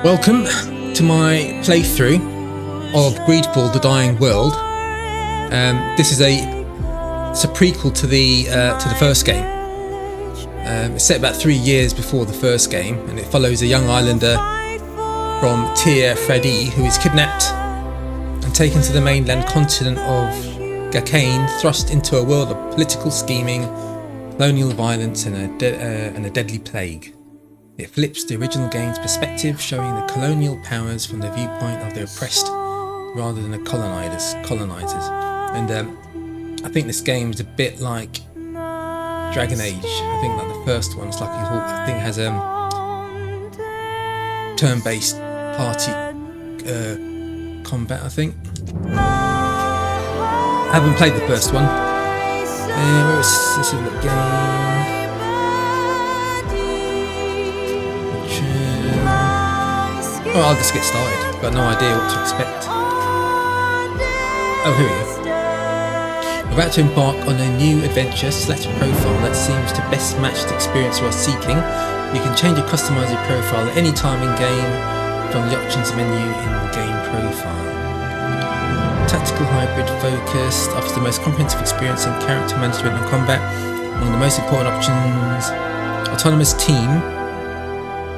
Welcome to my playthrough of Greedfall: The Dying World. This is it's a prequel to the first game. It's set about 3 years before the first game, and it follows a young islander from Teer Fradee who is kidnapped and taken to the mainland continent of Gakane, thrust into a world of political scheming, colonial violence, and a deadly plague. It flips the original game's perspective, showing the colonial powers from the viewpoint of the oppressed rather than the colonizers. And I think this game is a bit like Dragon Age. I think like the first one, it's like I think it has turn-based party combat. I think I haven't played the first one. Where is this in the game? Well, I'll just get started. Got no idea what to expect. Oh, here we go. We're about to embark on a new adventure. Select a profile that seems to best match the experience you are seeking. You can change or customize your profile at any time in game from the options menu in the game profile. Tactical hybrid focused offers the most comprehensive experience in character management and combat. Among the most important options: autonomous team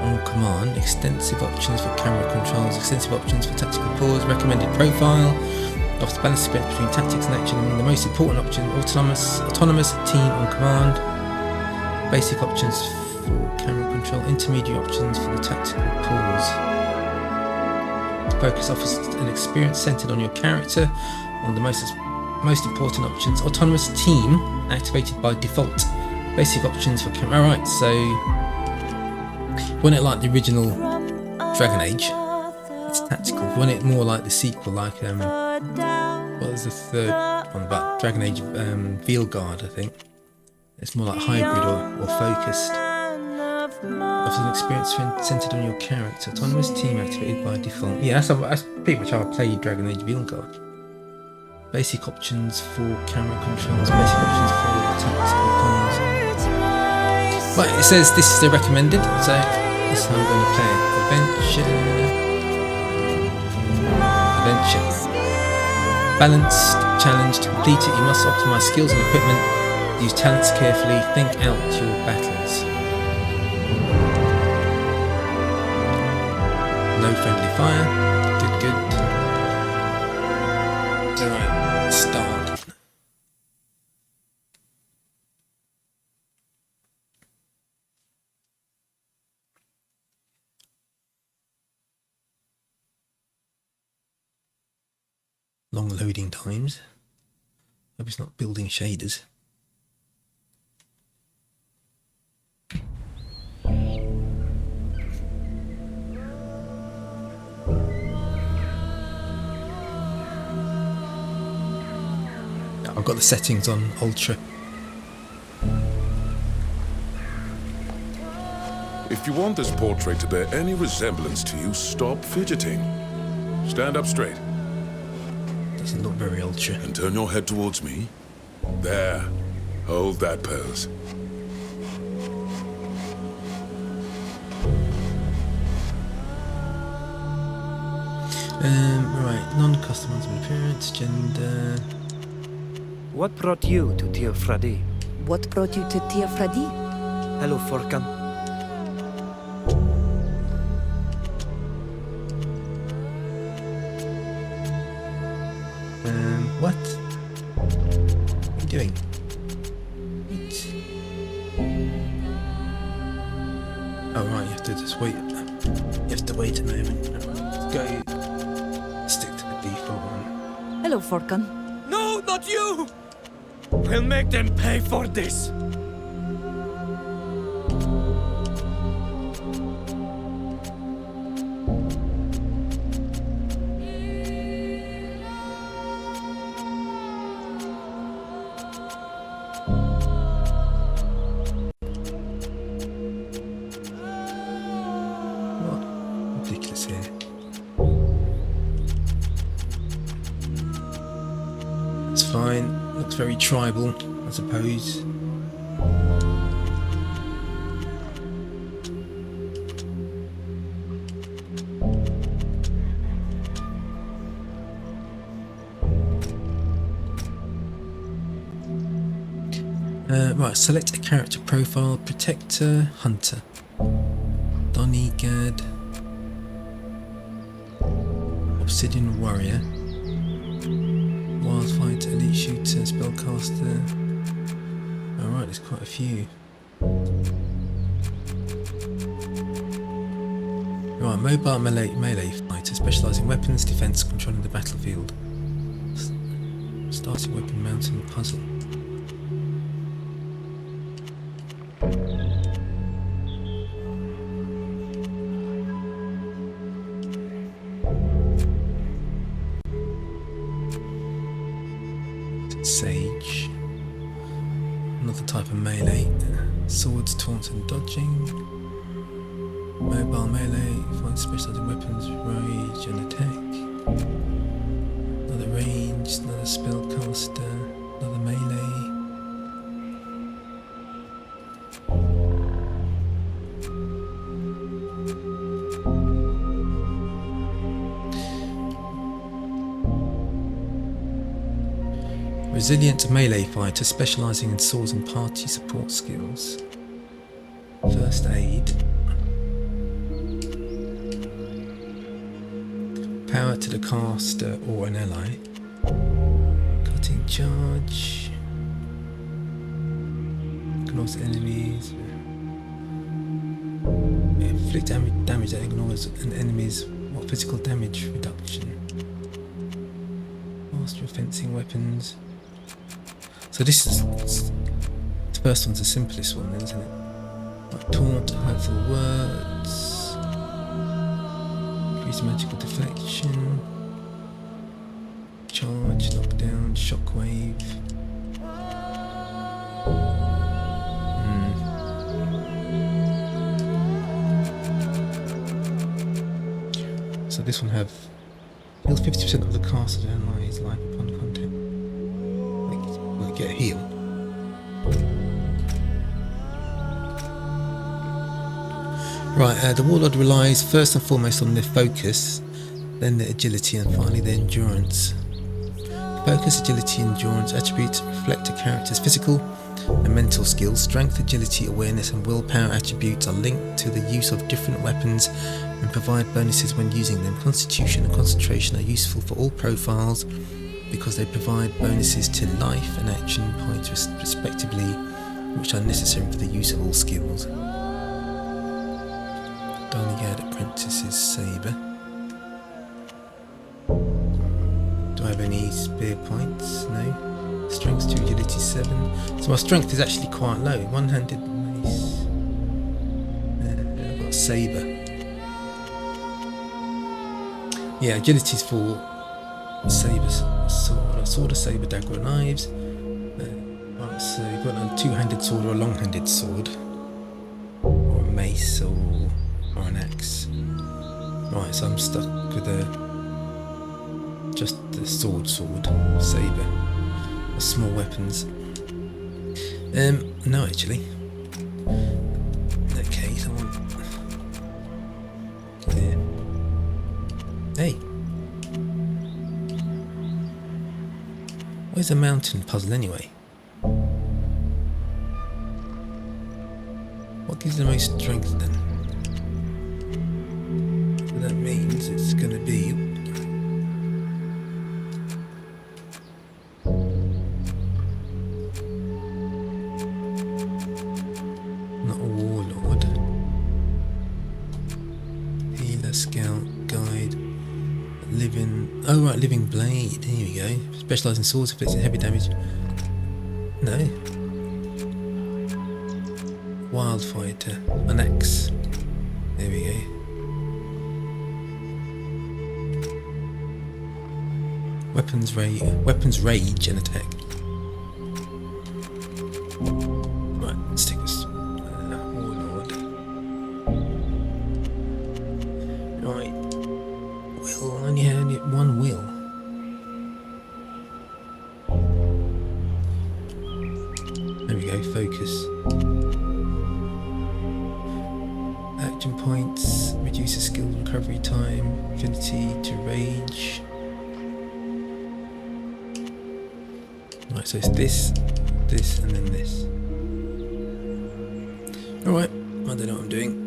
on command, extensive options for camera controls, extensive options for tactical pause, recommended profile, offers balance between tactics and action. Among the most important options: autonomous team on command, basic options for camera control, intermediate options for the tactical pause. Focus offers an experience centered on your character. One of the most important options: autonomous team activated by default. Basic options for camera. Alright, so want it like the original Dragon Age, it's tactical. Want it more like the sequel, like what was the third one about Dragon Age Guard, I think. It's more like hybrid or focused. Offers an experience centered on your character. Autonomous team activated by default. Yeah, that's pretty much how I played Dragon Age Guard. Basic options for camera controls, basic options for tactical pause. But it says this is the recommended, so this is how I'm going to play it. Adventure. Balanced challenge. To complete it, you must optimize skills and equipment, use talents carefully, think out your battles. No friendly fire. Good. Alright, start. Long loading times. Hope it's not building shaders. I've got the settings on ultra. If you want this portrait to bear any resemblance to you, stop fidgeting. Stand up straight. Doesn't look very ultra. And turn your head towards me. There. Hold that pose. Right, non-customizable appearance, gender. What brought you to Teer Fradee? What brought you to Teer Fradee? Hello, Forkan. What? What are you doing? Oh right, you have to just wait. You have to wait a moment. Let's go. Stick to the default one. Hello, Forkan. No, not you! We'll make them pay for this! Ridiculous here. It's fine. Looks very tribal, I suppose. Right, select a character profile. Protector, Hunter. Donigad. Obsidian Warrior. Wildfighter, Elite Shooter, Spellcaster. Alright, there's quite a few. Right, mobile melee fighter, specialising weapons, defence, controlling the battlefield. Starting weapon mountain puzzle. Sage. Another type of melee. Swords, taunts and dodging. Mobile melee, find specialising weapons, rage and attack. Another range, another spellcaster, another melee. Resilient melee fighter specialising in swords and party support skills. First aid. Power to the caster or an ally. Cutting charge. Ignores enemies. Inflict damage that ignores an enemy's physical damage reduction. Master of fencing weapons. So this is the first one's the simplest one, then, isn't it? Like taunt, hurtful words, increase magical deflection, charge, knockdown, shockwave. So this one heals 50% of the caster's allies' life upon contact. Get a heal. Right, the warlord relies first and foremost on their focus, then their agility, and finally their endurance. Focus, agility, endurance attributes reflect a character's physical and mental skills. Strength, agility, awareness, and willpower attributes are linked to the use of different weapons and provide bonuses when using them. Constitution and concentration are useful for all profiles because they provide bonuses to life and action points respectively, which are necessary for the use of all skills. Donigad Apprentice's Sabre. Do I have any spear points? No. Strength 2, agility 7. So my strength is actually quite low. One-handed mace. I've got a sabre. Yeah, agility's for sabres. Sword, a sabre, dagger, and knives. Right, so you've got a two-handed sword or a long-handed sword, or a mace, or an axe. Right, so I'm stuck with just the sword, sabre, or small weapons. No, actually. In that case, I want. Hey. Where's the mountain puzzle anyway? What gives the most strength then? So that means it's going to be not a warlord. Healer, scout, guide, living. Oh right, living blade. Here we go. Specialise in swords, inflicting heavy damage. No. Wildfighter. An axe. There we go. Weapons rage and attack. Right, let's take this. Warlord. Right. Will only have one will. There we go, focus. Action points, reduces skill recovery time, affinity to rage. Right, so it's this, and then this. Alright, I don't know what I'm doing.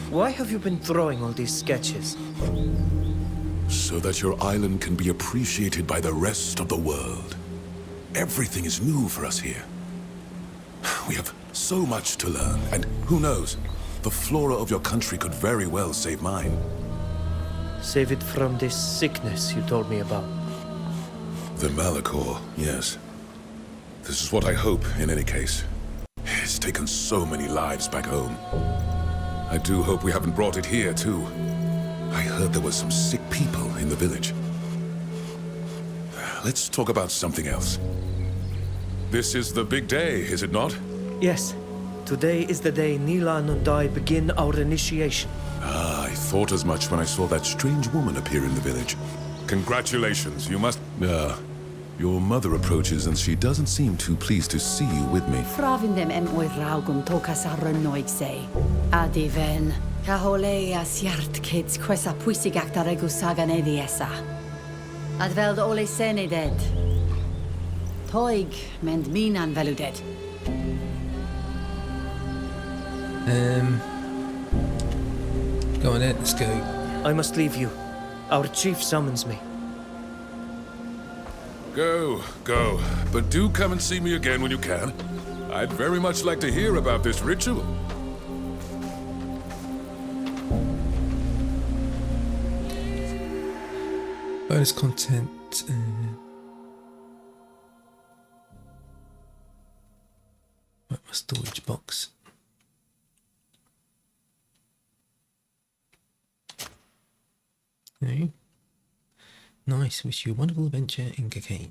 Why have you been drawing all these sketches? So that your island can be appreciated by the rest of the world. Everything is new for us here. We have so much to learn, and who knows, the flora of your country could very well save mine. Save it from this sickness you told me about. The Malichor, yes. This is what I hope, in any case. It's taken so many lives back home. I do hope we haven't brought it here, too. I heard there were some sick people in the village. Let's talk about something else. This is the big day, is it not? Yes. Today is the day Nilan and I begin our initiation. Ah, I thought as much when I saw that strange woman appear in the village. Congratulations, you must... your mother approaches and she doesn't seem too pleased to see you with me. Frafindem o'i raugum tokas a rynoig se. A di fen, cahole a siart kids quesa pwysig ac da regu sagan eddi esa. Ad fel dy ole sen eded. Toig mend minan veluded. Go on then, let's go. I must leave you. Our chief summons me. Go, go. But do come and see me again when you can. I'd very much like to hear about this ritual. Bonus content. Right, my storage box. Okay. Nice. Wish you a wonderful adventure in cocaine.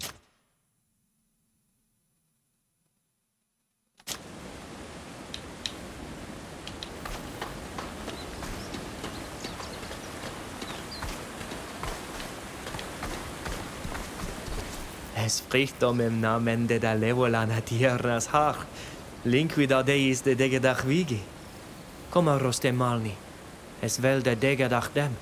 Es spricht im Namen de da levolana tierras hach. Linquida deis de degedach vigi. Kom a roste malni. Es vel de degedach dem.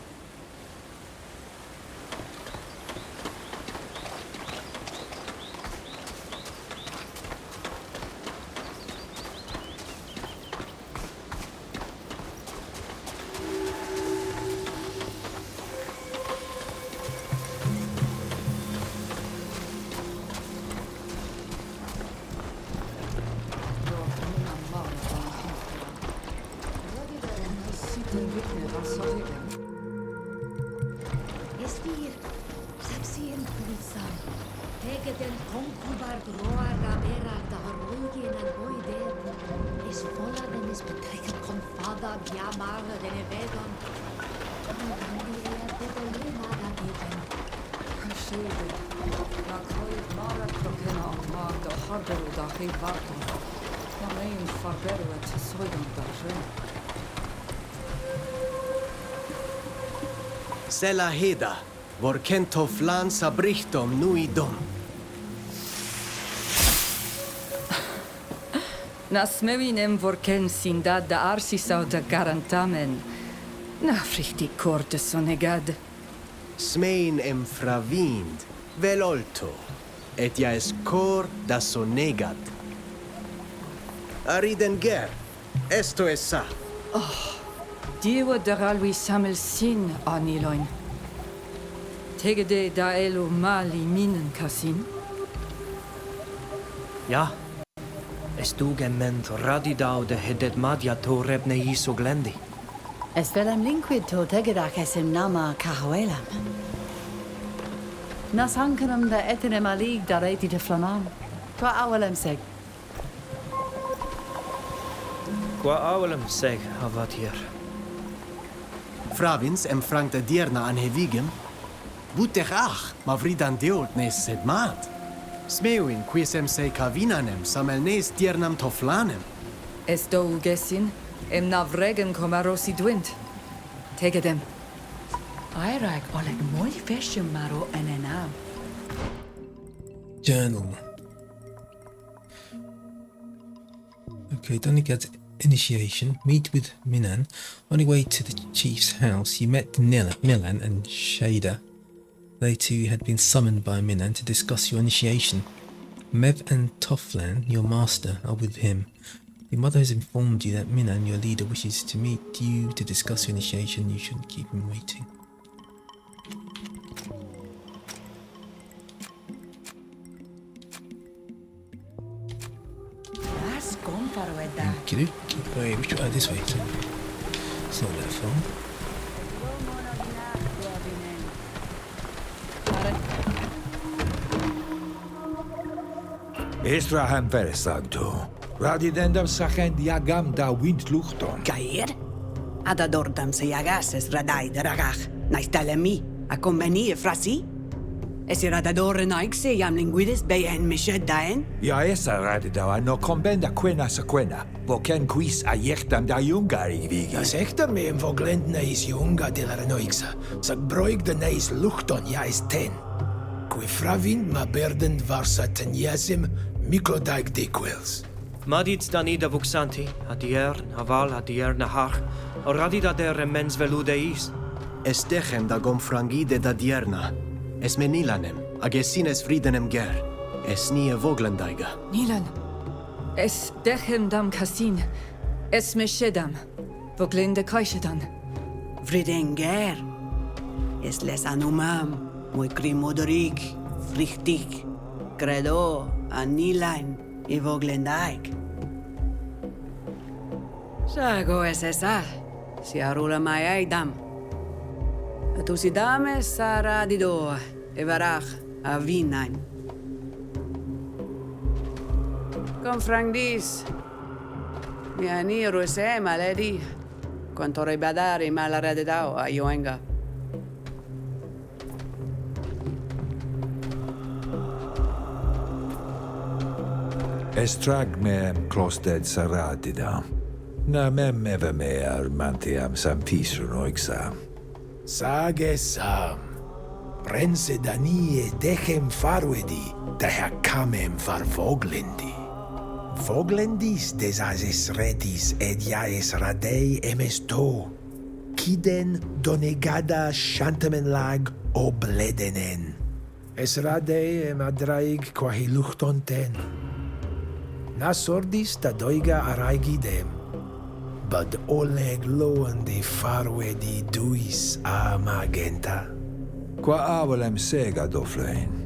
Sela heda, vor kento flan sabrichtom nui dom. Na smewinem vorken sindad da arsisau da garantamen. Na frichti korte sonegad. Smein em fravind, velolto, et ja es cor da sonegat. Ariden ger, esto es sa. Diewa daralwi samel sin aniloin. Tegede da elu mali minen kasin. Ja, es ment radidau de hedet madja to rebne iso glendi. Es velem linquid to tegedach es im nama cahoelam. Nas hankenum da etinem alig da reiti de flaman. Qua awelem seg. Qua awelem seg havat hier. Fravins frank de dierna an hevigem. Butech ach, ma vridan deolt nes sed mat. Smeuin quisem se cavinanem samel nes diernam toflanem. Es do ugesin, em navregen komarosi dwint. Tegedem. Airag oleg moi feshum maro enenam. Journal. Okay, Donigad's initiation. Meet with Minan. On your way to the chief's house, you met Milan and Shada. They two had been summoned by Minan to discuss your initiation. Mev and Tofflan, your master, are with him. Your mother has informed you that Minan, your leader, wishes to meet you to discuss your initiation. You shouldn't keep him waiting. Wait, which way? This way. It's not that far. Estrahan versagto. Radidendam sachen diagam da wind luchton. Cair? Adadordam se yagases radai de ragach. Naistalemi, a conveni e frasi? Esiradador naik se yam linguides beyen mished daen? Ja esa radida no combenda quena sequena. Voken quis a jechtam da jungari vigi. Ja sekta me en voglend neis junga de la renoixa. Sag broig de neis luchton ja is ten. Qui fravin ma berden varsa ten yasim miklodaig dequels. Madits danida vuxanti, adier, aval, adier nahach, radida der mens veludeis. Estechem da gomfrangide da dierna. Es menilanem, agesines fridenem ger. Es nie voglendaiga. Nilan. Es dechem dam kasin. Es meshedam. Voglinde kaishedan. Vridenger. Es les anumam. Muy crimodorig. Frichtig. Credo. Anilain. I voglendaig. Sago es esa. Si arula mai aidam. Atusidame saradido. Evarach. Avinain. Confrangdis. Mi aniro se maledi. Quanto ribadari malarededao a Yoenga. Estrag mem closted saradida. Na mem eve me armantiam sam pisur oixa. Sage sam. Prense danie dechem faruedi, daher camem far voglendi. Voglendis desases retis ed jaes radei emesto. Kiden donegada shantamen lag obledenen. Es radei em adraig quahi luchton ten. Nasordis da doiga araigidem. Bad oleg loan de faruedi duis a magenta. Qua avalem sega doflein.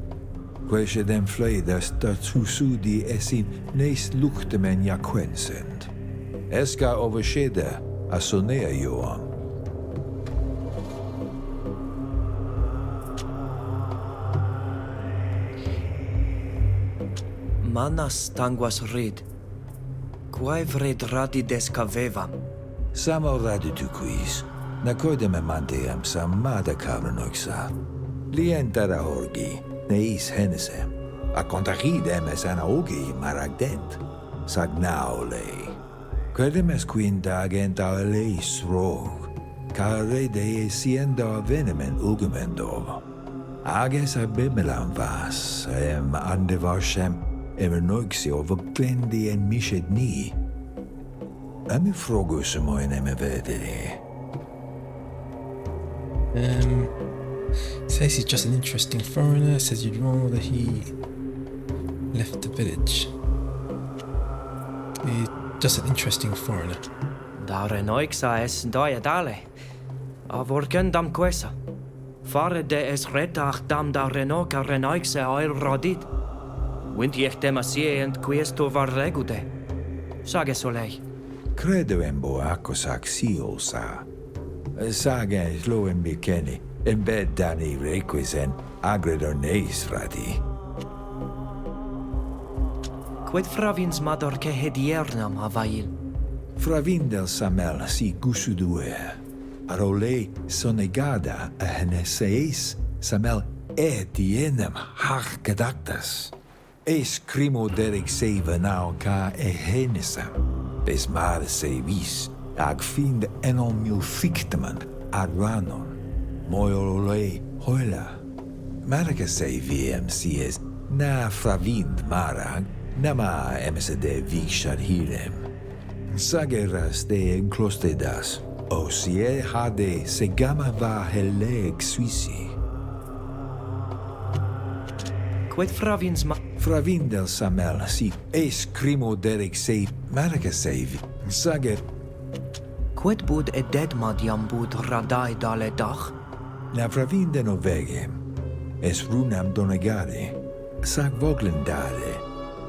Quae dem fleidas dat susudi esin neis luchtemen jaquensent. Esca overschede a sonea joam. Manas tanguas rid. Quae vred radides cavevam. Samo raditu quis. Na coidem manteam sam mada cabranoixa. Lientara orgi. Neis henesem. A contagidem es anaogi maragdent. Sagnaole. Quedem es quinta agenta leis rog. Care de siendo venemen ugemendov. Ages a bimelam vas. Andevarsem evernoixio voglendi en misedni. Ami frogusemo en vedere. Says he's just an interesting foreigner. Says you'd rather he left the village. He's just an interesting foreigner. Dare noixa es doia dale. Avorken dam quesa. Fare de es retach dam da renoca renoixe oil rodit. Wint jech dem asie and questo var regude. Sage solei. Credo en bo acosac siosa. Sage sloen biceni. In bed dani requisen agredor neis radi. Quid fravins mador che hediernam avail? Fravindel samel si gusudue. Arole sonegada a heneseis samel etienem hach gedactas. Es crimo derek seve nau ca ehenesam. Besmar se vis ag find enom mil fictamen ad ranon. Moiolole hoila. Marca se VMCS na fravind marag nama MSD vikshar hirem. Sageras de enclostedas. O sie hade segama va heleg suisi. Quid Fravins ma... Fravin del Samel, si es crimo derek se Marika save. Saget, Quid bud e dead madiam bud radai dale dag? na Fravin den ovege. Es runam donegade. Sag voglendade.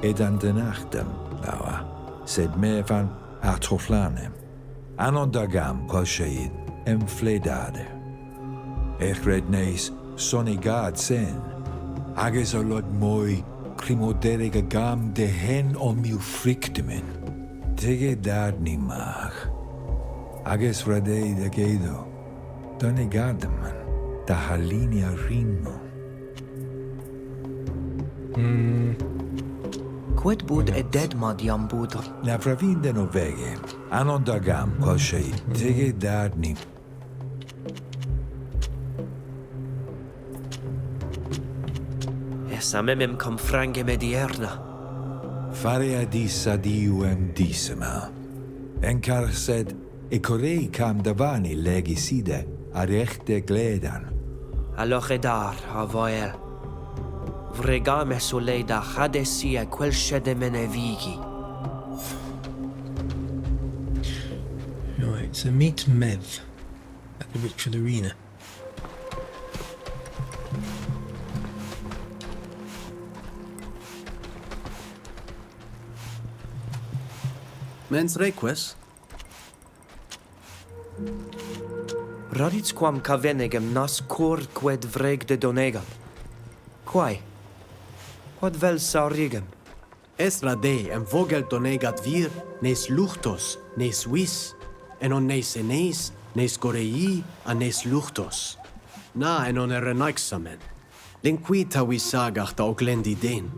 Ed an den achtem, lawa. Sed me van atoflanem. Anon dagam kolsheid em fledade. Ech red neis sonigad sen. Ages olod moi crimoderega gam de hen o miu frictimen. Tege dad ni mag. Ages Fradee de gedo. Donegademan. Da halinia rino. Quid bud e dead madiam bud... Na Fravin den ovege. Anon dagam kolsheid. Tege dad ni. Samemem com frange medierna. Farea dis adiuem dissima. Encar sed, e corei cam davani legiside, arechte gledan. Allochedar, avoel. Vregame soleida hadesia quel shedemene vigi. Right, so meet Mev at the ritual arena. Mens request? Radits quam cavenegem nas cor qued vreg de donegam. Quai? Quod vel saurigem? Es Fradee em vogel donegat vir, nes luchtos, nes vis, en on nes enes, nes gorei, a nes luchtos. Na en on renaixamen. Linquita visagach da oglendi den.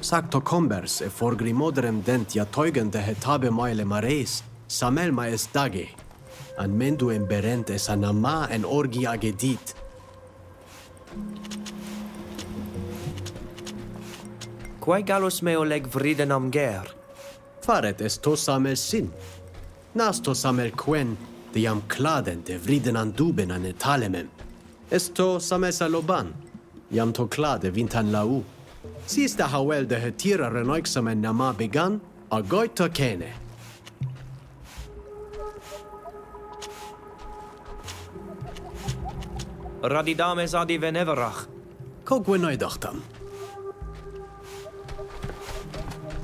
Sacto combers e forgrimodrem dent ja teugen de hetabe maile mares, samel maes dage. An mendu em berentes anama en orgi agedit. Quai galus meo leg vriden am ger? Faret es to samel sin. Nas to samel quen, de jam kladen de vriden an duben an etalemem. Es to sames aloban, jam to klade vintan lau. Sista hawel de hetira renoixamen nama began, a goita kene. Radidames adi veneverach. Ko gwenoidachtam.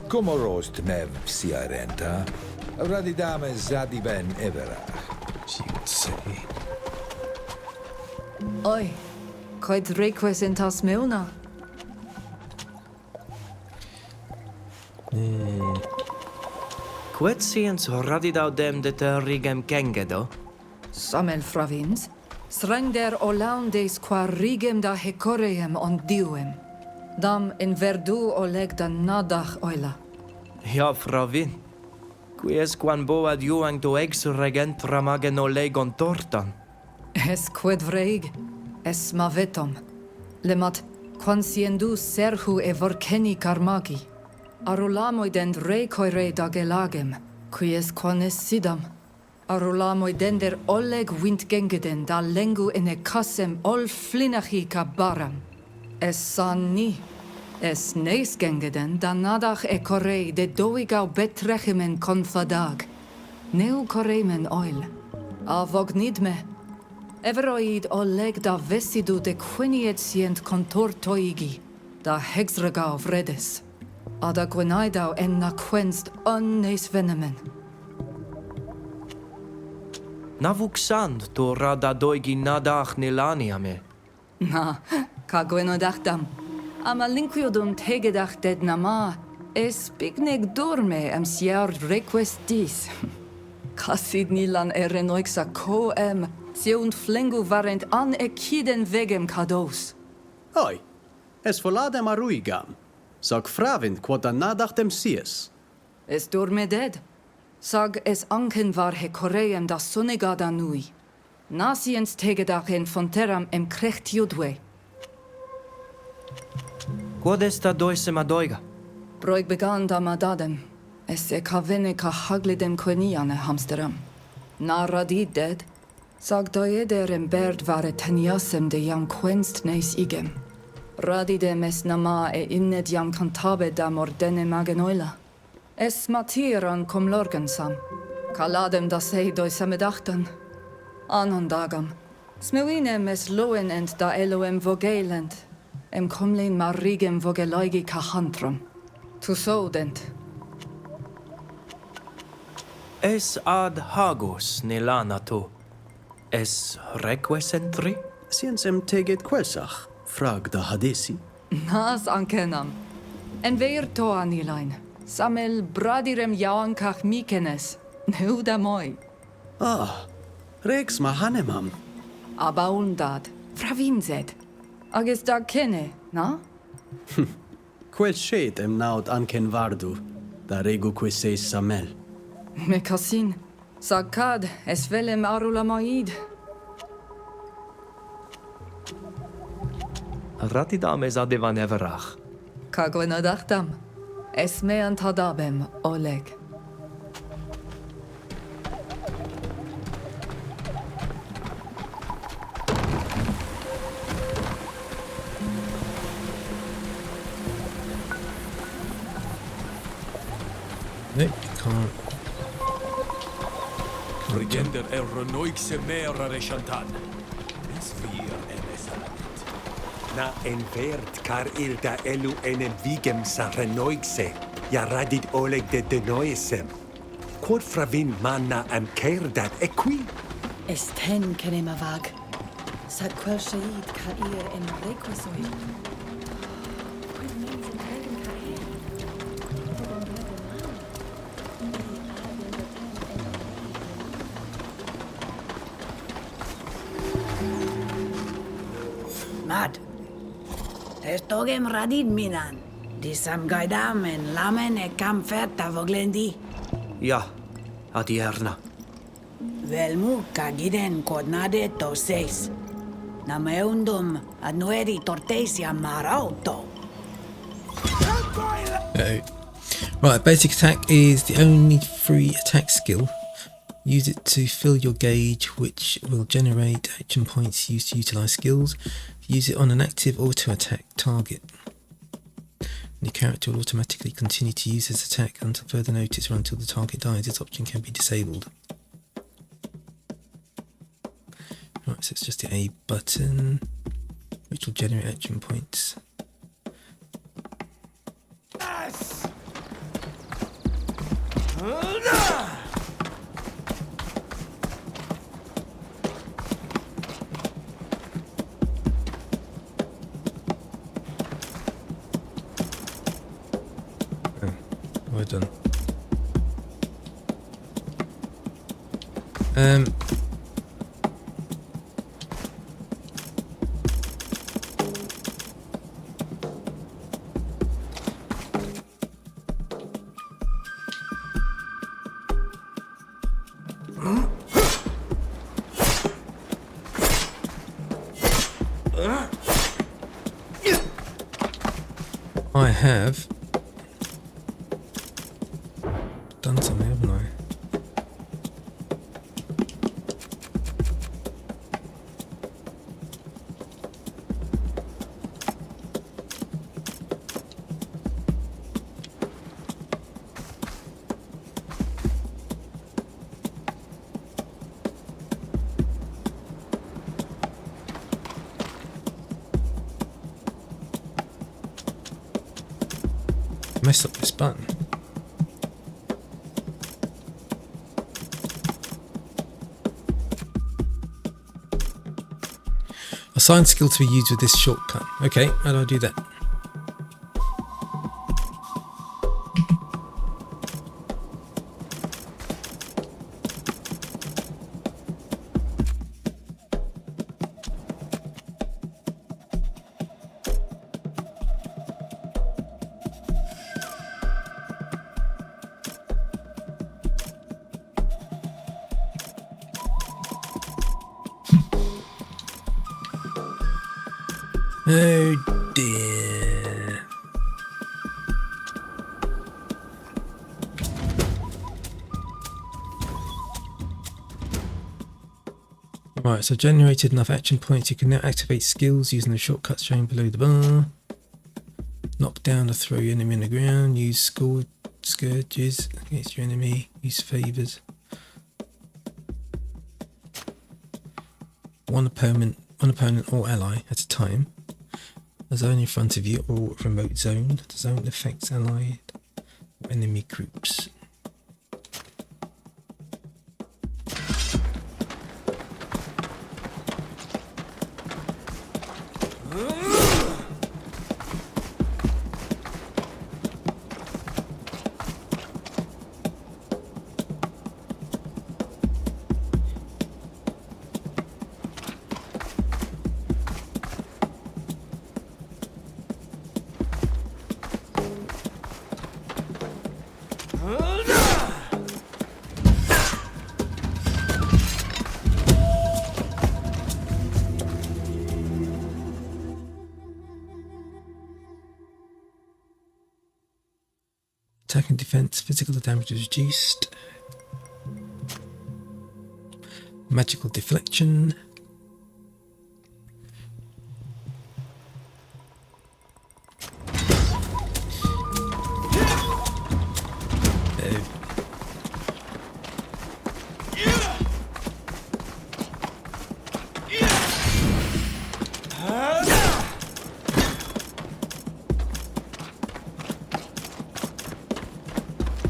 Como rost mev siarenta, radidame zadiben everach. She would say. Oi, quid request in tas meuna? Quid sciens radidau dem de rigem kengedo? Samel Fravins, sreng der olaundes qua rigem da hecoreum on diuem. Dam in verdu oleg da nadach oila. Ja, Fravin. Quies quan boad juang to ex regent ramagen olegon tortan. Es quid vreg, es mavetom. Lemat quansiendu serhu e vorkeni karmagi. Arulamoiden recoire da gelagem, quies quanes sidam. Arulamoiden der oleg windgengeden da lengu in e kassem ol flinachi ka baram. Es san ni. Es neisgengeden da nadach e corei de doigau betrechimen confadag. Neu coreimen oil. A vognidme. Everoid oleg da vesidu de quiniet sient contor toigi. Da hexregau vredes. Ada gwenaidau en na quenst onnes venemen. Navuxand to rada doigi nadach nilaniame. Na, ca gwenodachdam. Ama linquiodum tegedach ded nama, es pigneg dorme am siar requestis. Casid nilan renoixa coem, siunt flengu varent an ekiden vegem cados. Oi, es voladem aruigam. Sag Fravin quod an nadachtem sies. Es dorme ded. Sag es anken var he coreem da sonegada nui. Nasiens tegedach en fonteram em crecht judwe. Quod est da doisem adoiga? Broig began da madadem. Es e cavene ca haglidem queniane hamsteram. Na radid ded. Sag doeder em berd vare teniasem de jam quenst neis igem. Radide mes nama e innet jam cantabe da mordene magenoila. Es matiran kom lorgensam. Kaladem da sei doi samedachtan. Anon dagam. Smewine mes loen ent da eloem vogelent. Em komlein marigem vogelaigi kahantrum. Tu sodent. Es ad hagus nilanato. Es requesentri? Siensem teget quelsach, frag da hadesi. Nas ankenam. En veir to anilain. Samel bradirem jauankach mikenes. Neuda moi. Rex ma hanemam. Aba undad. Fravinzet. Agis da kenne, na? Quel shet em naut anken vardu, da regu queseis samel. Me casin. Sakad es velem arula maid. Ratidam es adevan everach. Kagwenadachtam. Es me antadabem, Oleg. Nope, you can't. Regender Ronoik se mera reshantan. Es vir emesalit. Na en vert kar ilda elu enem vigem sa renoikse. Ja radit Oleg de denoisem. Quod fravin manna am keirdat equi? Esten kenema vag. Sat quel shaid ka ir en requesoid. Mad. Estogem radid minan. Disam gaidam en lamen e camferta voglendi. Ja, adierna. Velmu kagiden kodnade to seis. Nameundum anueri tortesia marauto. Right, basic attack is the only free attack skill. Use it to fill your gauge, which will generate action points used to utilize skills. Use it on an active auto-attack target. The character will automatically continue to use this attack until further notice or until the target dies. This option can be disabled. Right, so it's just the A button, which will generate action points. We're done. I have done something, haven't I? Messed up this button. Assign skill to be used with this shortcut. Okay, how do I do that? Oh dear. Right, so generated enough action points, you can now activate skills using the shortcuts shown below the bar. Knock down or throw your enemy on the ground. Use scourges against your enemy. Use favors. One opponent or ally at a time. A zone in front of you or remote zone. The zone affects allied or enemy groups. Attack and defense, physical damage is reduced. Magical deflection.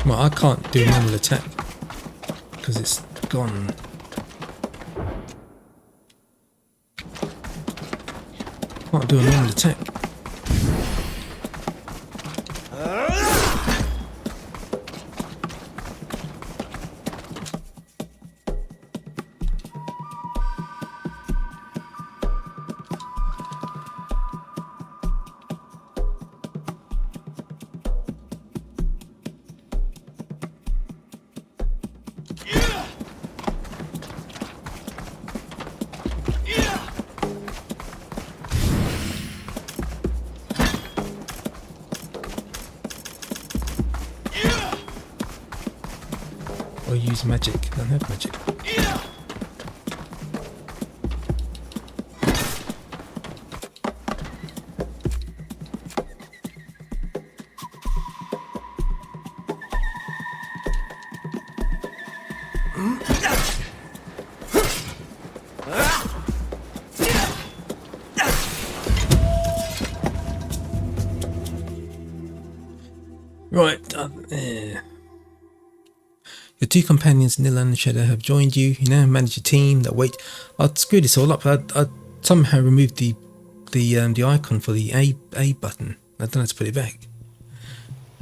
Well, I can't do normal attack because it's gone. Can't do a normal attack. Or use magic. I don't have magic. Right. Your two companions, Nilla and Shadow, have joined you. You now manage a team that wait. I'd screw this all up. I somehow removed the icon for the A button. I don't know how to put it back.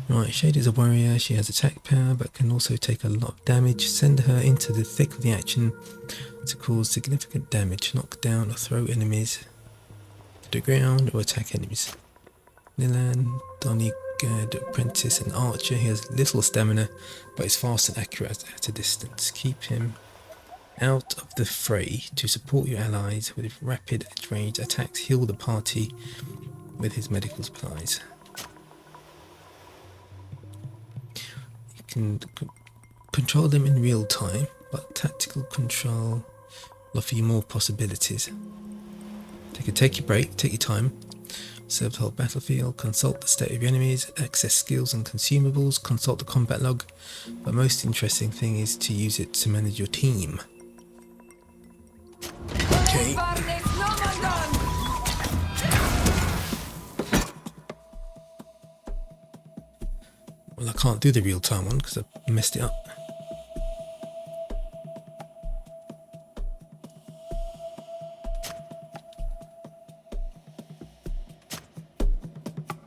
Right, Shade is a warrior. She has attack power, but can also take a lot of damage. Send her into the thick of the action to cause significant damage. Knock down or throw enemies to the ground or attack enemies. Nilan, Donny, apprentice and archer. He has little stamina, but is fast and accurate at a distance. Keep him out of the fray to support your allies with rapid range attacks. Heal the party with his medical supplies. You can control them in real time, but tactical control will offer you more possibilities. Take your break, take your time. Serve the whole battlefield, consult the state of your enemies, access skills and consumables, consult the combat log, but most interesting thing is to use it to manage your team. Okay. Well, I can't do the real-time one because I messed it up.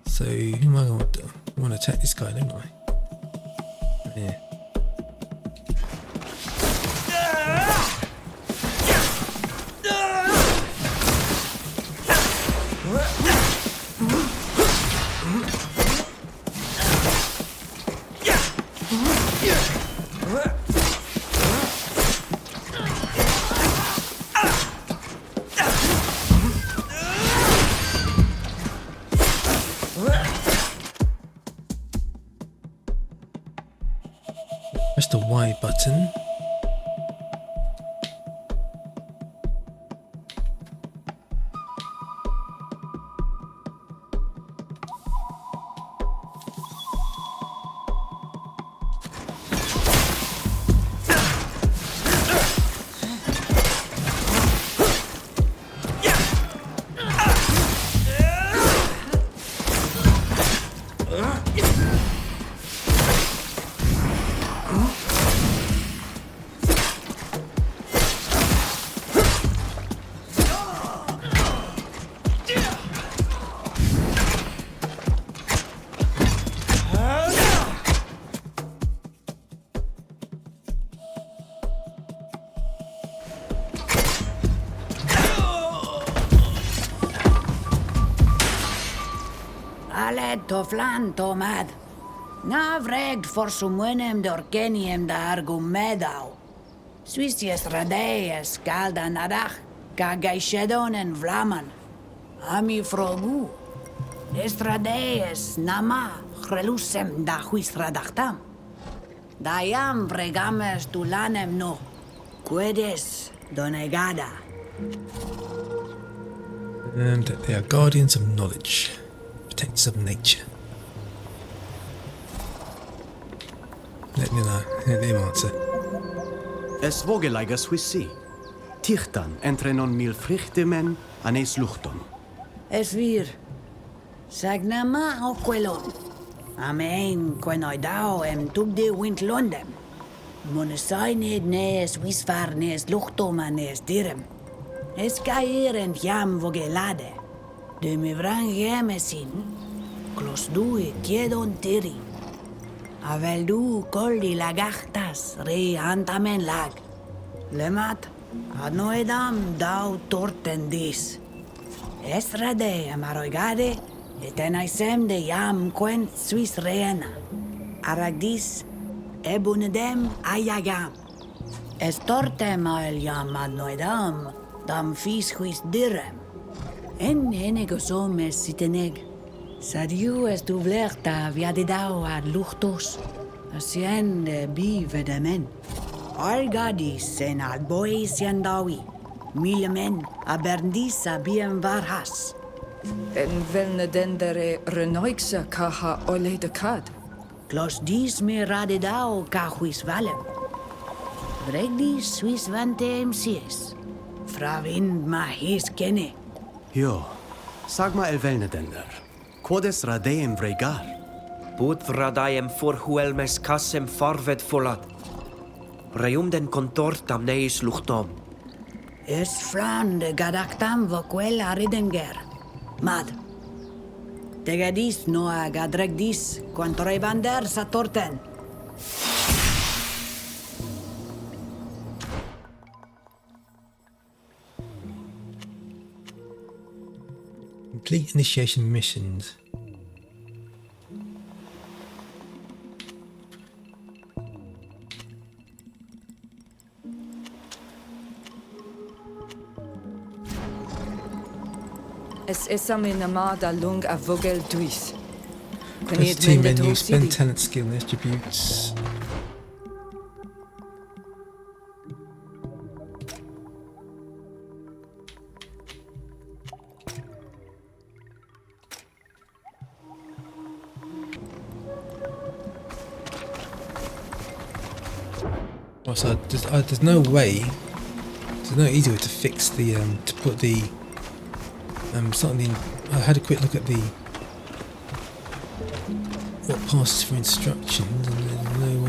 So, who am I going to do? I want to attack this guy, don't I? Yeah. Press the Y button. Aled toflan tomad. Na vregt for sumunem dorkenium da argumedau. Swistius radeus calda nadach, ka gaishedon en vlaman. Ami frogu. Estradeus nama relusem da huis radachtam. Dayam vregames tulanem no. Quedes donegada. And they are guardians of knowledge, protectors of nature. Let me know. Let him answer. Es vogeleiga Swissi. Tichtan entre non mil frichtimen anes luchton. Es vir. Sagnama o quelon. Amen quenoidao em tugde wint London. Monesained nes wisfar nes luchtoma nes direm. Es cair en jam vogelade. De me vrang gemesin. Clos due quiedon tiri. Avel du colli lagachtas re antamen lag. Lemat, ad noedam dau torten dis. Estrade amaroigade, etenaisem de jam quent suis reena. Aragdis, ebunedem ayagam. Estortem al jam ad noedam, dam fis huis direm. En enegosum es siteneg. Sadiu est uvlerta viadidau ad luchtos, asien de bivedemen. Argadis en ad bois yandawi, milemen aberdisa bien varhas. En velne dendere renoixa kaha ole de kad. Clos dis me radidau cahuis valem. Regdis suis vantem sies. Fravind ma his kenne. Jo, sag ma el velne dender. Quodes radeem vregar? Bud vradaiem forhuelmes kassem farved folat. Reum den contortam neis luchtom. Es fran de gadactam voquel aridenger. Mad. Tegadis noa gadregdis quanto rebander satorten. Complete initiation missions. Es esame namada lung a vogel duis. Press team menu, spend talent skill and attributes. So there's no way, there's no easy way to fix the, to put the, something. I had a quick look at the what passes for instructions, and there's no,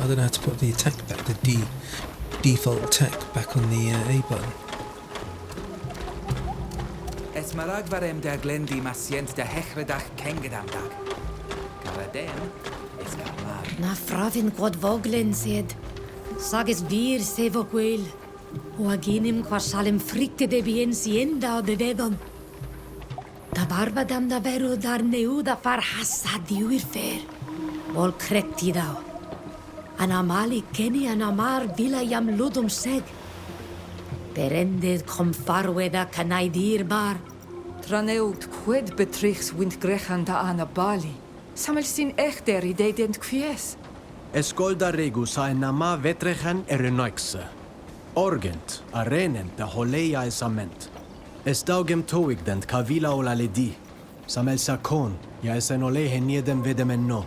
I don't know how to put the attack back, the default attack back on the A button. Es marag varem der glendi masient der hechredach kengedamdag. Garadem es gamar. Na fravin quod voglen sed. Sages vir se voquel. O aginim quasalem fricte de bien sienda de vedon. Da barbadam da veru dar neuda far hassa diuir fer. Vol crecti dao. Anamali keni anamar vila jam ludum seg. Perended com farweda canai dirbar. Traneut quid betrichs wind grechan da anabali. Samel sin echter idedent quies. Escolda regus a nama vetrechen erenoixe. Orgent, arenent da holeia esament. Estaugem toigdent cavila ola ledi. Samel sakon, ja esenole heniedem vedemen no.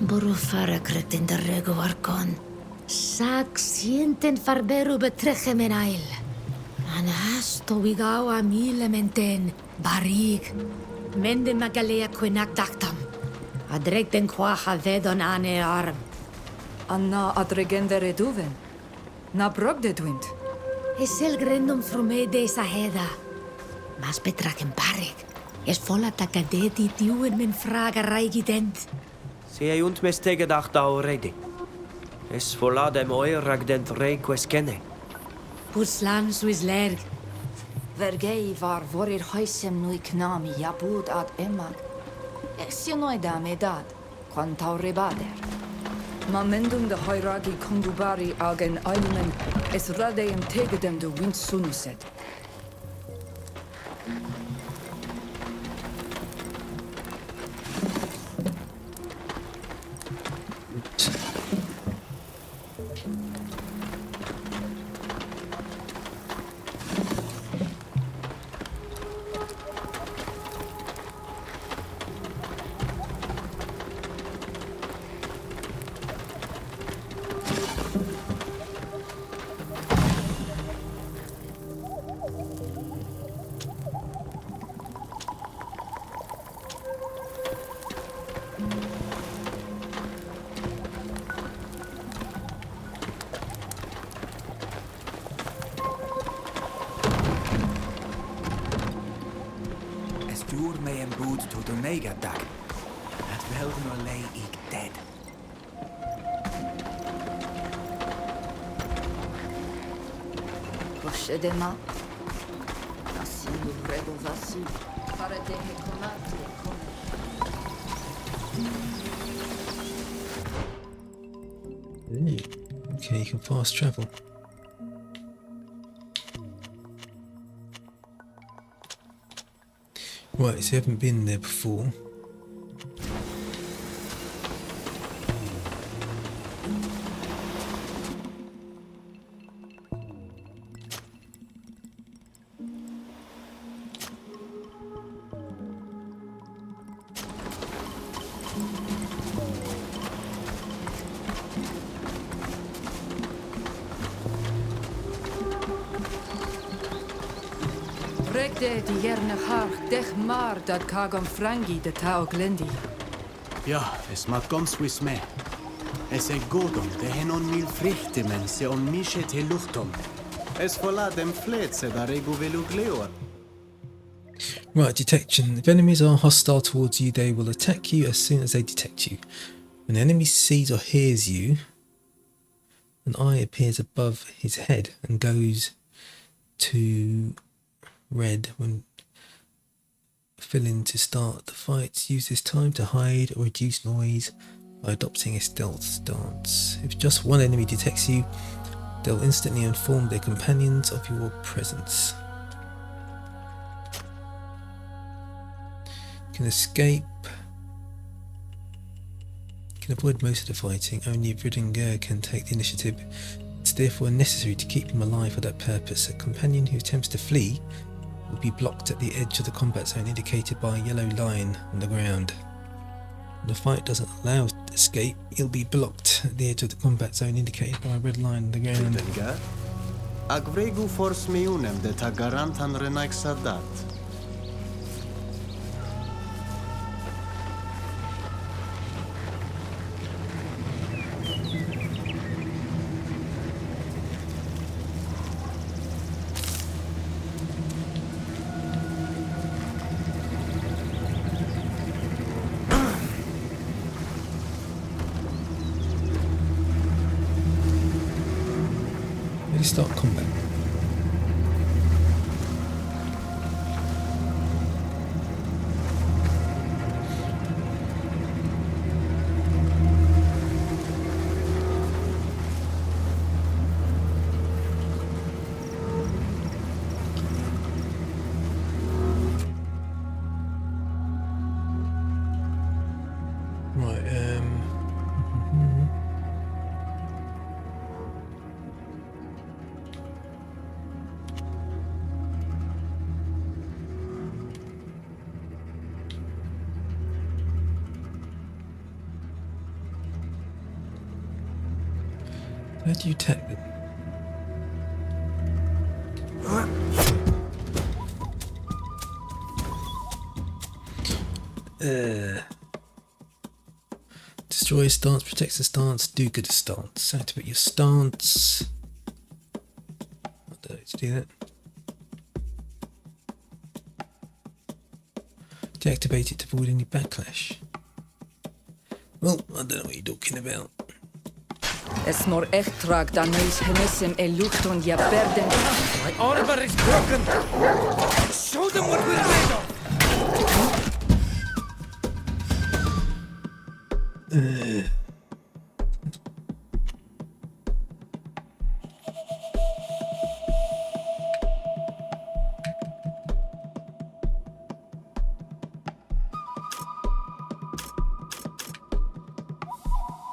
Burufara cretin da rego arcon. Sac sienten farberu betrechem en ail. Anasto vigao a milementen, barig. Mende magalea quenac dactam. Adreg den quaha vedon ane arm. Anna adregendere duven. Na brogde dwint. Es el grendom frume de esa heda. Mas betraken parek. Es volla takadeti diuen men fraga raigident. Se ei und mes tegedacht already. Es volla dem oirag den request kenne. Puslan suis lerg. Vergei var vorir huisem nui knami jabud ad emag. Exionoi dam edad, quantau rebader. Ma mendum de hairagi kongubari agen aimen es radeem tegedem de wind sunuset. Stuur mij een boot tot de negadag. Het welden alleen ik dead. Poche de ma. Asi rego vasi. Para de hekomati Okay, you can fast travel. Right, so you haven't been there before. Rekde die jerne harg dech maar dat kagam frangi de tao glendi. Ja, es mat gons wis me. Es e godom, de henon mil frichte men se on mishet he luchtom. Es vola dem fletse da regu velugleor. Right, detection. If enemies are hostile towards you, they will attack you as soon as they detect you. When an enemy sees or hears you, an eye appears above his head and goes to red when filling to start the fight. Use this time to hide or reduce noise by adopting a stealth stance. If just one enemy detects you, they'll instantly inform their companions of your presence. You can escape. You can avoid most of the fighting. Only Vridinger can take the initiative. It's therefore necessary to keep him alive for that purpose. A companion who attempts to flee will be blocked at the edge of the combat zone indicated by a yellow line on the ground. When the fight doesn't allow escape, he'll be blocked at the edge of the combat zone indicated by a red line on the ground. Vridinger? Agregu force meunem de ta garantan renaik sadat. Ready, start combat. Right, how do you attack them? Destroy Destroy a stance, protects the stance, do good a stance. Activate your stance. I don't know how to do that. Deactivate it to avoid any backlash. Well, I don't know what you're talking about. Es more echt trag dan neus hemissen e luchton je berden. My armor is broken! Show them what we're made of!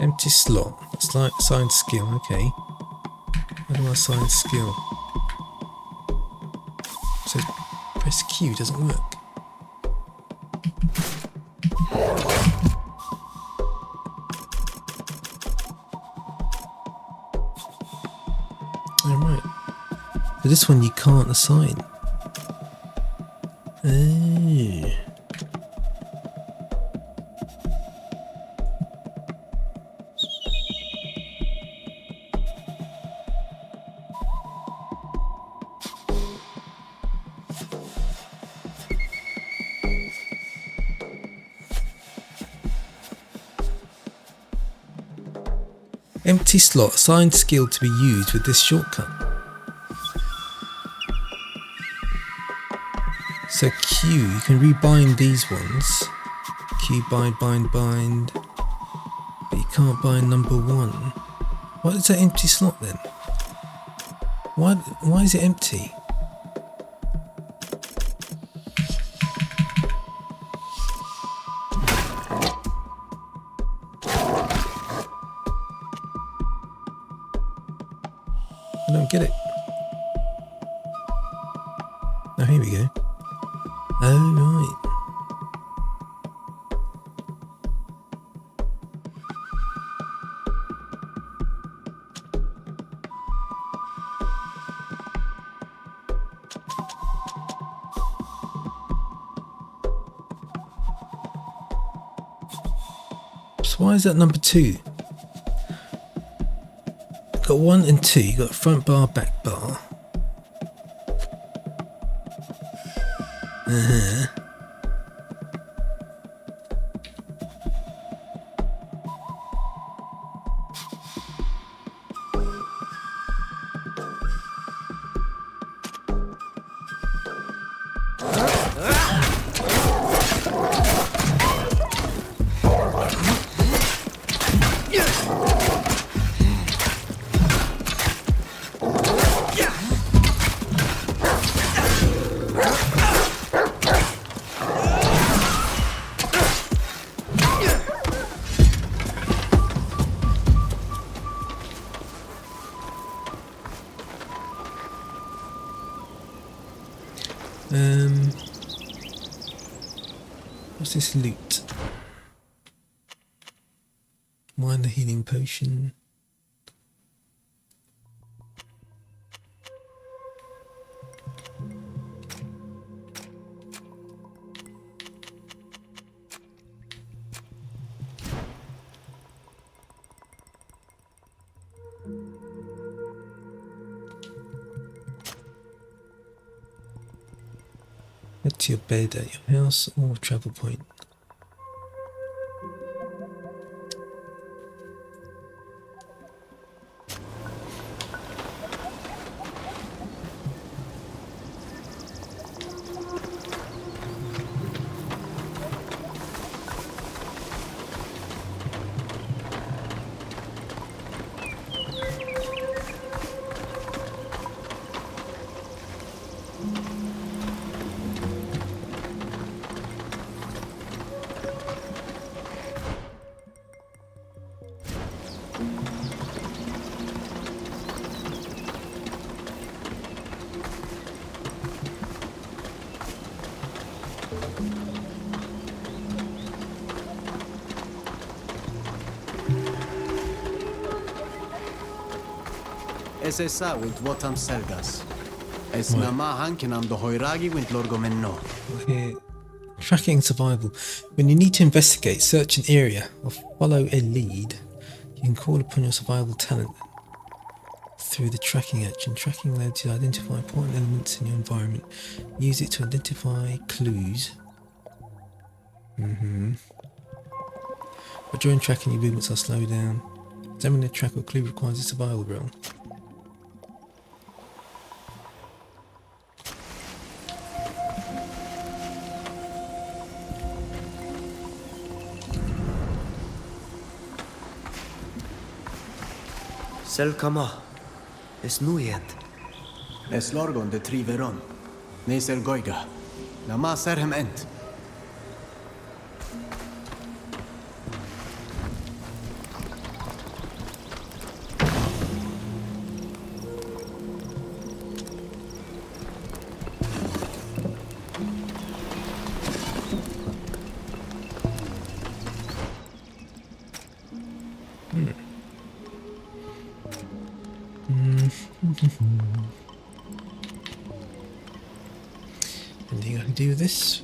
Empty slot. That's like assign skill. Okay. How do I assign skill? So press Q doesn't work. Alright. So this one you can't assign. Oh. Empty slot, assigned skill to be used with this shortcut. So Q, you can rebind these ones. Q bind, but you can't bind number 1. What is that empty slot then? Why is it empty? I don't get it. Oh, here we go. Oh, right. So why is that number 2? Got 1 and 2, you got front bar, back bar. What's this loot? Mine the healing potion. Head to your bed at your house or travel point. Es esa with Wotam Selgas. Es nama hankinam do hoiragi with Lorgo Menno. Here, Tracking survival. When you need to investigate, search an area, or follow a lead, you can call upon your survival talent through the tracking action. Tracking allows you to identify important elements in your environment. Use it to identify clues. But during tracking, your movements are slowed down. Examining a track or clue requires a survival roll. Selkama. Es nujent. Es lorgon de triveron. Neser goiga. Lama serhem ent. Anything I can do with this?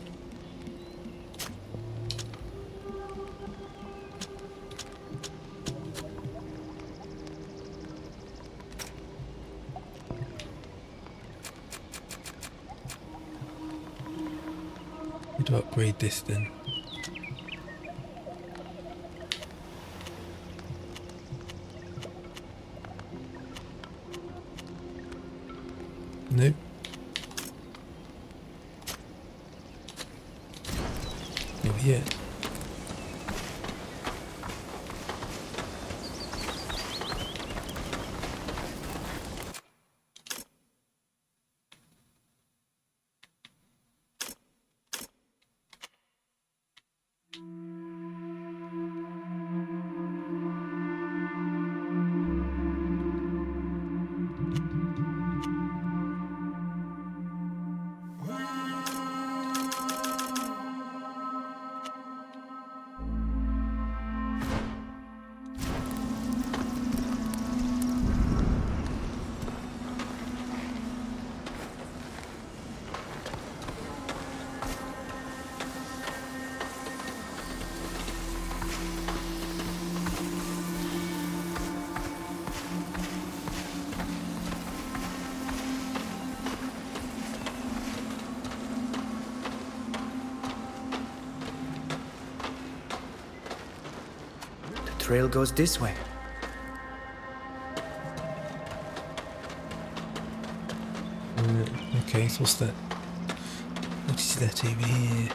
How do I upgrade this then? Nope. Over here. Trail goes this way. Okay, so what's that? What is that over here?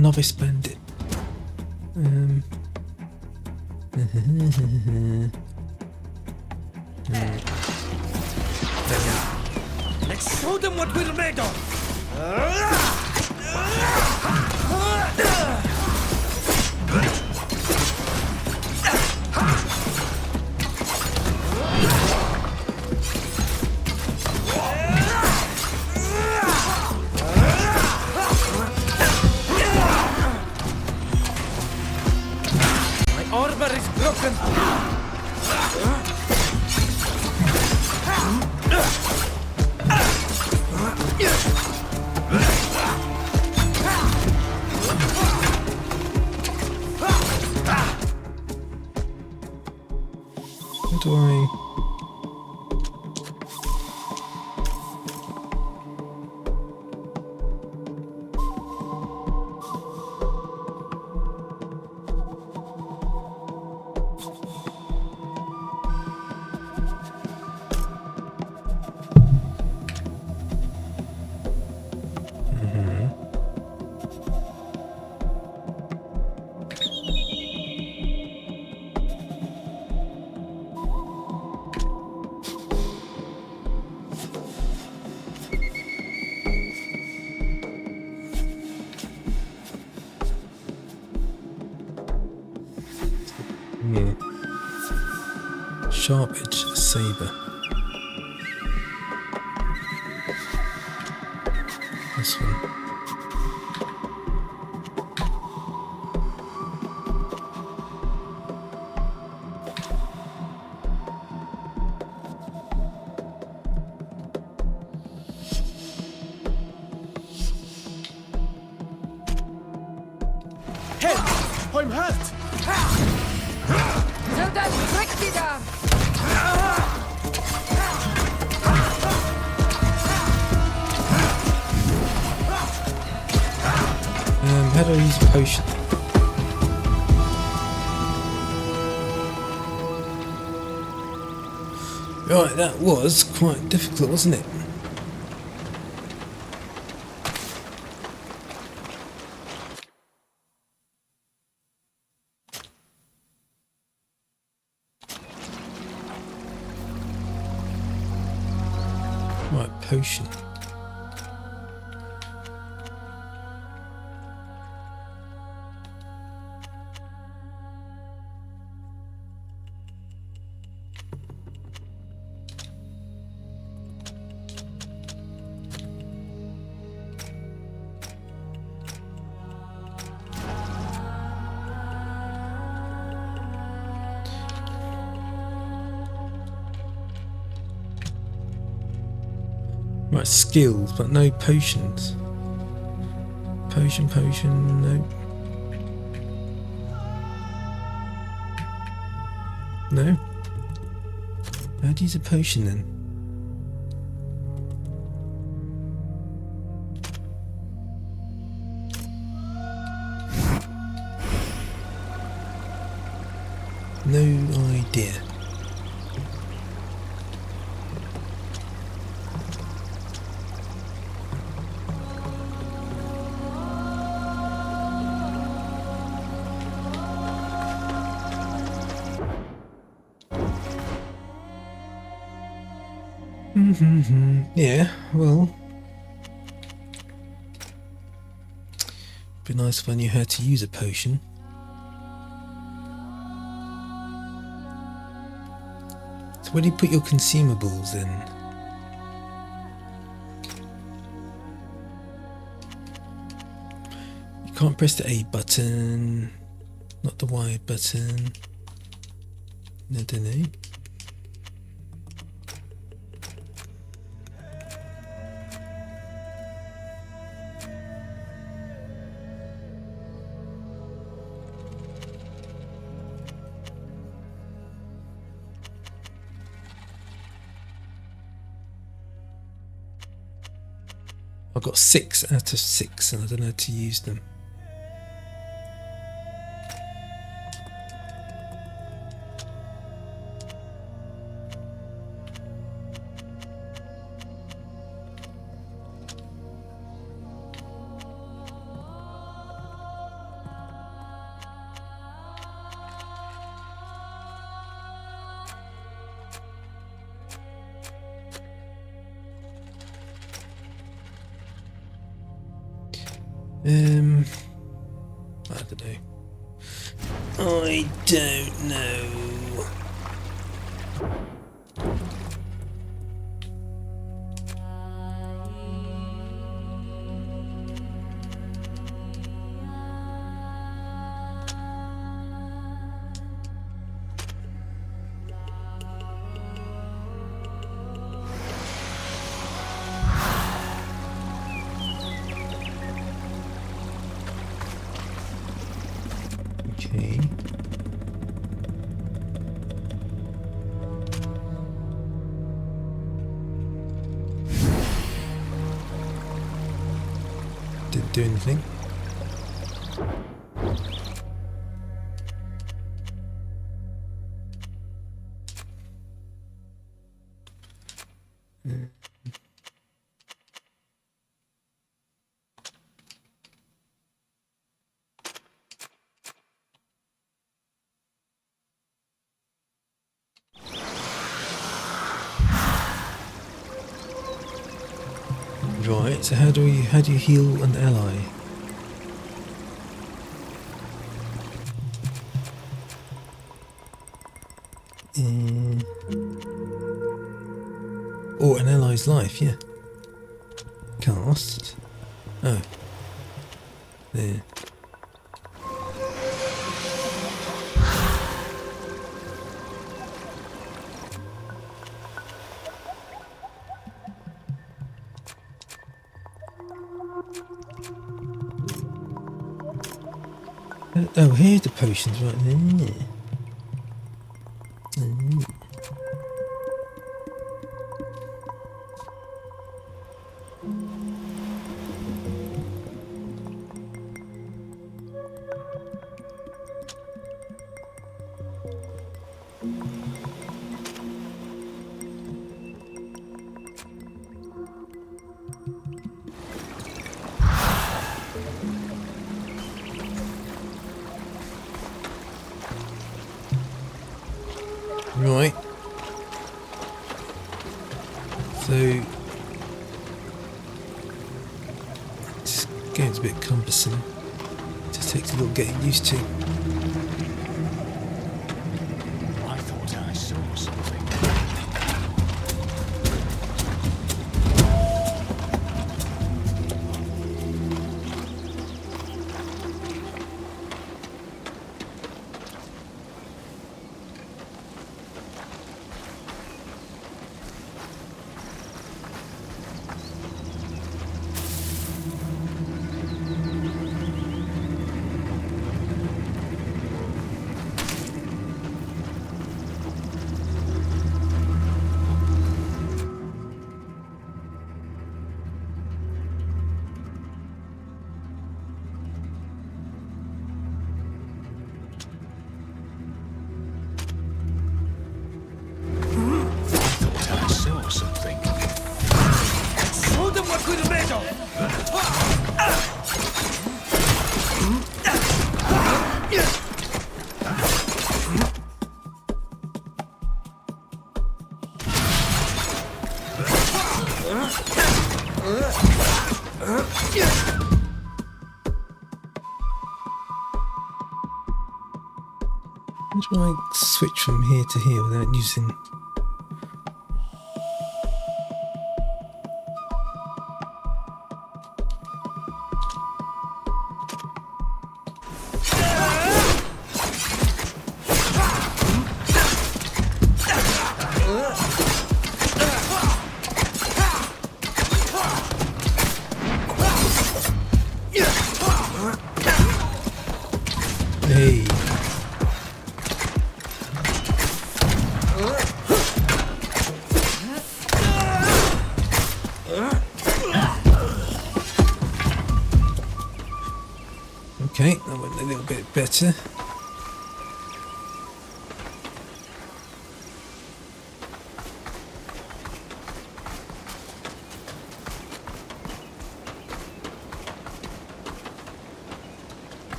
Novice bandit. Let's show them what we're made of! Armor is broken. How do I... Yeah. Sharp edge saber. This one. I'm hurt! Zelda, trick da! How do I use a potion? Right, that was quite difficult, wasn't it? Right, potion. Right, skills, but no potions. Potion, no. No? How do you use a potion then? No idea. Yeah, well, be nice if I knew how to use a potion. So where do you put your consumables in? You can't press the A button, not the Y button. I don't know. I've got 6 out of 6 and I don't know how to use them. I don't know. I don't know. Okay. Didn't do anything. Right, so how do you heal an ally? Or an ally's life, yeah. Cast. Oh. There. Oh, here's the potions right there. Right. So this game's a bit cumbersome. Just takes a little getting used to. I thought I saw something. How do I switch from here to here without using... Hey. Okay, that went a little bit better.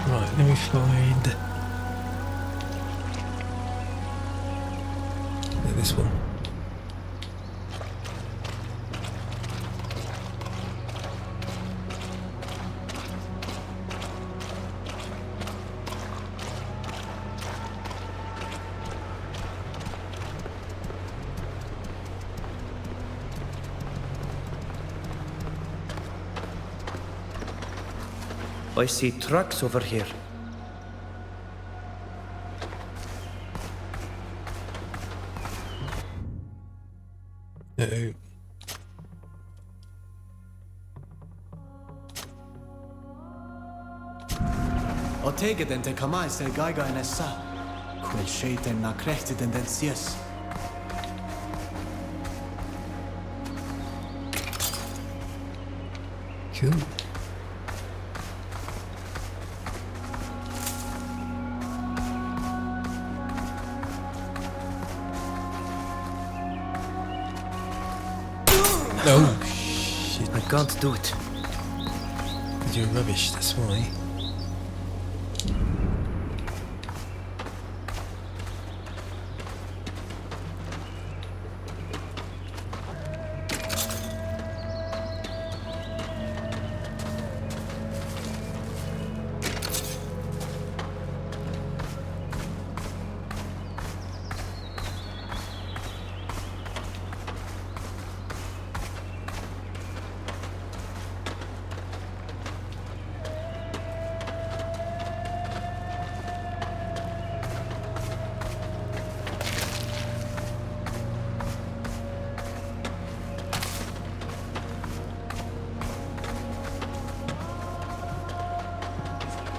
Right, let me find this one. I see trucks over here. Uh-oh. O tege den te kamai se gaiga en essa. Quel shaiten na krechti den sies. Cool. Oh, shit. I can't do it. You're rubbish, that's why.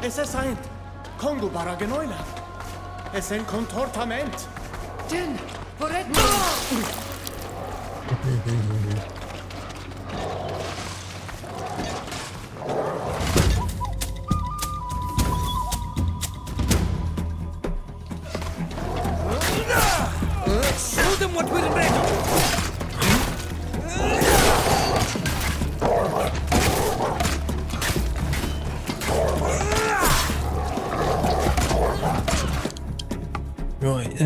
Es ist ein Kongo Baragenoila. Es ist ein Contortament. Den, vorret. Show them what we're ready. Right,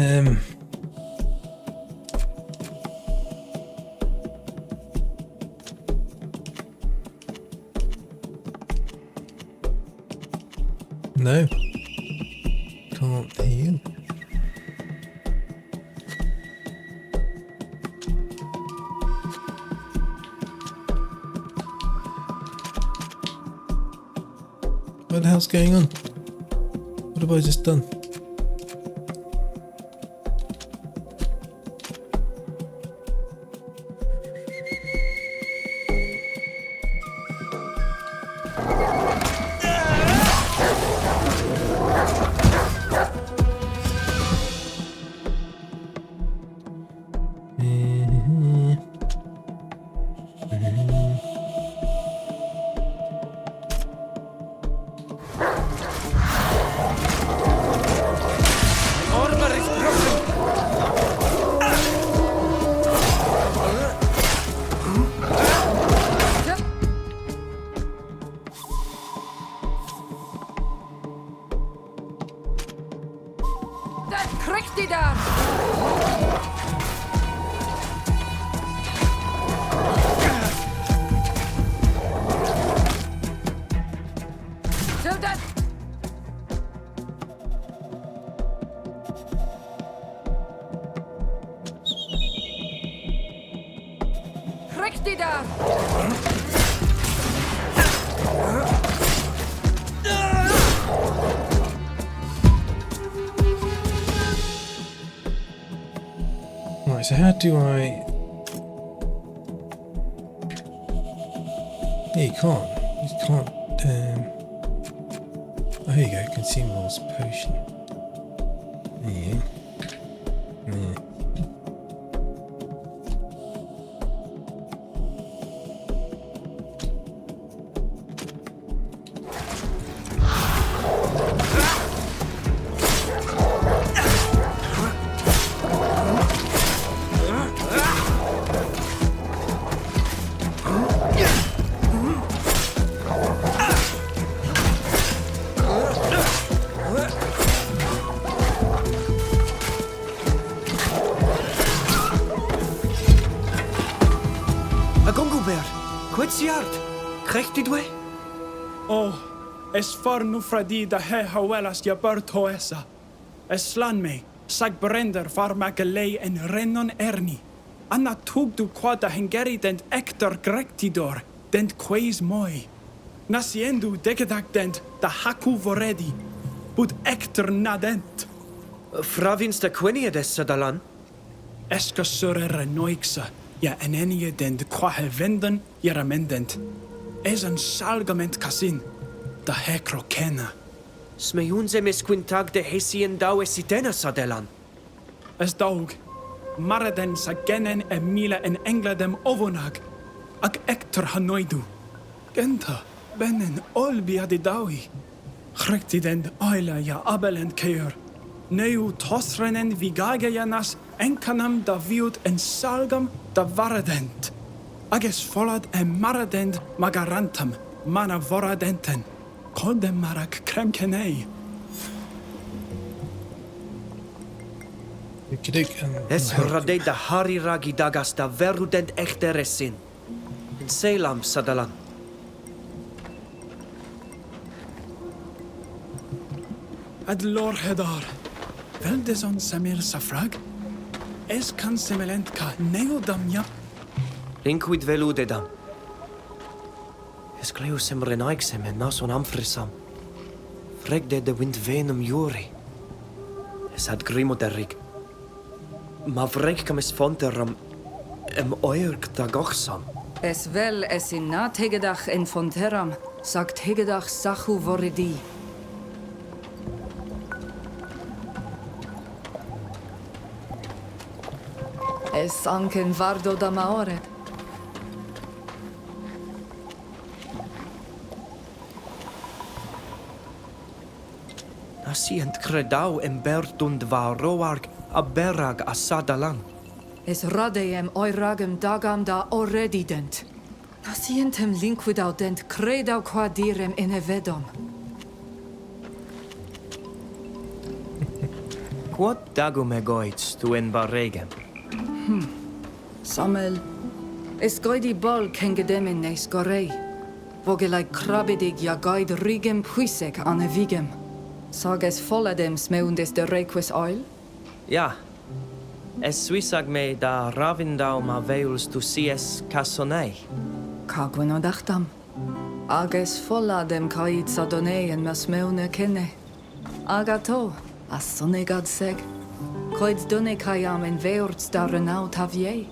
no. Can't heal. What the hell's going on? What have I just done? Kriegt die da! So das! Kriegt die da! Right, so how do I... Yeah, you can't. You can't... Oh, here you go. Consumables, potion. Yeah. Yeah. Oh, es far nu Fradee da he hawelas ja burt hoesa. Es slan me, sag brender far magelei en rennon erni. Anna tug du quada hengeri dent ector grectidor, dent quaes moi. Nasiendu degedak dent da haku voredi, bud ector nadent. Fravins da quenia des sadalan? Eska surre renoixa, ja enenie dent quahe venden, jera mendent. Es een salgament casin, da he crocena. Smejunze mes quintag de hesien dau esitena sadelan. Es daug, mareden sa genen e mila en engladem ovonag, ag ector hanoidu. Genta, benen olbia di daui. Chrectiden oila ja abelent keur. Neu tosrenen vigage janas enkanam da viut en salgam da varedent. Agus folad maradend magarantum, mana voradenten. Kodem marak kremkenei. Es Fradee da hari ragi dagas da verudent echteresin. In Selam sadalan. Ad lor hedar. Veldezon samir safrag. Es kan similent ka neodam ja. Linquid veludedam. Es cleusem renaixem en nason amfrisam. Fregde de wind venum juri. Es ad grimoderig. Ma vrenkam es fonteram oerg da gochsam. Es vel es in na tegedach en fonteram, sagt tegedach sachu voridi. Es anken vardo da maore. Nasient credau bertund va roarg a berag a sadalan. Es radeem oiragem dagam da oredident. Nasientem linquidaudent credau quadirem in evedom. Quod dagum egoits tu en barregem? Samel, es goidi bol kengedemin nes gorei. Vogelai krabidig ja goid rigem puisek an evigem. Sages folladem smeundes de requis oil? Ja. Es suisag me da ravindau ma veuls tu sies casonei. Cagweno dachtam. Ages folladem caid sadonei en masmeune kenne. Agato, as sonegad seg. Coid done caiam en veorts da renau tavier.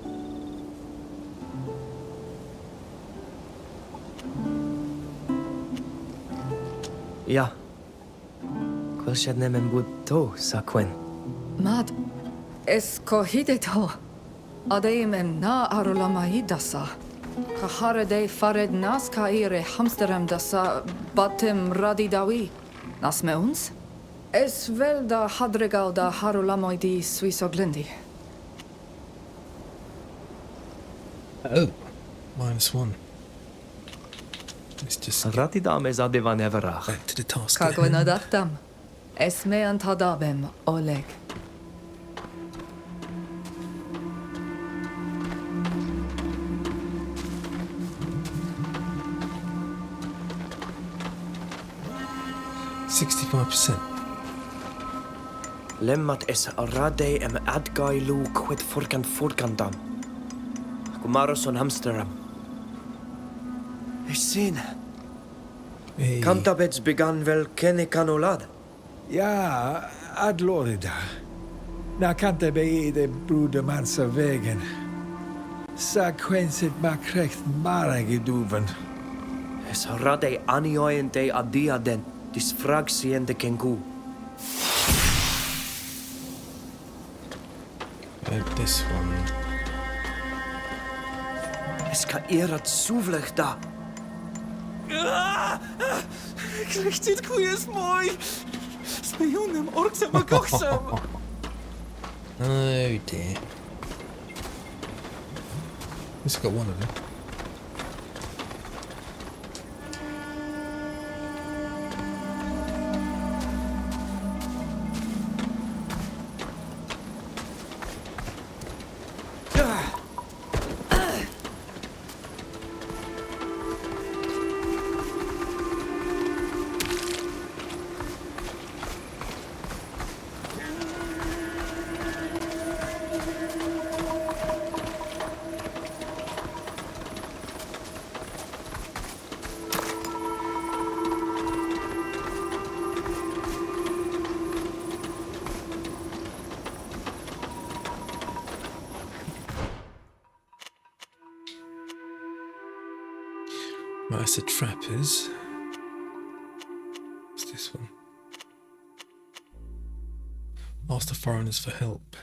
Ja. Quel shed nemen bud to, sa quen. Mad, es cohideto. Adeim em na arolamai dasa. Kahare de fared nas caire hamsterem dasa batem radidawi. Nas me uns? Es vel da hadregal da harolamoi di Suisoglendi. Oh, -1. It's just Ratidam es adevan everach. back to the task. Cagwena dachtam. Es me antadabem, Oleg. %65%. Lemmat es rade adgailu quid furkandam. Kumaros on hamsteram. Sin. Hey. Cantabets began vel kenne canolad. Ja, ad lorida. Na cante bei de bruder mansa vägen. Sa quensit makrecht maragiduven. Es rade anioente adiaden disfragsiende kengu. This one. Es ka erat suvlech da. Klechtit kujes moj. Spejunem orksam a gochsam. Oh dear. This got one of them. Master trappers. What's this one? Ask the foreigners for help.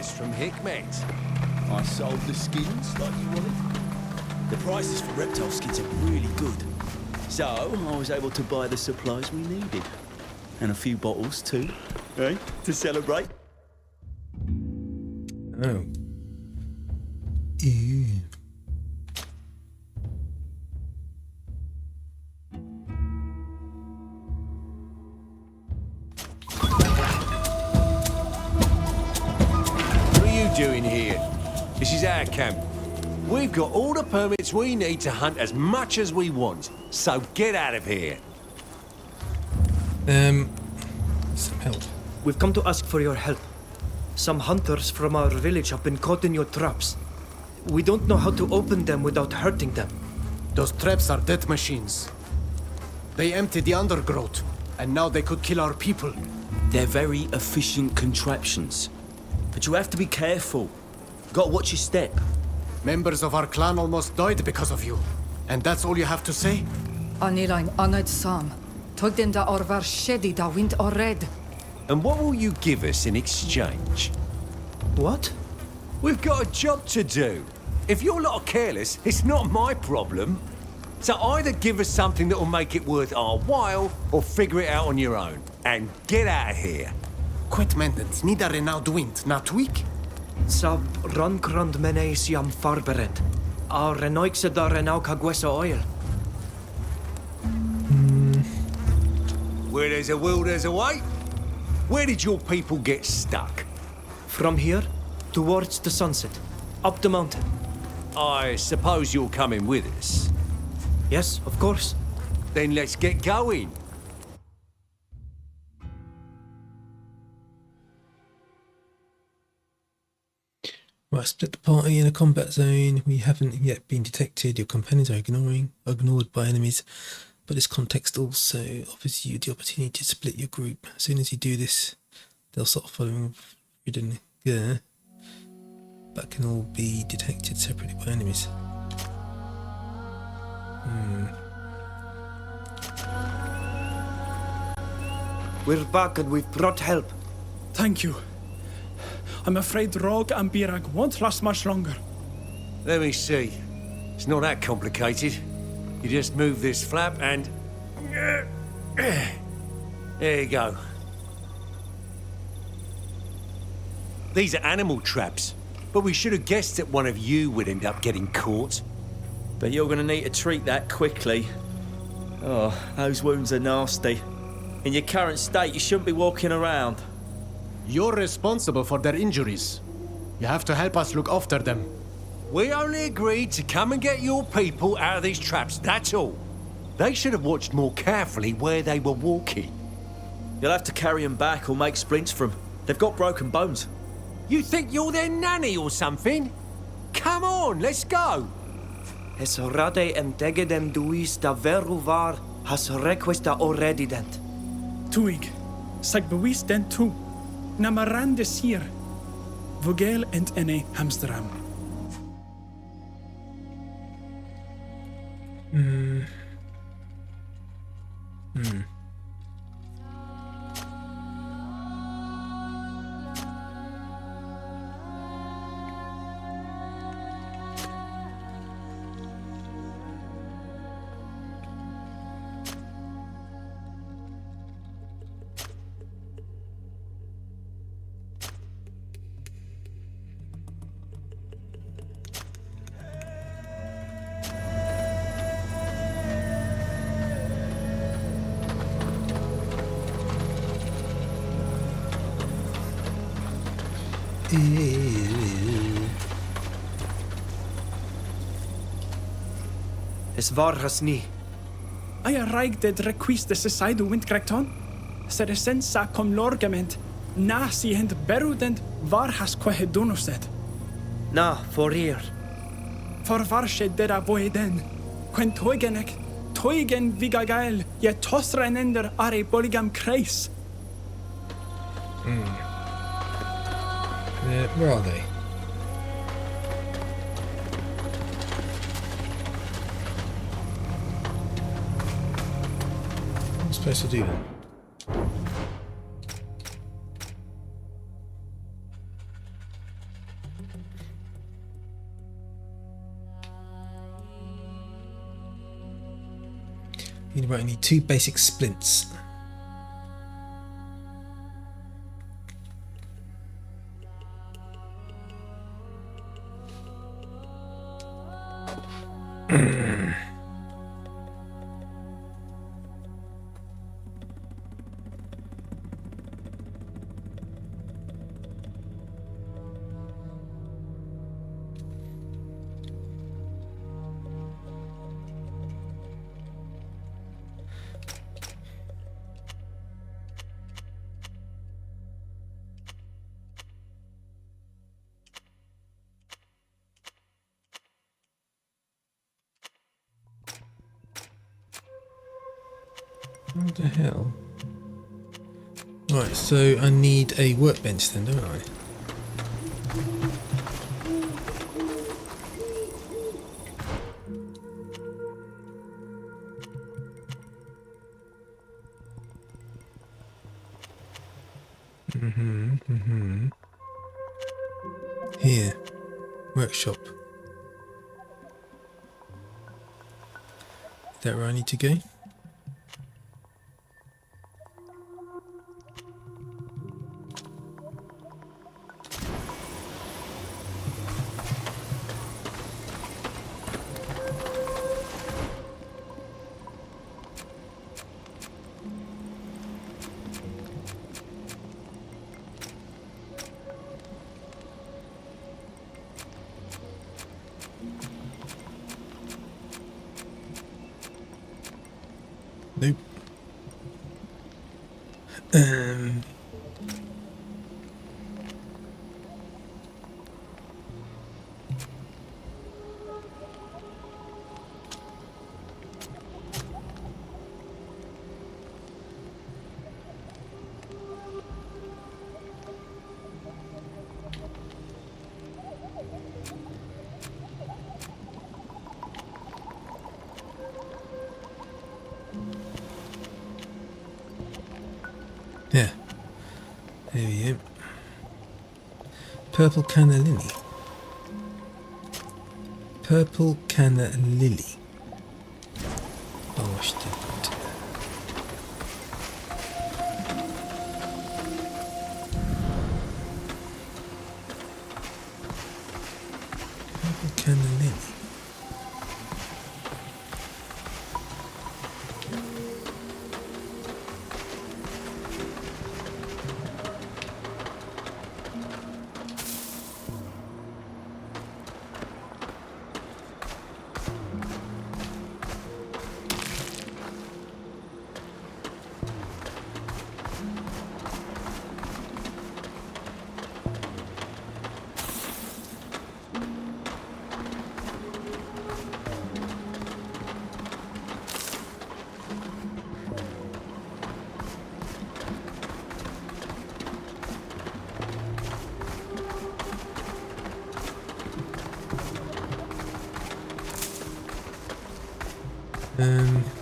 price from Hikmet. I sold the skins like you wanted. The prices for reptile skins are really good. So, I was able to buy the supplies we needed. And a few bottles too, eh? To celebrate. Oh. Ew. What are you doing here? This is our camp. We've got all the permits we need to hunt as much as we want. So get out of here. Some help. We've come to ask for your help. Some hunters from our village have been caught in your traps. We don't know how to open them without hurting them. Those traps are death machines. They emptied the undergrowth, and now they could kill our people. They're very efficient contraptions. But you have to be careful. Gotta watch your step. Members of our clan almost died because of you. And that's all you have to say? Anilain anad sam. Tog dem da orvar shedi da wind orred. And what will you give us in exchange? What? We've got a job to do. If you're not careless, it's not my problem. So either give us something that will make it worth our while, or figure it out on your own. And get out of here. Quit mendens, nida renaud wind, na tweak? Sab rankrand meneis jam farberend. Our renoikse da renau kagwesa oil. Where there's a will, there's a way. Where did your people get stuck? From here, towards the sunset. Up the mountain. I suppose you're coming with us. Yes, of course. Then let's get going. Right, split the party in a combat zone. We haven't yet been detected. Your companions are ignored by enemies. But this context also offers you the opportunity to split your group. As soon as you do this, they'll start following Ridden Gear, but can all be detected separately by enemies. We're back and we've brought help. Thank you. I'm afraid Rog and Birag won't last much longer. Let me see. It's not that complicated. You just move this flap and... There you go. These are animal traps, but we should have guessed that one of you would end up getting caught. But you're gonna need to treat that quickly. Oh, those wounds are nasty. In your current state, you shouldn't be walking around. You're responsible for their injuries. You have to help us look after them. We only agreed to come and get your people out of these traps, that's all. They should have watched more carefully where they were walking. You'll have to carry them back or make splints from them. They've got broken bones. You think you're their nanny or something? Come on, let's go. Es rade en tegedem duis da veru var has requesta already dent. Tuig, sag bewis den tu. Na marande sir. Vogel ent ene hamstram. Es var has ni. Aya raig det requiste se saidu windkrekton. Ser essensa kom lorgament. Na si hent berudent var has quehedunuset. Na, for here. For varsche dera voeden. Quen toigenek. Toigen vigagael. Je tosrenender are poligam kreis. Where are they? What am I supposed to do then? I need 2 basic splints. What the hell? Right, so I need a workbench then, don't I? Here, workshop. Is that where I need to go? Nope. Yeah. There we go. Purple canna lily. Purple canna lily. Oh, shit. Purple canna lily.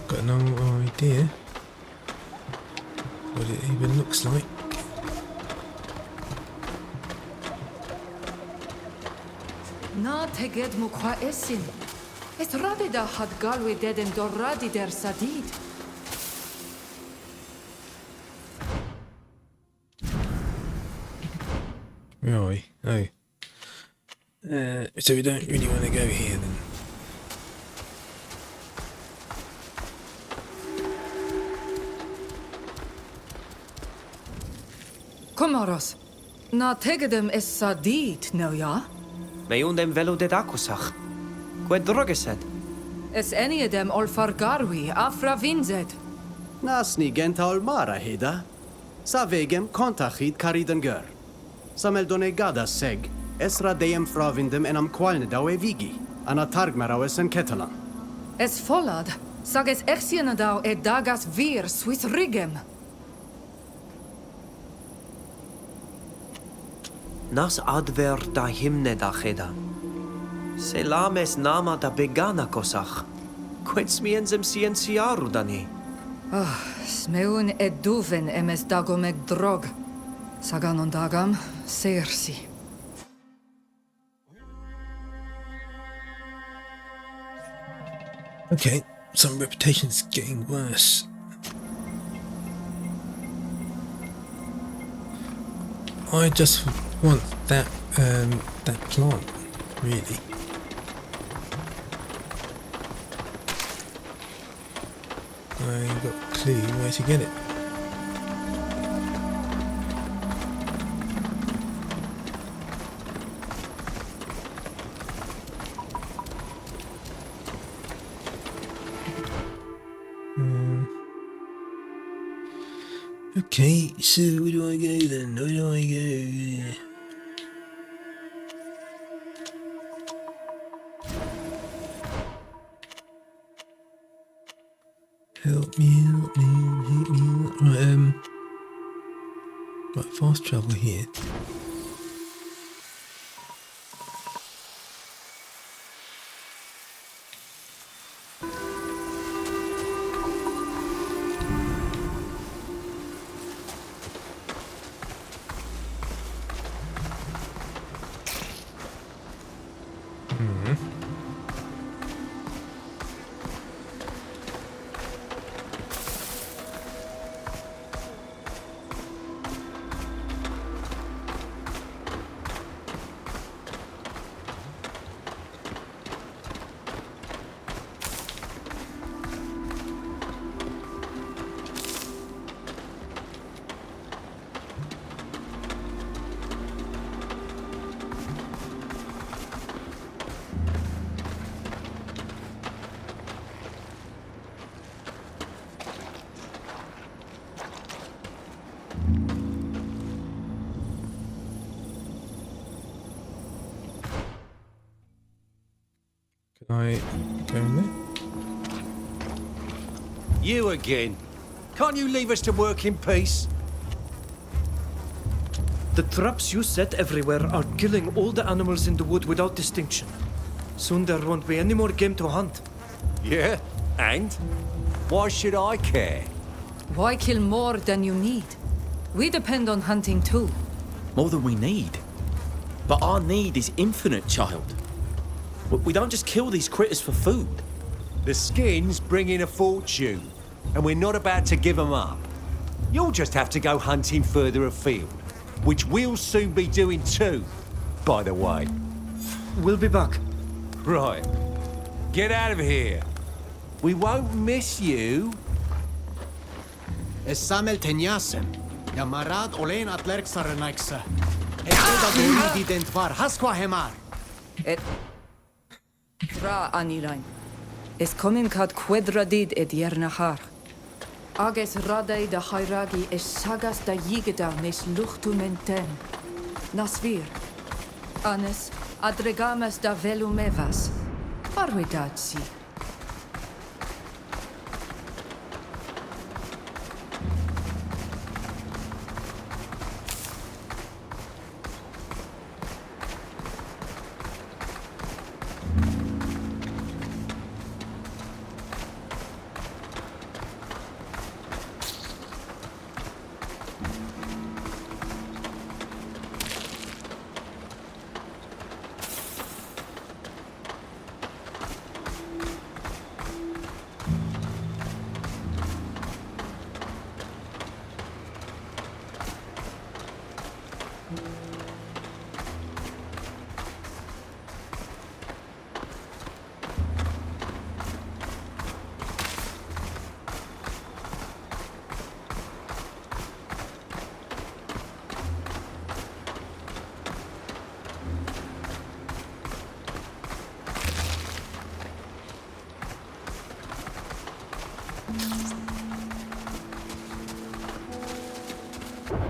Got no idea what it even looks like. Na teged mukwa esin. Es radida had galwe deden doradi der sadid. Where are we? Oh. So we don't really want to go here then. Komaros. Na tegedem es sadid, no ja? Me undem velo de dakusach. Qued drogesed. Es eniedem olfar garwi, afra vinzed. Nasni genta olmara heda. Sa vegem kontachid kariden gör. Samel donegada seg. Esra deem fravindem enam qualnedau e vigi. Ana targmerau en ketelan. Es follad. Sages exienadau e dagas vir Swiss rigem. Nas adver da himne da cheda. Selames nama da begana kosach. Quens mienzem sienciaru dani. Smeun eduven emes dagomeg drog. Saganon dagam, sersi. Okay, Some reputation's getting worse. I just want that plant, really. I ain't got a clue where to get it. Okay, so where do I go then? Where do I go? Help me, help me, help me. Right, fast travel here. Can I go in there? You again. Can't you leave us to work in peace? The traps you set everywhere are killing all the animals in the wood without distinction. Soon there won't be any more game to hunt. Yeah, and? Why should I care? Why kill more than you need? We depend on hunting too. More than we need. But our need is infinite, child. We don't just kill these critters for food. The skins bring in a fortune, and we're not about to give them up. You'll just have to go hunting further afield, which we'll soon be doing too, by the way. We'll be back. Right. Get out of here. We won't miss you. Esamel tenyasem. Yamarad olen atlerk sarenaiksa. Eda doridi dentvar haskwa hemar. Ra anilain. Es kommen kad quadradid et yernahar. Ages radei da hairagi es sagas da yigeda nes luchtumenten. Nasvir. Anes adregamas da velumevas. Arvidatsi.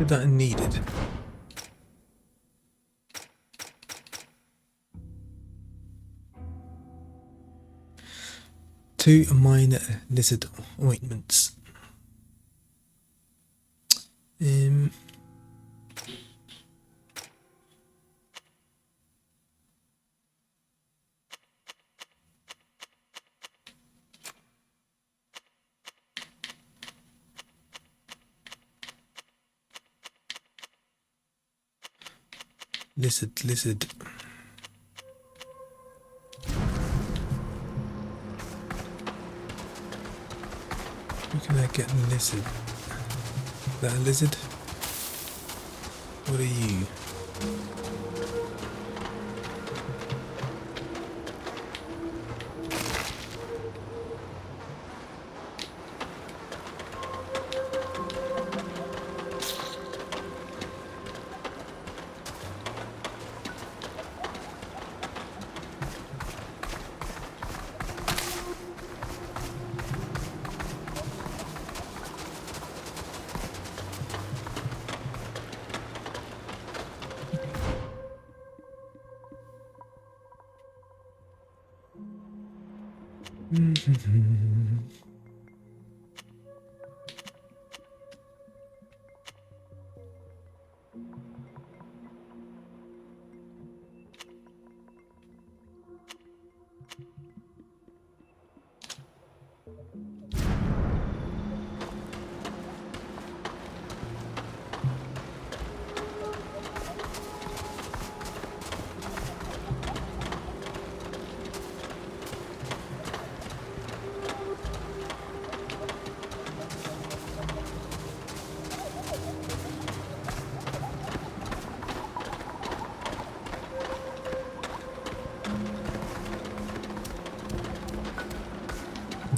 That needed. Two minor lizard ointments. Lizard. Can I get a lizard? Is that a lizard? What are you?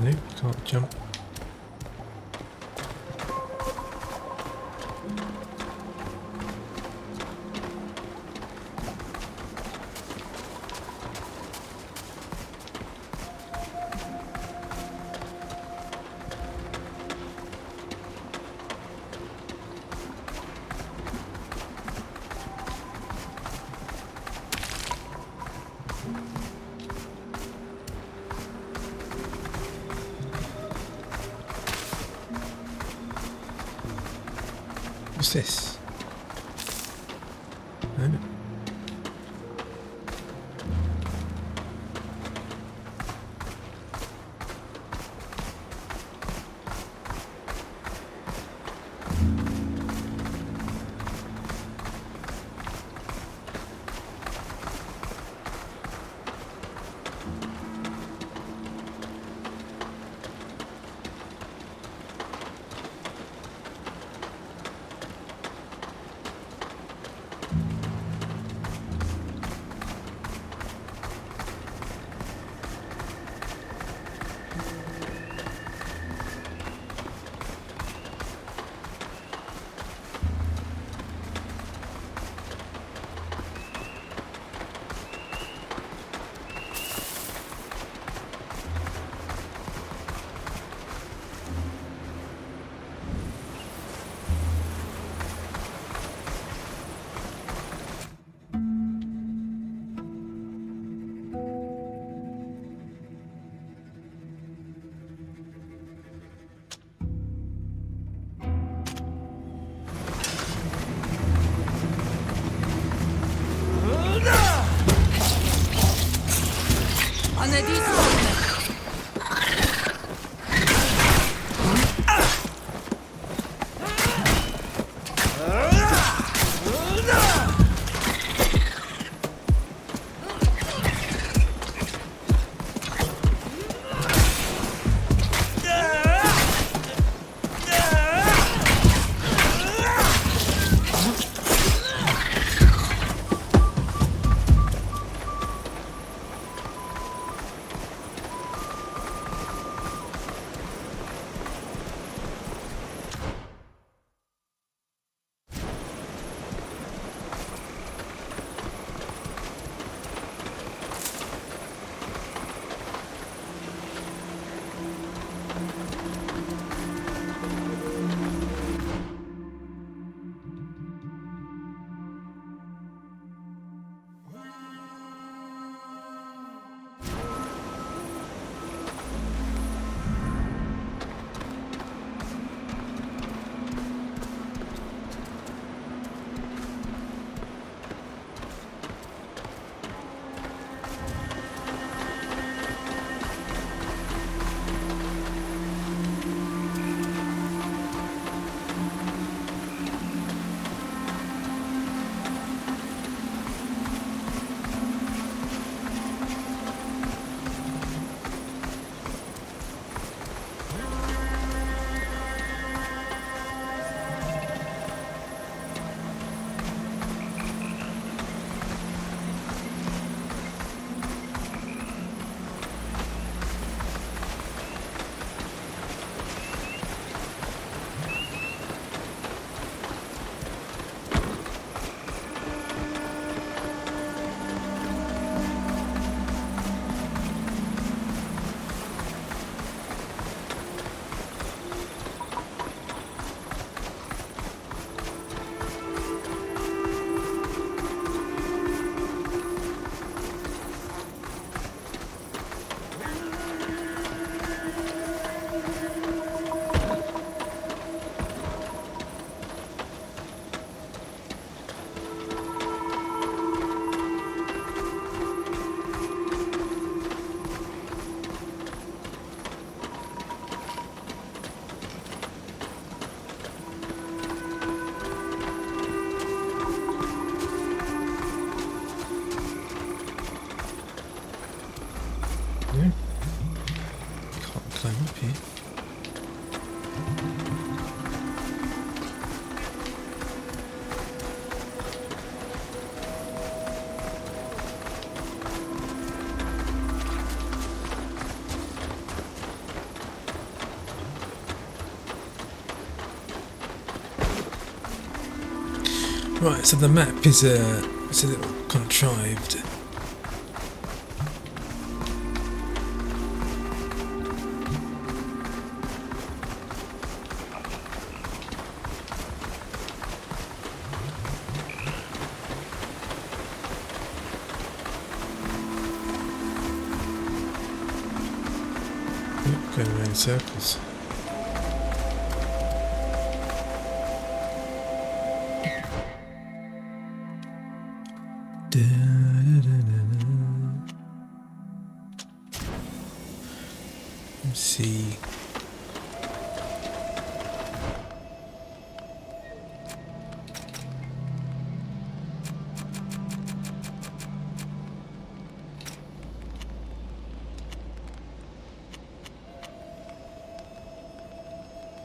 Nope, can't jump. What's this? Oh. No. Can't climb up here. Right, so the map is it's a little contrived. Going around in circles. Let's see.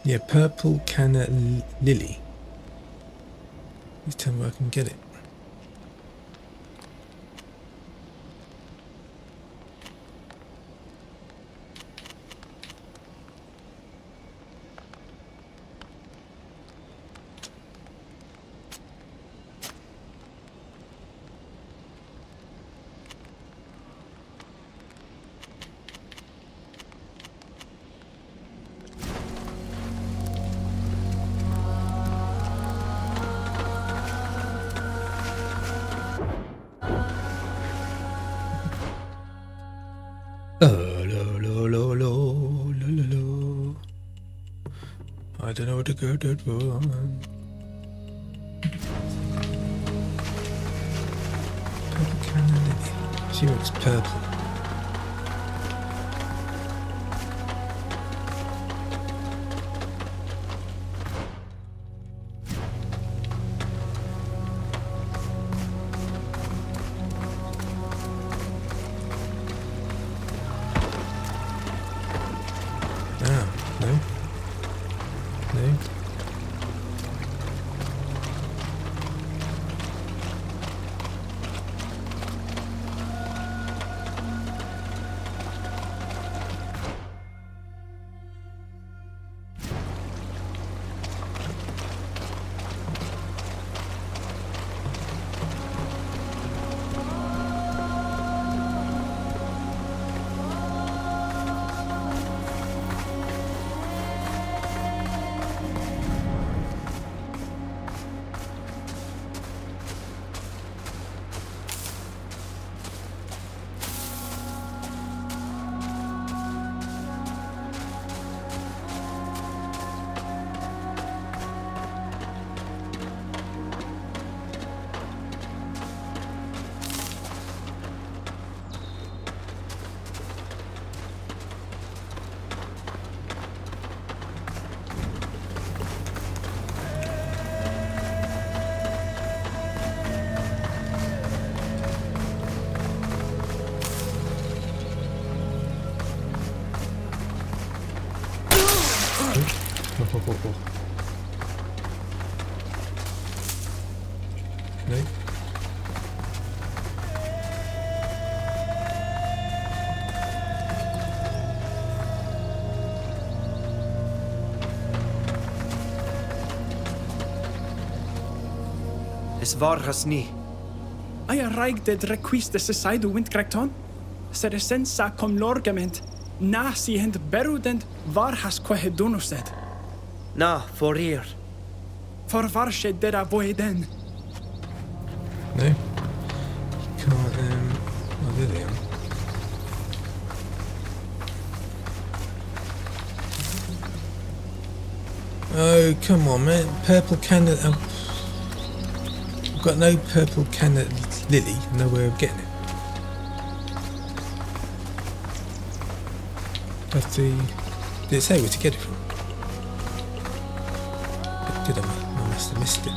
Yeah, purple canna lily. Please tell me where I can get it. I don't know where to go, that one. Purple canna lily. She looks purple. No. Es vargas ni. I arrived at request the society wind crackton. Ser sensa com lorgament. Na si hent berudent varhas quehedunused. Na, for here. For varshe dera voiden. No. Can't, oh, there they are. Oh, come on, man. Purple canna... I've got no purple canna lily. No way of getting it. Have to... Did it say where to get it from? Did I? I must have missed it.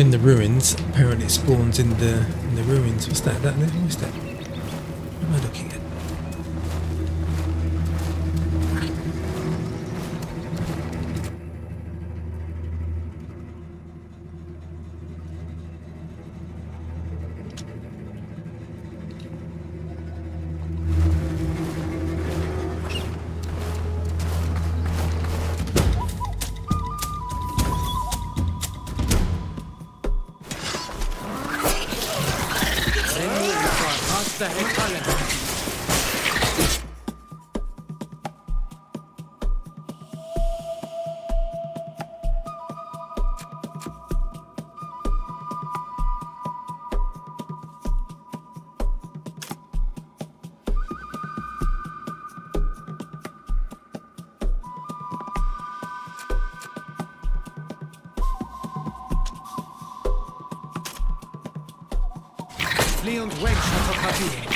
in the ruins. Apparently it spawns in the ruins. What's that? What's that? What am I looking at? Leon Wench hat Papier.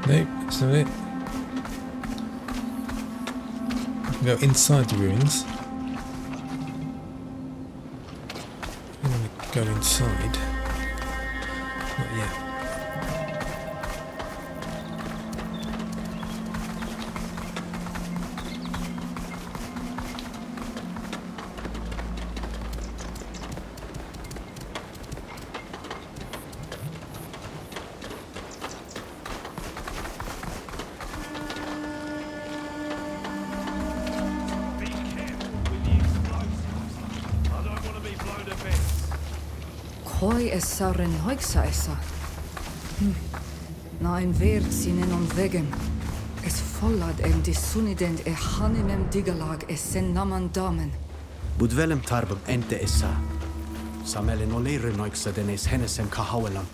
Nope, that's not it. I can go inside the ruins. I want to go inside. Not yet. Koi essa renhoiksa essa. Nain verd sinen on vegen. Es follad en dissunident e hanimem digalag e sen naman damen. Budvelem tarbum ente essa. Samelen ole renhoiksa denes hennesem kahawelam.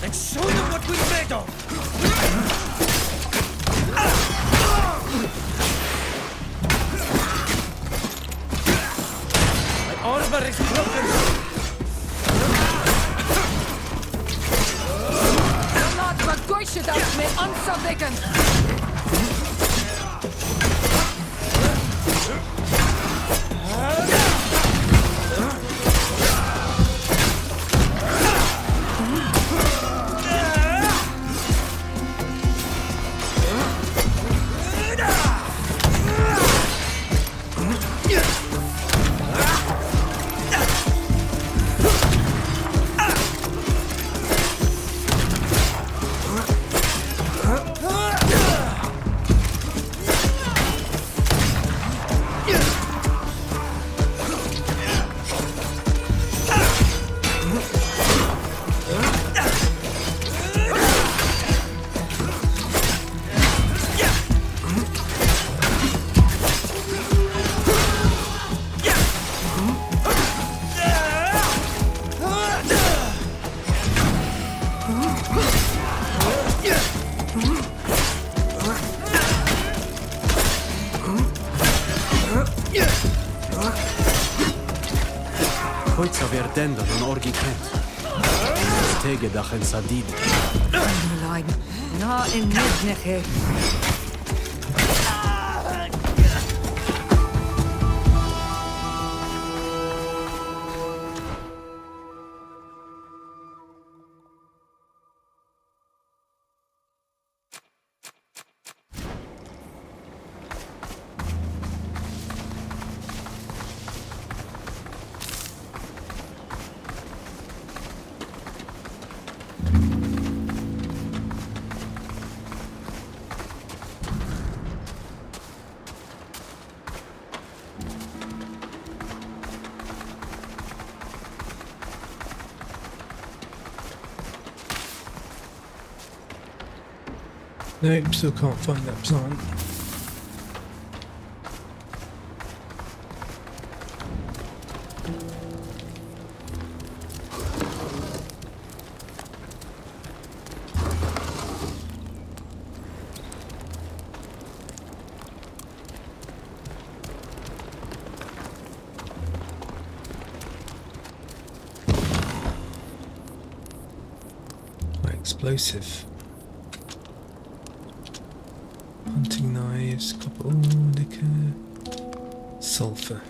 Let's show them what we're made of! My armor is broken! Laat wat goeie dat met aansadekken! Yeah! Noitsa verdendo non orgi kent. Stege dachen sadid. Lein. Na in Nidneche. Nope, still can't find that plant. Explosive. Hunting knives, copper ore, liquor, sulfur.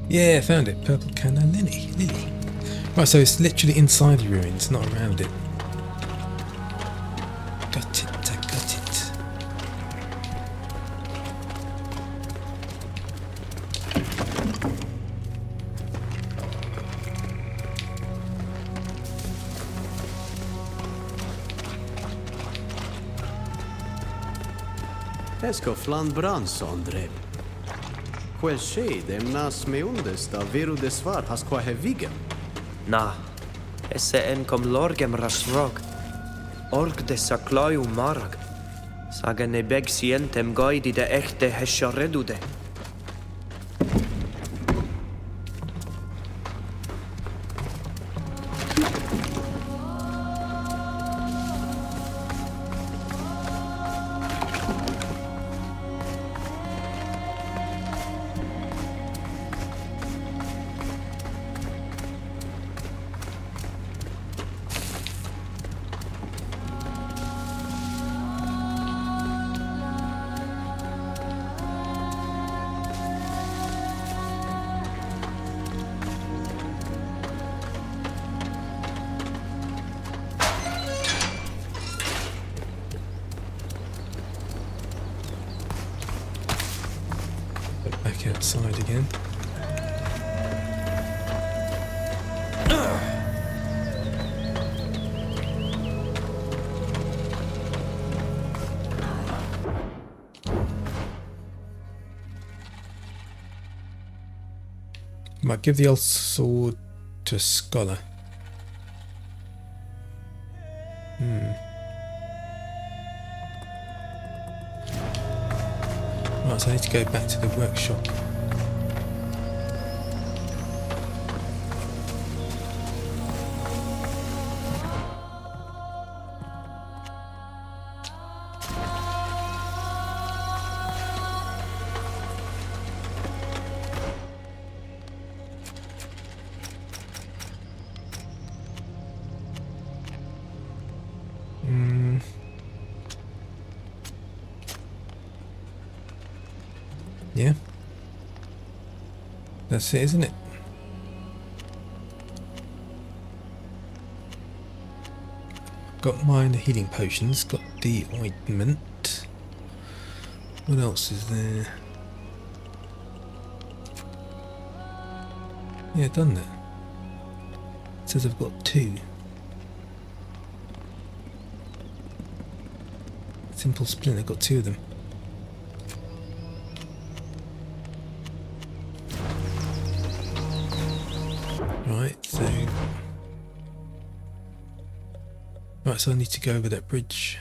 Yeah, found it. Purple canna lily. Right, so it's literally inside the ruins, not around it. Got it, I got it. Esco flan brans, Andre. Quel shade nas meundes da veru desvar has qua hevigem. Na, esse en kom lorgem rasrog. Org de saklaju marag. Saga ne beg sientem gaidi de echte hesharedude. Back outside again. Might give the old sword to a scholar. Right, so I need to go back to the workshop. Yeah, that's it, isn't it? Got minor healing potions, got the ointment. What else is there? Yeah, done that. It says I've got 2. Simple splint, I've got 2 of them. Right, so I need to go over that bridge.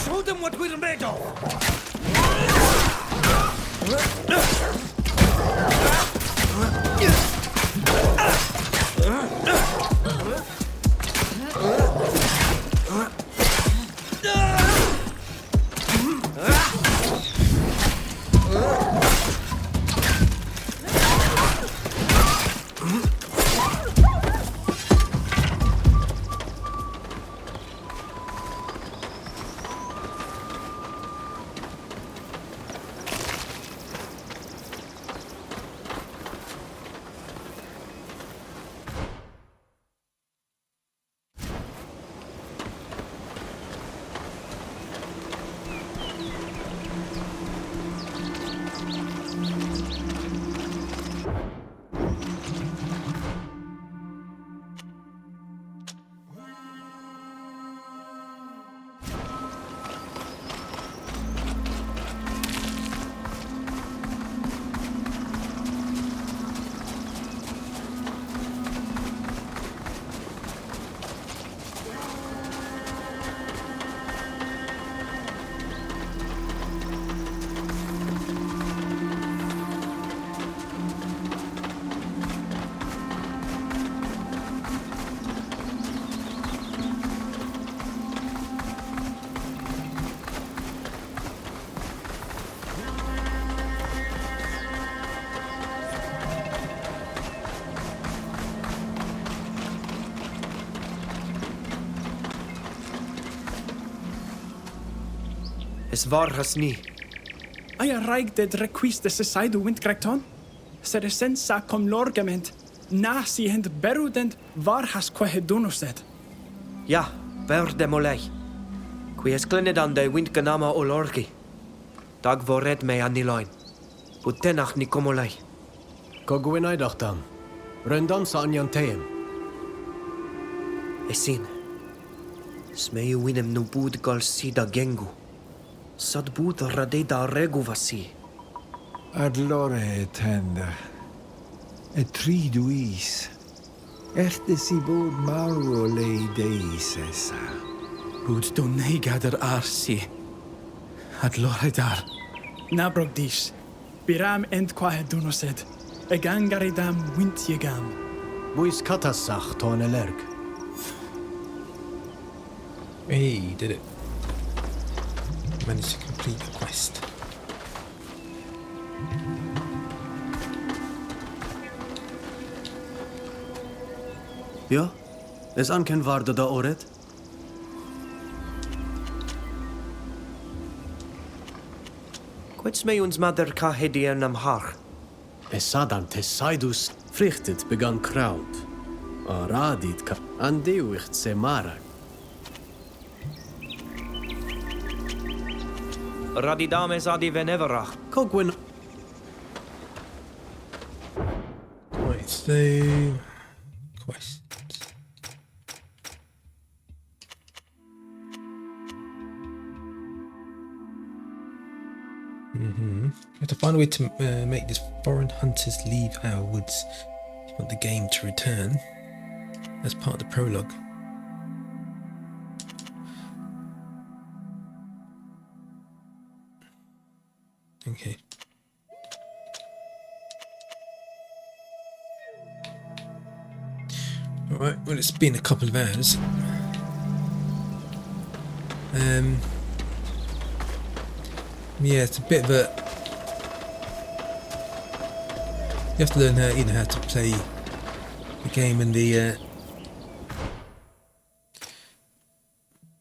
Show them what we're made of! Es war has ni. Aya raig de requiste se saidu windkrekton? Ser sensa kom lorgament. Na si hend berudent var has quehedunused. Ja, verde molei. Qui es glenedan de windganama olorgi. Dag vored me aniloin. Utenach ni komolei. Kogwin aidachtam. Rendan sa anyanteem. Esin. Smeu winem no bud gal sida gengu. Sad bud radeda regu vasi. Ad lore tenda. Et triduis. Echte si bod maru lei deis essa. Bud do negader arsi. Ad lore dar. Nabrogdis. Biram ent quahedunused. Egangaridam wintjegam. Buis katasach ton elerg. Hey, did it. Managed to complete the quest. Ja, es anken varda da oret. Quets me uns mader ka hedier nam har. Es sadan te saidus frichtet began kraut. A radit ka andeuicht se marag. Radidame zadi veneverach. Kogwin. Right, so quest. We have to find a way to make these foreign hunters leave our woods. Want the game to return as part of the prologue. Okay. Alright, well, it's been a couple of hours. Yeah, it's a bit of a... You have to learn how, how to play the game, and the...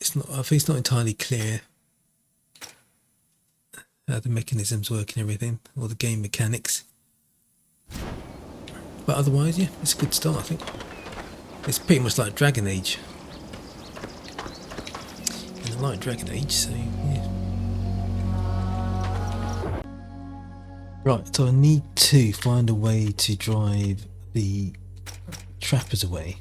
It's not. I think it's not entirely clear how the mechanisms work and everything, or the game mechanics. But otherwise, yeah, it's a good start, I think. It's pretty much like Dragon Age. And I like Dragon Age, so yeah. Right, so I need to find a way to drive the trappers away.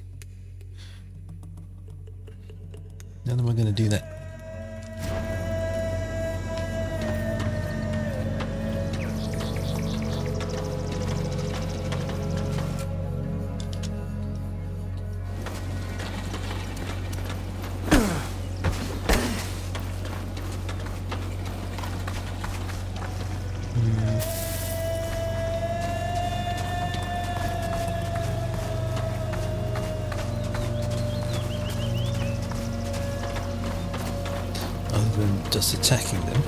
How am I going to do that? Just attacking them.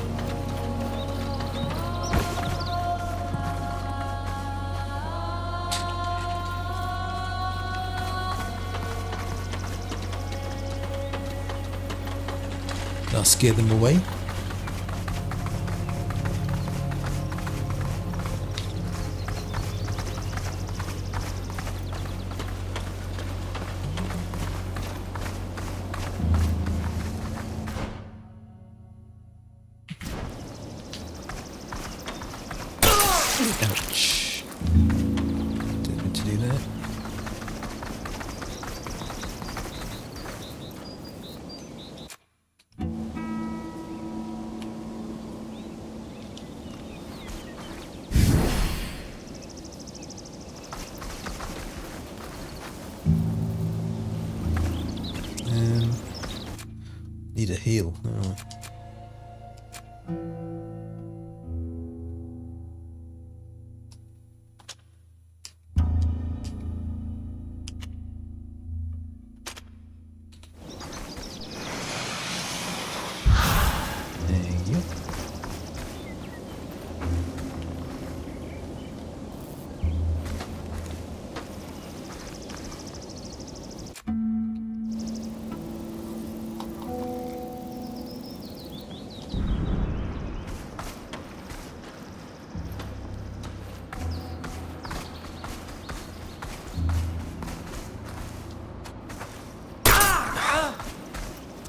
I'll scare them away. Ouch. Didn't mean to do that. Need a heal. Oh.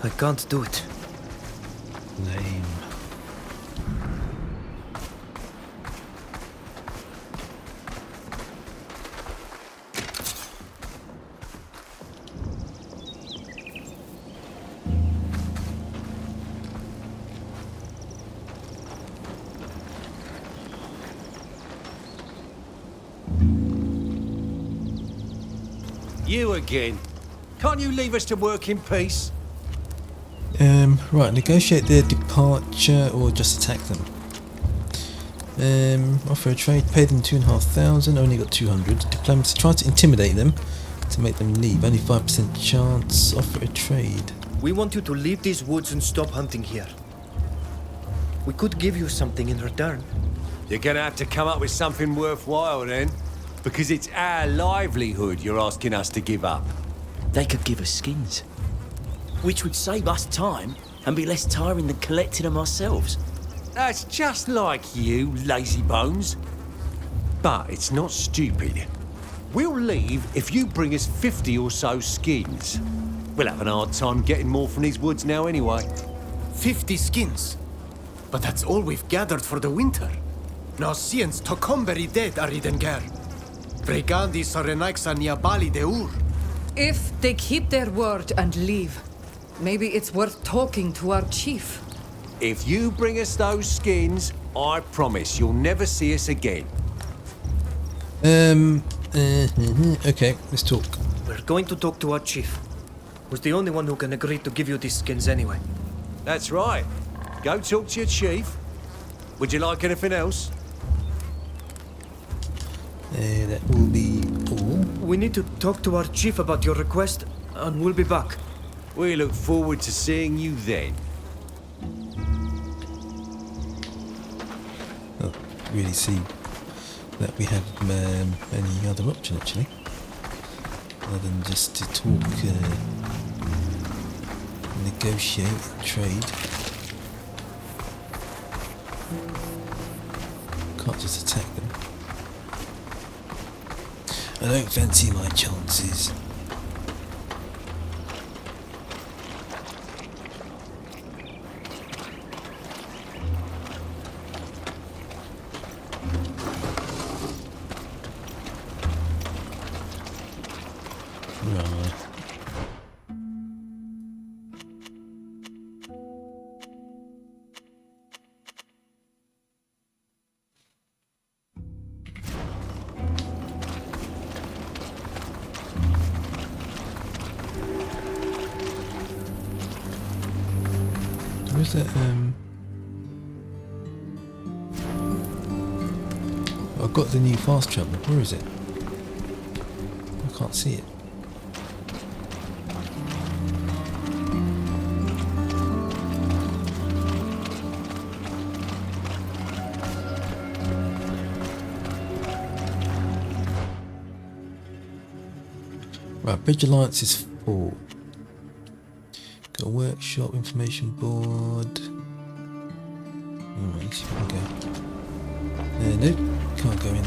I can't do it. Lame. You again. Can't you leave us to work in peace? Right, negotiate their departure or just attack them. Offer a trade, pay them 2,500, only got 200. Diplomacy, try to intimidate them to make them leave, only 5% chance. Offer a trade. We want you to leave these woods and stop hunting here. We could give you something in return. You're gonna have to come up with something worthwhile then, because it's our livelihood you're asking us to give up. They could give us skins, which would save us time and be less tiring than collecting them ourselves. That's just like you, lazy bones. But it's not stupid. We'll leave if you bring us 50 or so skins. We'll have an hard time getting more from these woods now anyway. 50 skins? But that's all we've gathered for the winter. Now science Tokomberi dead Aridenger. Bregandi Sorenaixa Niabali de Ur. If they keep their word and leave, maybe it's worth talking to our chief. If you bring us those skins, I promise you'll never see us again. Okay, let's talk. We're going to talk to our chief, who's the only one who can agree to give you these skins anyway. That's right. Go talk to your chief. Would you like anything else? That will be all. We need to talk to our chief about your request, and we'll be back. We look forward to seeing you then. Oh, really see that we have any other option actually, other than just to talk, negotiate, trade. Can't just attack them. I don't fancy my chances. Right. Where's that, I've got the new fast travel. Where is it? I can't see it. Right, Bridge Alliance is full. Got a workshop, information board. Alright, so we can go. Nope, can't go in.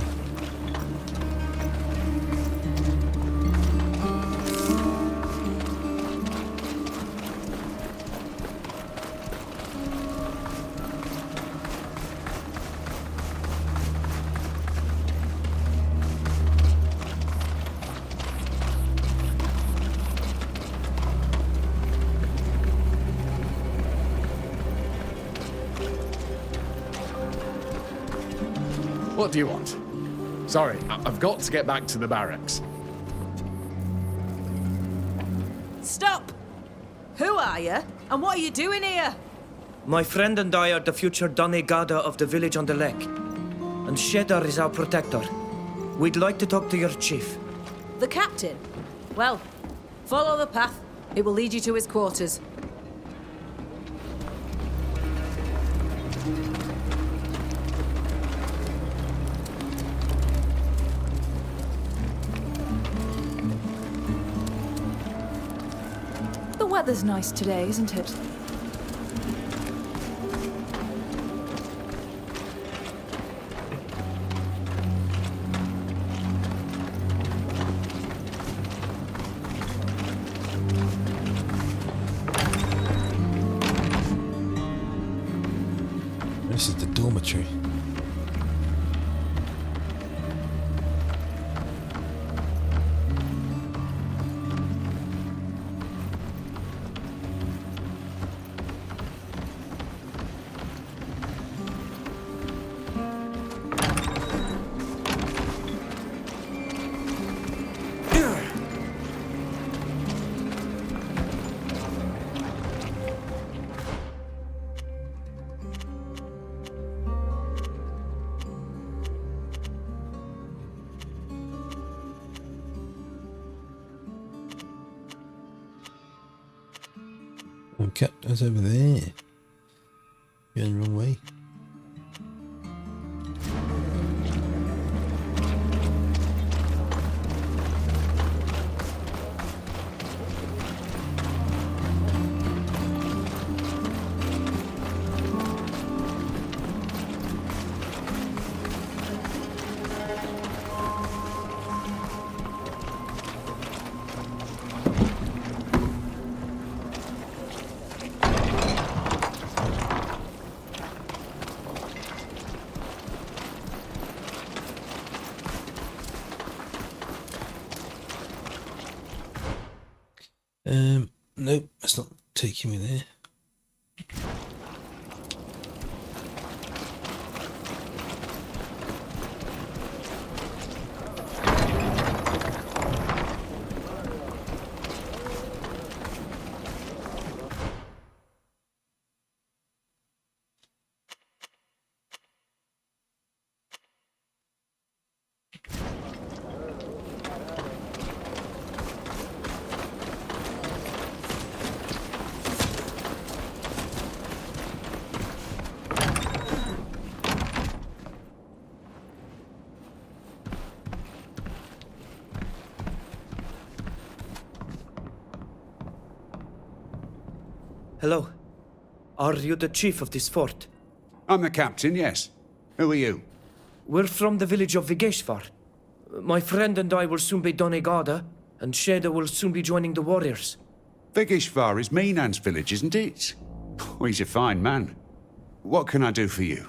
What do you want? Sorry, I've got to get back to the barracks. Stop! Who are you? And what are you doing here? My friend and I are the future Donegada of the village on the lake. And Sheddar is our protector. We'd like to talk to your chief. The captain? Well, follow the path. It will lead you to his quarters. The weather's nice today, isn't it? This is the dormitory. Okay, that's over there. Going the wrong way. Nope, that's not taking me there. Hello. Are you the chief of this fort? I'm the captain, yes. Who are you? We're from the village of Vigeshvar. My friend and I will soon be Donegada, and Sheda will soon be joining the warriors. Vigeshvar is Minan's village, isn't it? Oh, he's a fine man. What can I do for you?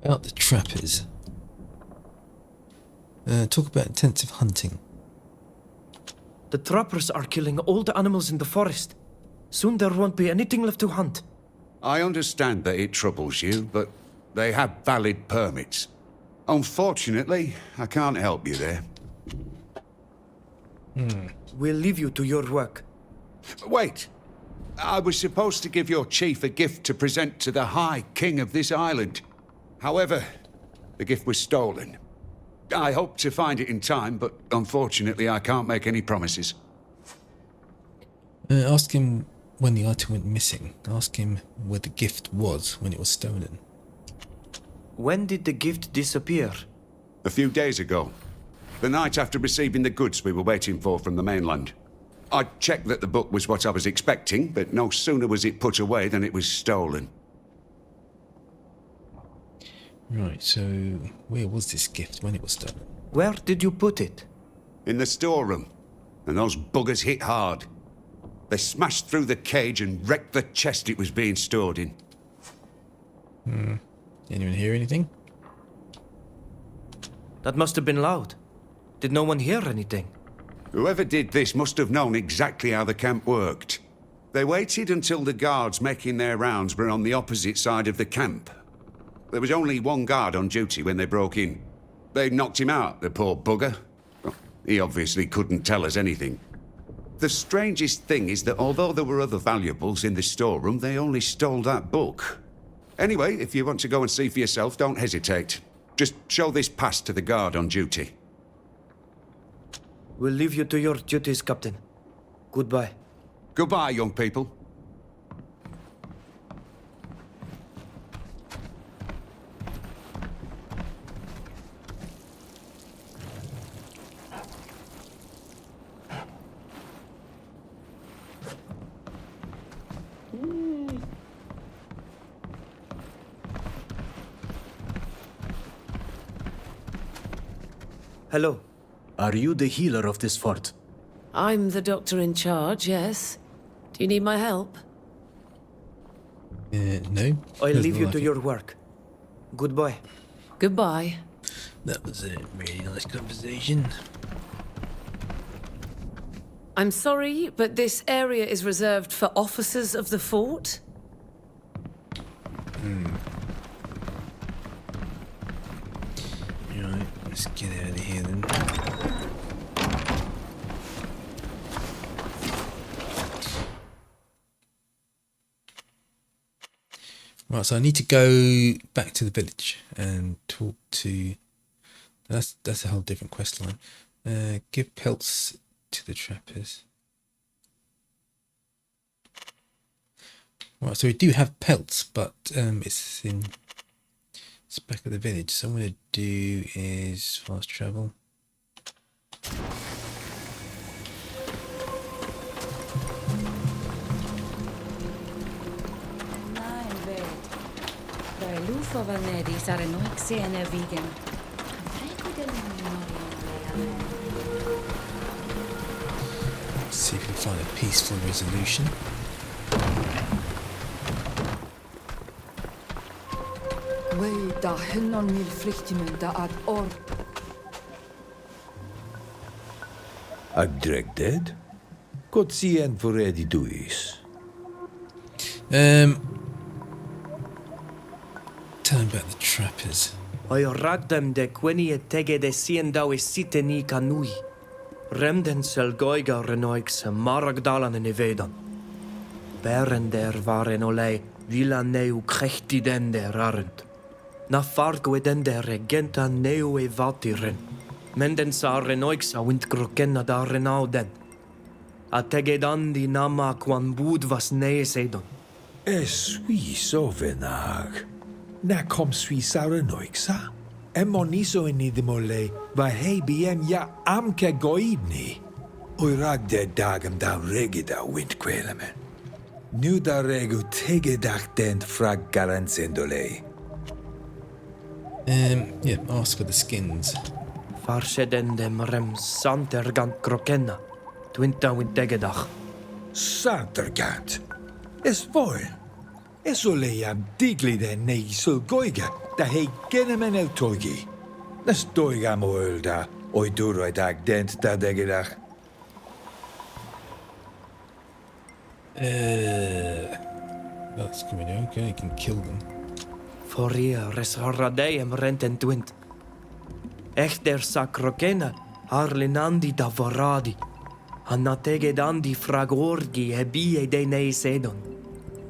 About the trappers. Talk about intensive hunting. The trappers are killing all the animals in the forest. Soon there won't be anything left to hunt. I understand that it troubles you, but they have valid permits. Unfortunately, I can't help you there. We'll leave you to your work. Wait! I was supposed to give your chief a gift to present to the High King of this island. However, the gift was stolen. I hope to find it in time, but unfortunately I can't make any promises. Ask him when the item went missing. Ask him where the gift was when it was stolen. When did the gift disappear? A few days ago. The night after receiving the goods we were waiting for from the mainland. I checked that the book was what I was expecting, but no sooner was it put away than it was stolen. Right, so where was this gift when it was stolen? Where did you put it? In the storeroom. And those buggers hit hard. They smashed through the cage and wrecked the chest it was being stored in. Anyone hear anything? That must have been loud. Did no one hear anything? Whoever did this must have known exactly how the camp worked. They waited until the guards making their rounds were on the opposite side of the camp. There was only one guard on duty when they broke in. They knocked him out, the poor bugger. Well, he obviously couldn't tell us anything. The strangest thing is that although there were other valuables in the storeroom, they only stole that book. Anyway, if you want to go and see for yourself, don't hesitate. Just show this pass to the guard on duty. We'll leave you to your duties, Captain. Goodbye. Goodbye, young people. Hello. Are you the healer of this fort? I'm the doctor in charge, yes. Do you need my help? No. I'll leave you to your work. Goodbye. Goodbye. That was a really nice conversation. I'm sorry, but this area is reserved for officers of the fort. Right, let's get out of here then. Right, so I need to go back to the village and talk to... That's a whole different quest line. Give pelts to the trappers. Right, so we do have pelts, but it's back at the village. So what I'm going to do is fast travel. See if we can find a peaceful resolution. Wei da hinnon mil flyktimen da ad or. Agdreg dead? God sien for ready duis. Tell him about the trappers. I ragdem de quenie tege de siendau e siteni kanui. Remden sel goiga renoix maragdalan en evedan. Berender waren olei villa neu krechtiden der rarend. Na fargoeden der regenta neu e vatiren. Menden sa renoix a wind krokenna da renauden. A tegedan di nama quan bud was neesedon. Swi so venag. Na kom swi saranoixa. Emmoniso in idimole, va hei biem ja amke goidni. Oi ragde dagam da regida windquelemen. Nu daregu tegedach dent frag garanzendole. Yeah, ask for the skins. Farsedendem rem santergant krokenna. Twinta wintegedach. Santergant. Es voil. Es oleam digli den nei sulgoiga, da he genemen el toigi. Nes doigam oelda, oi duroidag dent da degedach. That's coming out. Okay, you can kill them. Foria res horradeem renten twint. Echter sacrokena, harlinandi da voradi. Annategedandi fragorgi hebie de nei sedon.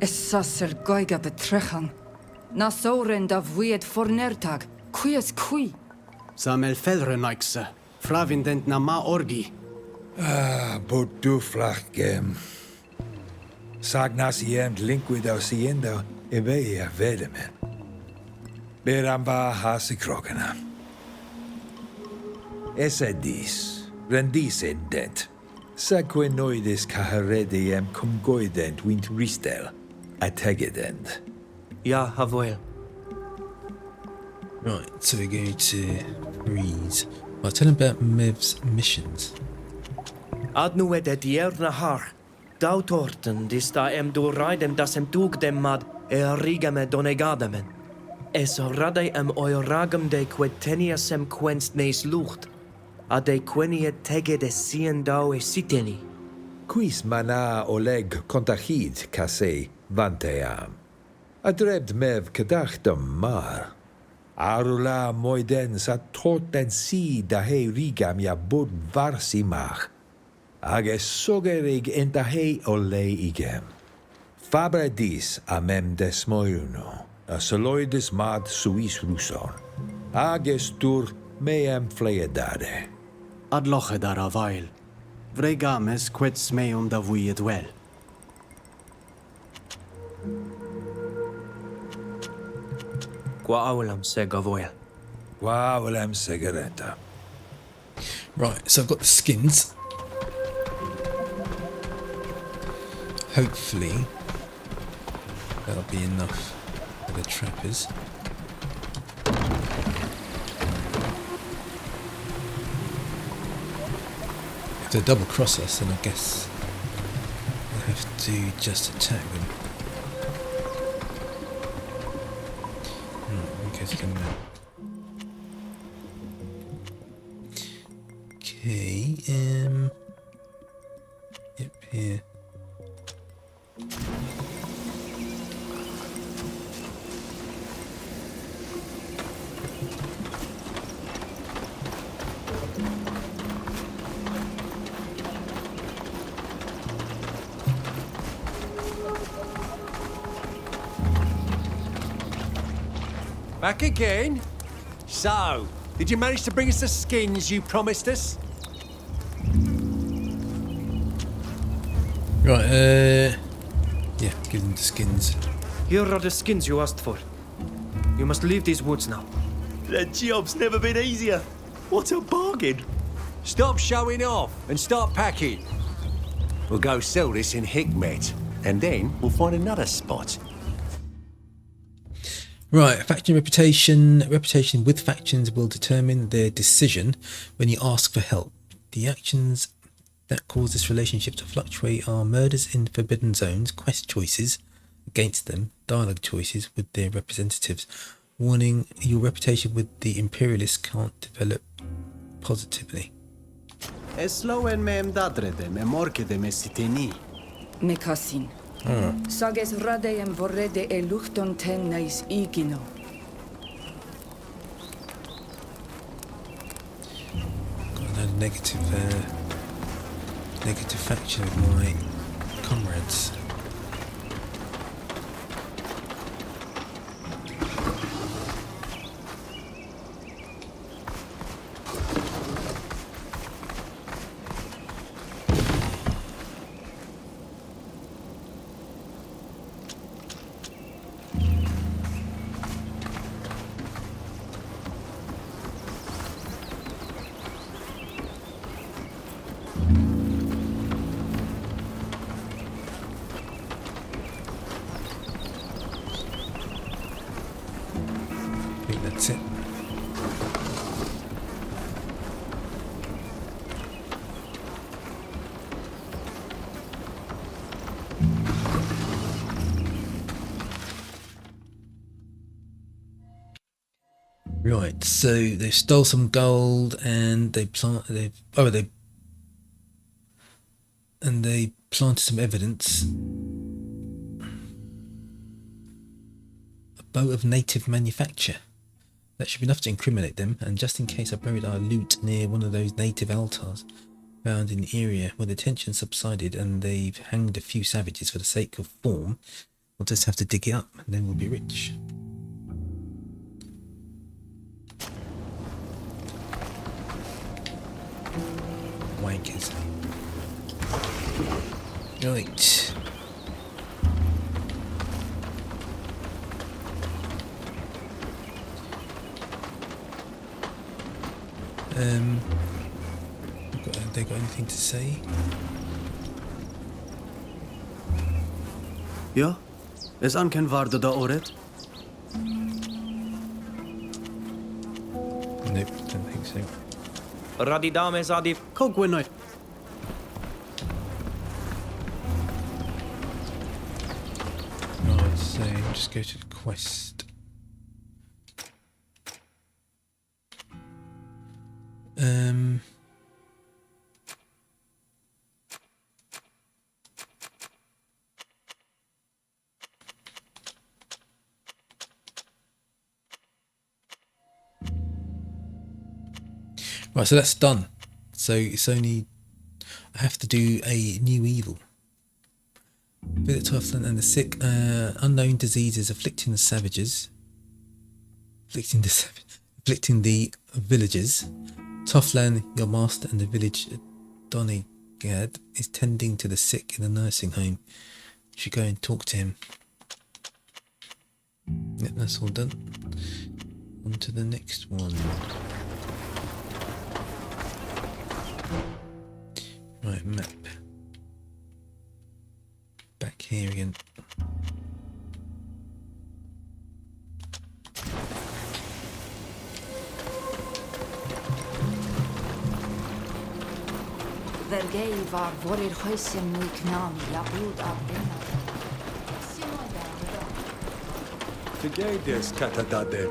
Esasser goiga betrechan. Na soren da vuiet fornertag. Quies qui. Samel felrenaikse. Fravindent na ma orgi. But du flachgem. Sag nasiem linquid ausiendo eveia vedemen. Beramba hasi krogana. Esedis, rendis dent. Saquenoides caharediem cum goident wint ristel. Ategedent. Ja, havoel. Right, so we go to Rees. Well, tell him about Mev's missions. Adnu et dierna har. Dautorten dista do raidem das tugdem mad rigame donegadamen. Es radai oiragam de queteniasem quenst neis lucht. Ade quenia tege de sien dau siteni. Quis mana oleg contachid case vanteam. Adrebt mev cadachtam mar. Arula moiden sa toten si da he rigam ya bud varsimach. Age sogerig enta he ole igem. Fabre dis amem desmoiuno. A soloidis mad suis ruson. Ages tur meam fleedade. Adloche dar avail. Vregames quets meum da vuiet well. Qua aulam segavoel. Qua aulam segareta. Right, so I've got the skins. Hopefully, that'll be enough for the trappers. If they double cross us, then I guess we'll have to just attack them. Okay, so come now. Okay, yep, here. Back again? So, did you manage to bring us the skins you promised us? Right, yeah, give them the skins. Here are the skins you asked for. You must leave these woods now. The job's never been easier. What a bargain. Stop showing off and start packing. We'll go sell this in Hikmet, and then we'll find another spot. Right, faction reputation. Reputation with factions will determine their decision when you ask for help. The actions that cause this relationship to fluctuate are murders in forbidden zones, quest choices against them, dialogue choices with their representatives. Warning, your reputation with the Imperialists can't develop positively. Esloen mem dadredem, emorkedem esiteni. Mekasin. Sages radeem vorrede luchton ten nais igino. Got a negative faction of my comrades. think that's it. Right, so they stole some gold and they planted some evidence. A boat of native manufacture. That should be enough to incriminate them, and just in case I buried our loot near one of those native altars found in the area where the tension subsided and they've hanged a few savages for the sake of form, we'll just have to dig it up and then we'll be rich. Wankers. Right. Have they got anything to say? Ja, es anken waarde da oret? Nope, don't think so. Radidame Zadif. Kogwenoi. Right, so just go to the quest. Right, so that's done. So it's only I have to do a new evil. Visit Tuffland and the sick, unknown diseases afflicting the savages, afflicting the villagers. Tuffland, your master, and the village Donegad is tending to the sick in the nursing home. You should go and talk to him. Yep, that's all done. On to the next one. Right, map. Back here again. Vergei var vorir huisen nu knami labud abdena. Today des katadade.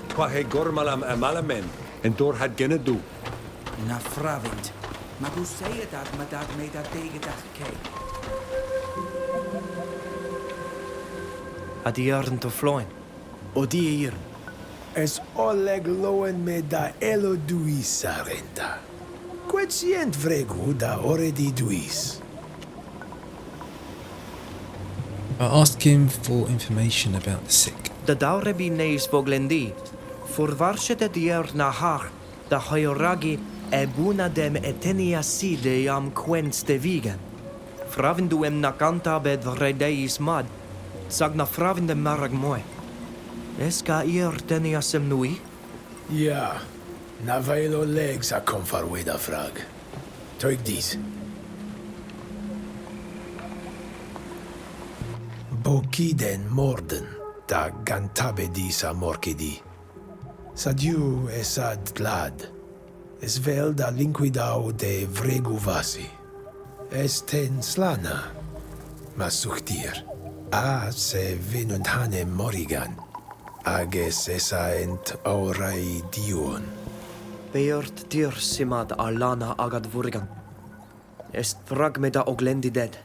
Kwahe gormalam amalamen. En door had genadu. Na fravind. Maar hoe zei je dat me dat mee dat tegendag keek? Had die jaren te vloeien? O die hier. Es oleg loen me da elo duis sarenta. Quetient vregu da already duis. I asked him for information about the sick. De daurebi neis voglendi. Voor warsje de dier na haar. De hoyoragi ebuna dem etenia si de jam quens de vegan. Fravindu em nakanta bed vredeis mad. Sag na fravinde marag mooi. Eska ier tenia sem nui? Ja, na velo legs a kom farweda frag. Toik dis. Bokiden morden, da gantabe dis a morkidi. Sadiu esad glad. Es vel da linquidau de vregu vasi. Esten slana. Masuchtir. A se vinunt hanem morigan. Ages esa ent aurai dion. Beert tir simad alana agad vurgan. Est fragmeda oglendi dead.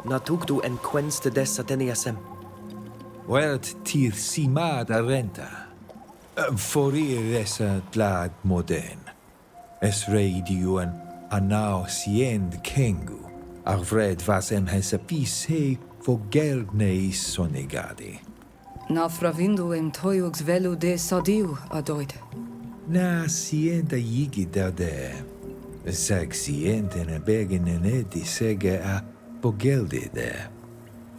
Natugdu en quens de dessa teniasem. Wert Teer simad arenta. Forir esa glad modern. Es reidiuen anau siend kengu. Arvred vasem hesapis he vogelneis sonegadi. Na fravindu em toiugs velu de sadiu adoid. Na sienda yigi dade. Sag sienten a begen en edi sege a vogeldi de.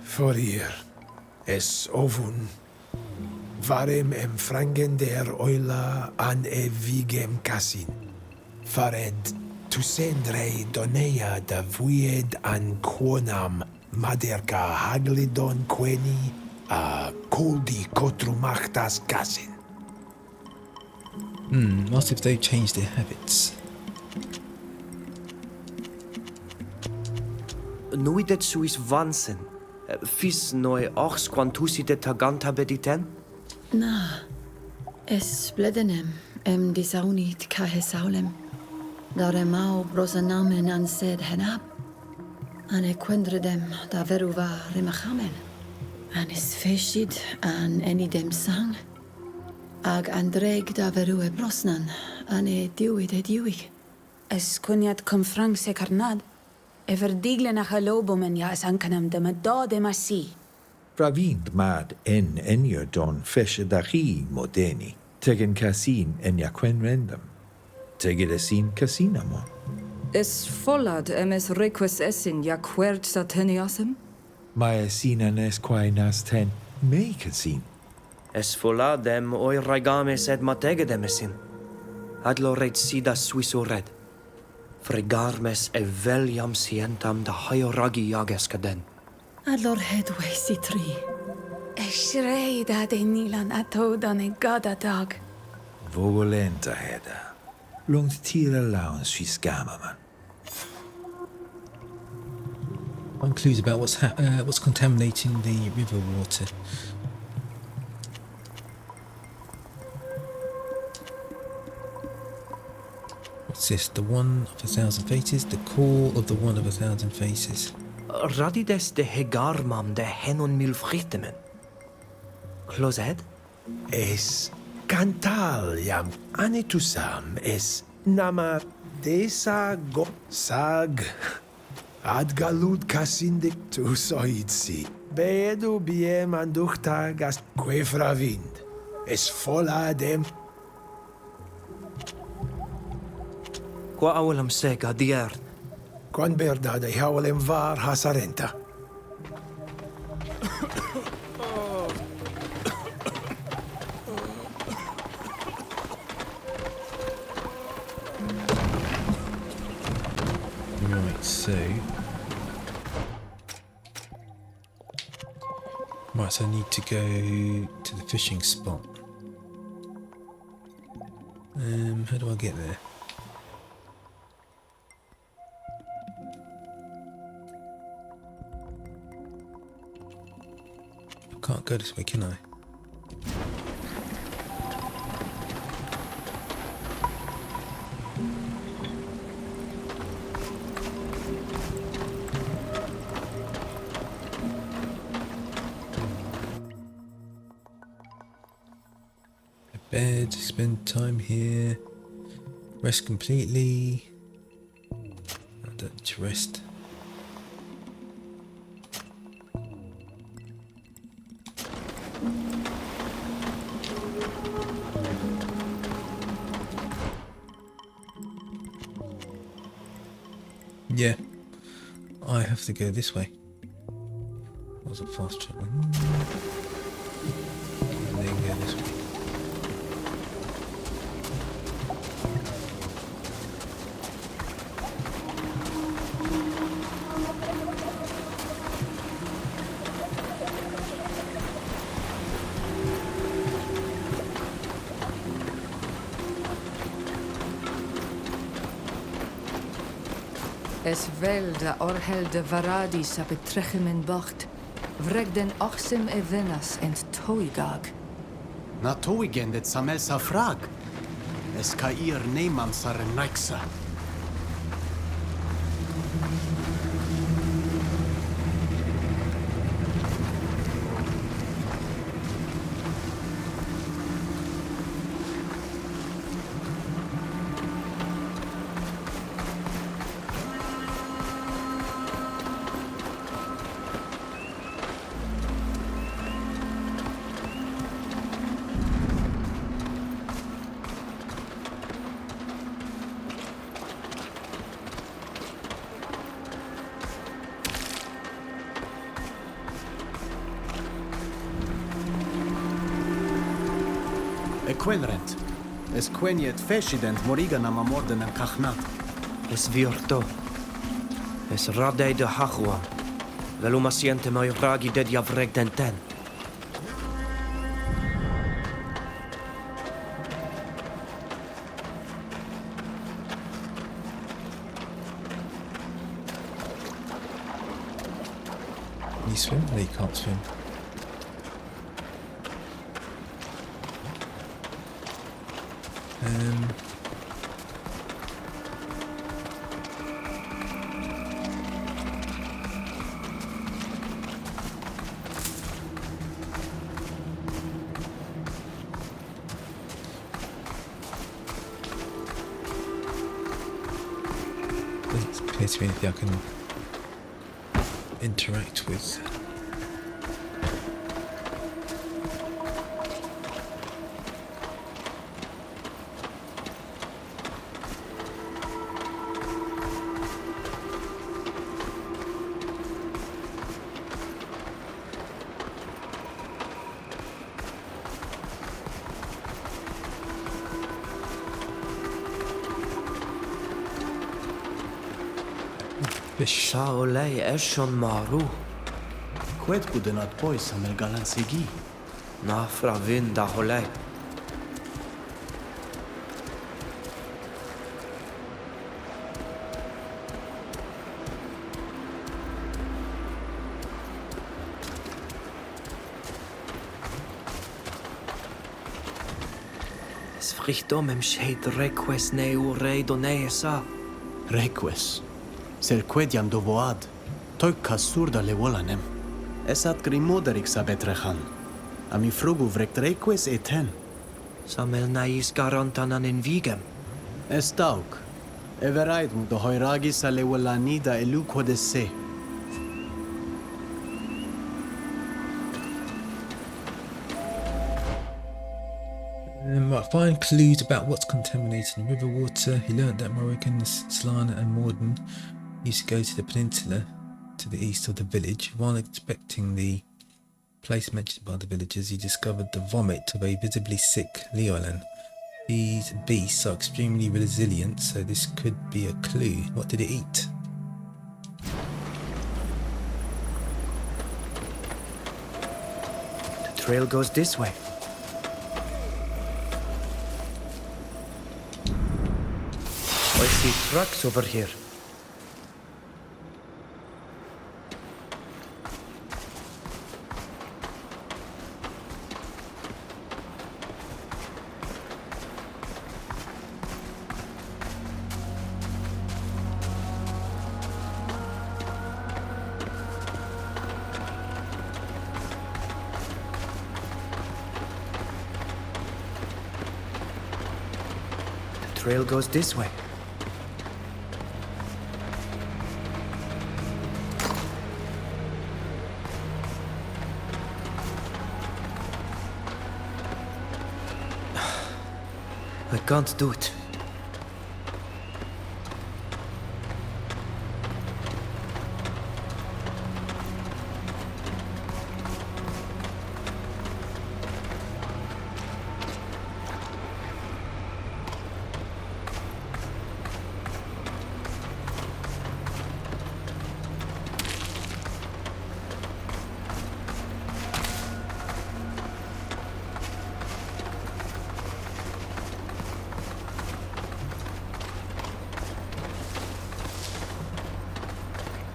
Forir. Es ovun. Varem em frangen der oila an evigem casin. Fared tu sendrei donea da vuied an quonam maderca haglidon queni a coldi cotrumachtas casin. Ask if they've changed their habits. Nuidet suis vansen. Fis noi ox quantusite taganta bediten? Na, es bledenem disaunit cahesaulem. Daremau brosanamen an sed henab. Ane quendredem da veruva rimachamen. Anis feshid an enidem sang. Ag andreg da verue brosnan. Ane diuid e diuig. Es coniat confrang se carnad. Everdigle nach alobomen ja es ancanam de madode massi. Pravind mad en enyo don feshe dahi modeni. Tegen casin en jaquen rendem. Tegid esin casinamo. Es follad emes reques esin jaquert sateniasem? Mae esin anes quae nas ten me casin. Es foladem oi ragames et mategedemesin. Adlo red sida suiso red. Fregarmes e veliam sientam da haioragi jagescaden. Adlor hedwe si tri. Eshrei da de nilan atodan e gada dag. Vogolenta heda. Longt Teer allowance fi scamaman. Find clues about what's contaminating the river water. What's this? The one of 1,000 faces? The call of the one of 1,000 faces. Radides de hegarmam de henon milfritemen. Closet? Es cantal jam anetusam es namar desa go sag ad galud casindic tu soitsi. Beedu biem anduchtag as quefra vind. Es fola dem. Qua awalam sega dier. Quan berda de hawalem var hasarenta. Right, so... Right, so I need to go to the fishing spot. How do I get there? I can't go this way, can I? Bed, spend time here, rest completely. I don't need to rest. Yeah, I have to go this way. That was a fast travel. And then go this way. Es vel da orhel de varadis a betrechem in bacht. Vreg den ochsim e venas ent toigag. Na toigen det samel sa frag. Es ka ir neman sar naiksa. Quenrent. Es queniet feshident moriga nama morden en kachnat. Es virto. Es radei de hachua. Veluma siente mai ragi de diavreg den ten. Can you swim? No, you can't swim. Doesn't appear to be anything I can interact with. Fish. Saolei eshon maru. Quet kudenat pois amel galansegi. Na fravin da holei. Es fricht im Shade request ne urei doneesa. Reques. Ser quediam dovoad. Toik kasurda le volanem. Esat grimoderik sabetrechan. Ami frugu vrekt reques eten. Samel nais garantan an invigem. Estauk. Everait mu do hoiragis ale volanida elu kodese. Right, find clues about what's contaminated in river water. He learnt that Morrigans, Slana and Morden used to go to the peninsula to the east of the village. While inspecting the place mentioned by the villagers, he discovered the vomit of a visibly sick Leolan. These beasts are extremely resilient, so this could be a clue. What did it eat? The trail goes this way. I see trucks over here. The trail goes this way. I can't do it.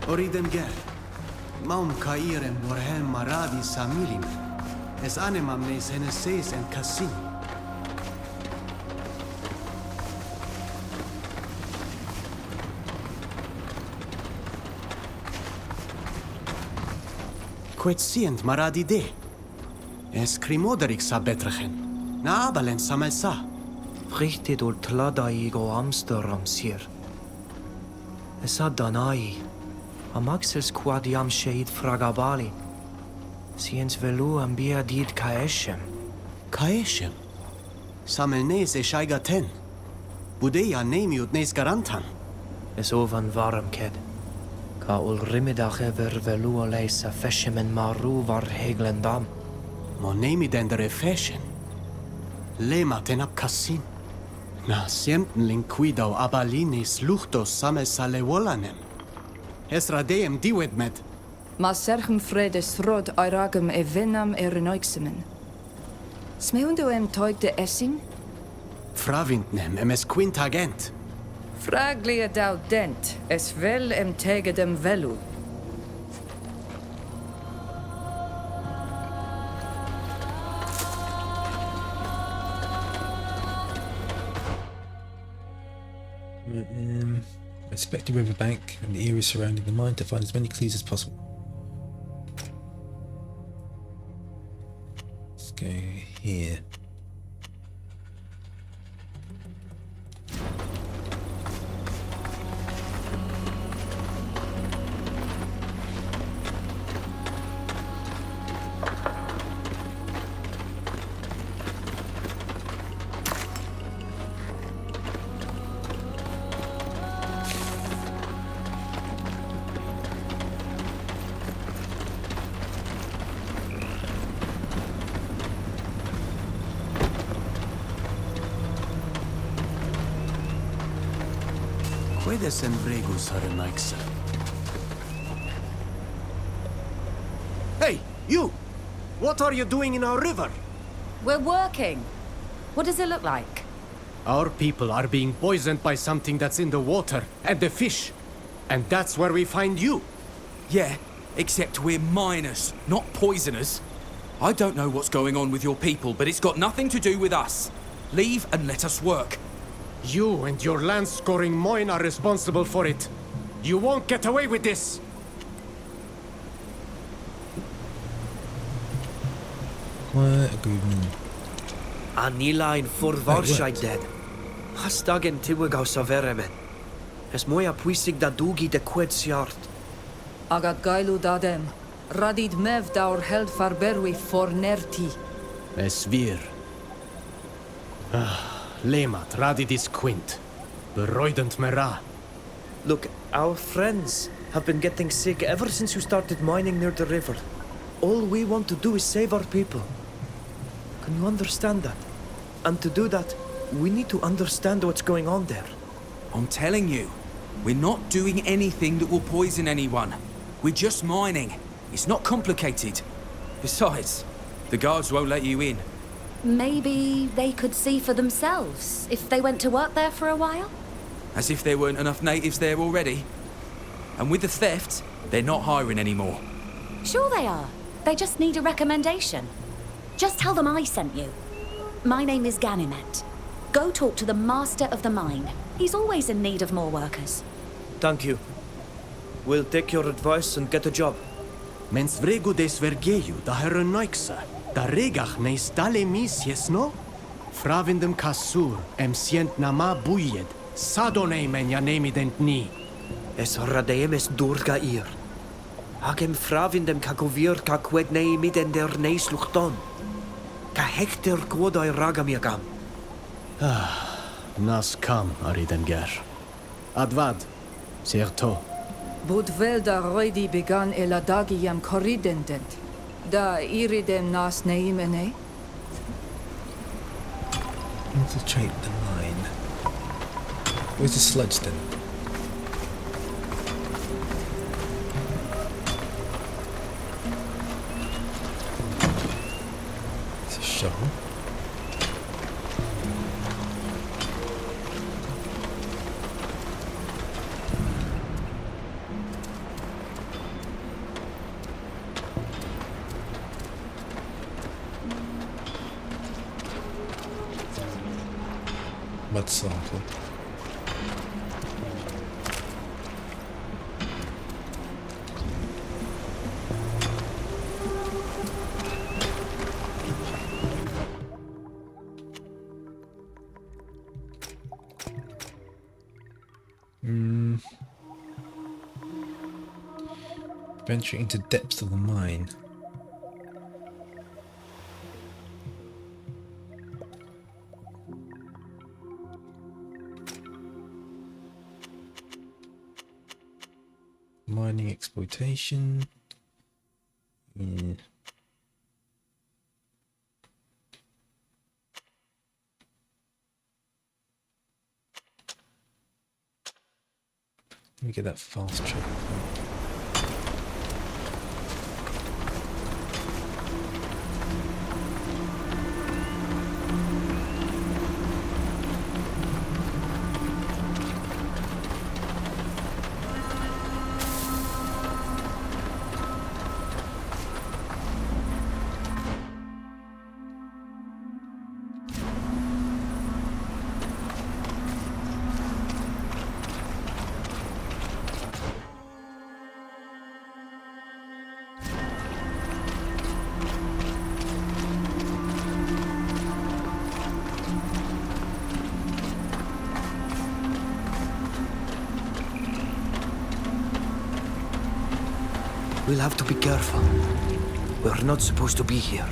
Oridem ger. Maum cairem vorhem maradi samilim. Es animam nes heneses en cassin. Quet sient maradi de. Es crimoderik sabetrechen. Na abalen samelsa. Richtet ul tladaigo Amsterdam sir. Es adanai. Amaxels quadiam shade fragabali. Siens velu ambia did caeshem. Caeshem? Samel nes e shaigaten. Budeia nemiut nes garantan. Es ovan varm ked. Ka ul rimidach ever velu oleisa feshemen maru var heglendam. Mo nemi dendere feshen. Lema ten ab cassin. Na sienten linquidau abalines luchtos samel sale volanem. Es radeem diwed med. Ma serchem fredes rod airagem e venam renoixemen. Smeundo toig de essing? Fravintnem es quintagent. Fraglia dau dent, es vel tegedem velu. Inspect the riverbank and the area surrounding the mine to find as many clues as possible. Let's go here. Puedes enregus arenaixa. Hey, you! What are you doing in our river? We're working. What does it look like? Our people are being poisoned by something that's in the water and the fish. And that's where we find you. Yeah, except we're miners, not poisoners. I don't know what's going on with your people, but it's got nothing to do with us. Leave and let us work. You and your land-scoring moin are responsible for it. You won't get away with this! Quiet agreement. Anilain forvarshai dead. Hastagen tiwigaus averemen. Es moja puisig da dugi de kwetsjart. Agat gailu dadem. Radid mev daur held farberwi for nerti. Es wir. Lemat radidis quint. Beroident mera. Look, our friends have been getting sick ever since you started mining near the river. All we want to do is save our people. Can you understand that? And to do that, we need to understand what's going on there. I'm telling you, we're not doing anything that will poison anyone. We're just mining. It's not complicated. Besides, the guards won't let you in. Maybe they could see for themselves if they went to work there for a while? As if there weren't enough natives there already. And with the theft, they're not hiring anymore. Sure they are. They just need a recommendation. Just tell them I sent you. My name is Ganimet. Go talk to the master of the mine. He's always in need of more workers. Thank you. We'll take your advice and get a job. Mens vregu des vergeiu da herenaixa. Da regach neis dale mis jesno? Fravindem kasur em sient nama bujed. Sadone men ja nemident ni. Es radeem es durga ir. Hagem fravindem kakovir ka kwednei miden der neis luchton. Ka hekter kwodai ragamiagam. Nas kam ariden ger. Advad, serto. Budvelda roidi began eladagiam corridendent. Da iridem nas neimene? Infiltrate the mine. Where's the sludge then? It's a shovel. Mud sample. Venturing into depths of the mine. Mining exploitation. Yeah. Let me get that fast travel. We'll have to be careful. We're not supposed to be here.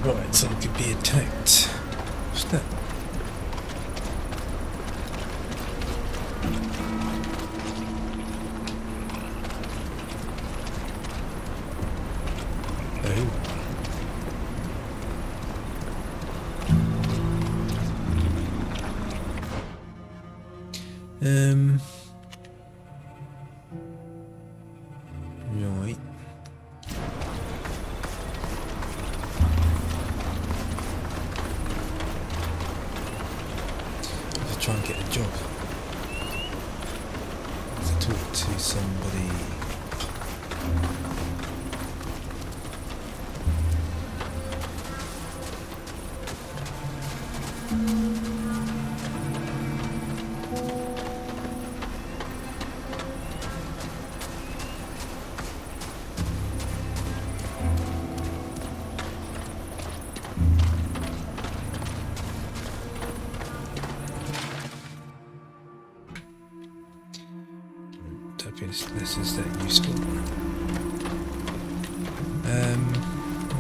Right, so it could be attacked. What's that? Right. Let's try and get a job. Let's talk to somebody. This is that useful. What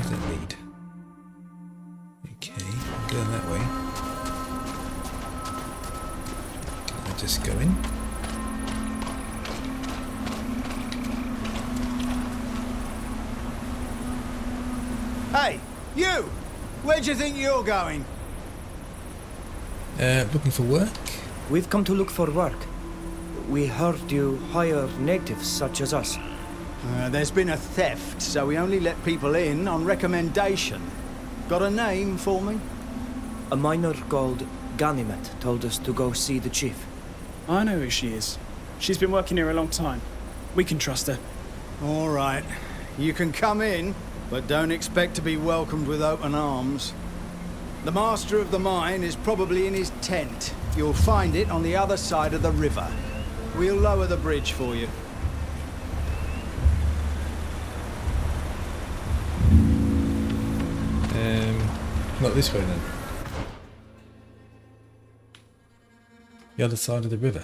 does that lead? Okay, I'm going that way. Can I just go in? Hey, you! Where do you think you're going? Looking for work? We've come to look for work. We heard you hire natives such as us. There's been a theft, so we only let people in on recommendation. Got a name for me? A miner called Ganimet told us to go see the chief. I know who she is. She's been working here a long time. We can trust her. All right. You can come in, but don't expect to be welcomed with open arms. The master of the mine is probably in his tent. You'll find it on the other side of the river. We'll lower the bridge for you. Not this way then. The other side of the river.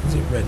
Is it red?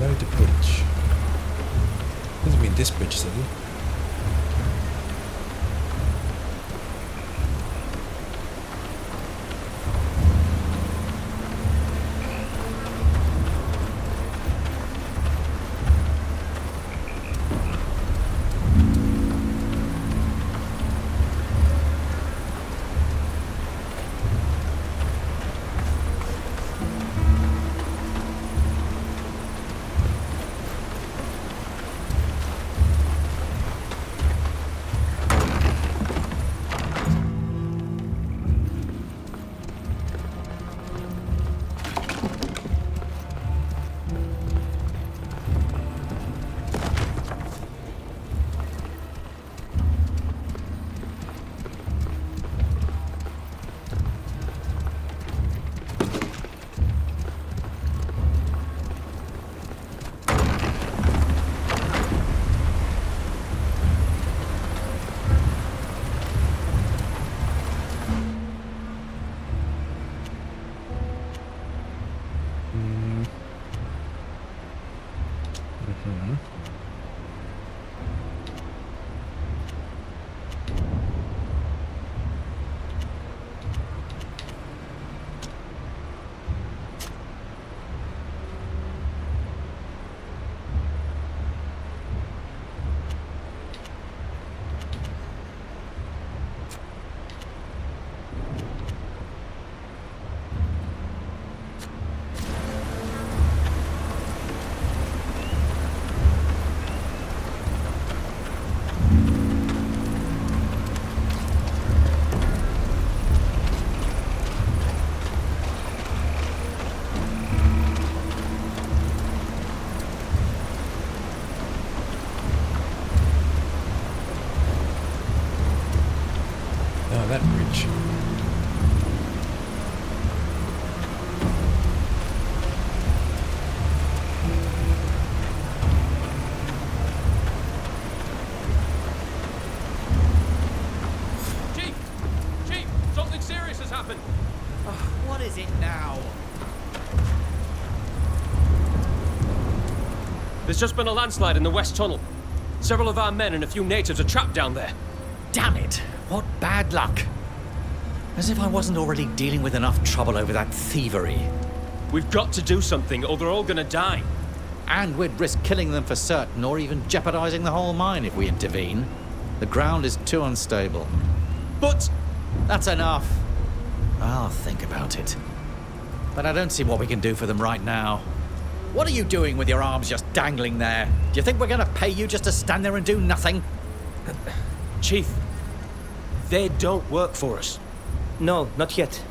Load the bridge. Doesn't mean this bridge, does it? much. Chief, something serious has happened. What is it now? There's just been a landslide in the West Tunnel. Several of our men and a few natives are trapped down there. Damn it! What bad luck! As if I wasn't already dealing with enough trouble over that thievery. We've got to do something, or they're all gonna die. And we'd risk killing them for certain, or even jeopardizing the whole mine if we intervene. The ground is too unstable. But... That's enough. I'll think about it. But I don't see what we can do for them right now. What are you doing with your arms just dangling there? Do you think we're gonna pay you just to stand there and do nothing? Chief, they don't work for us. No, not yet.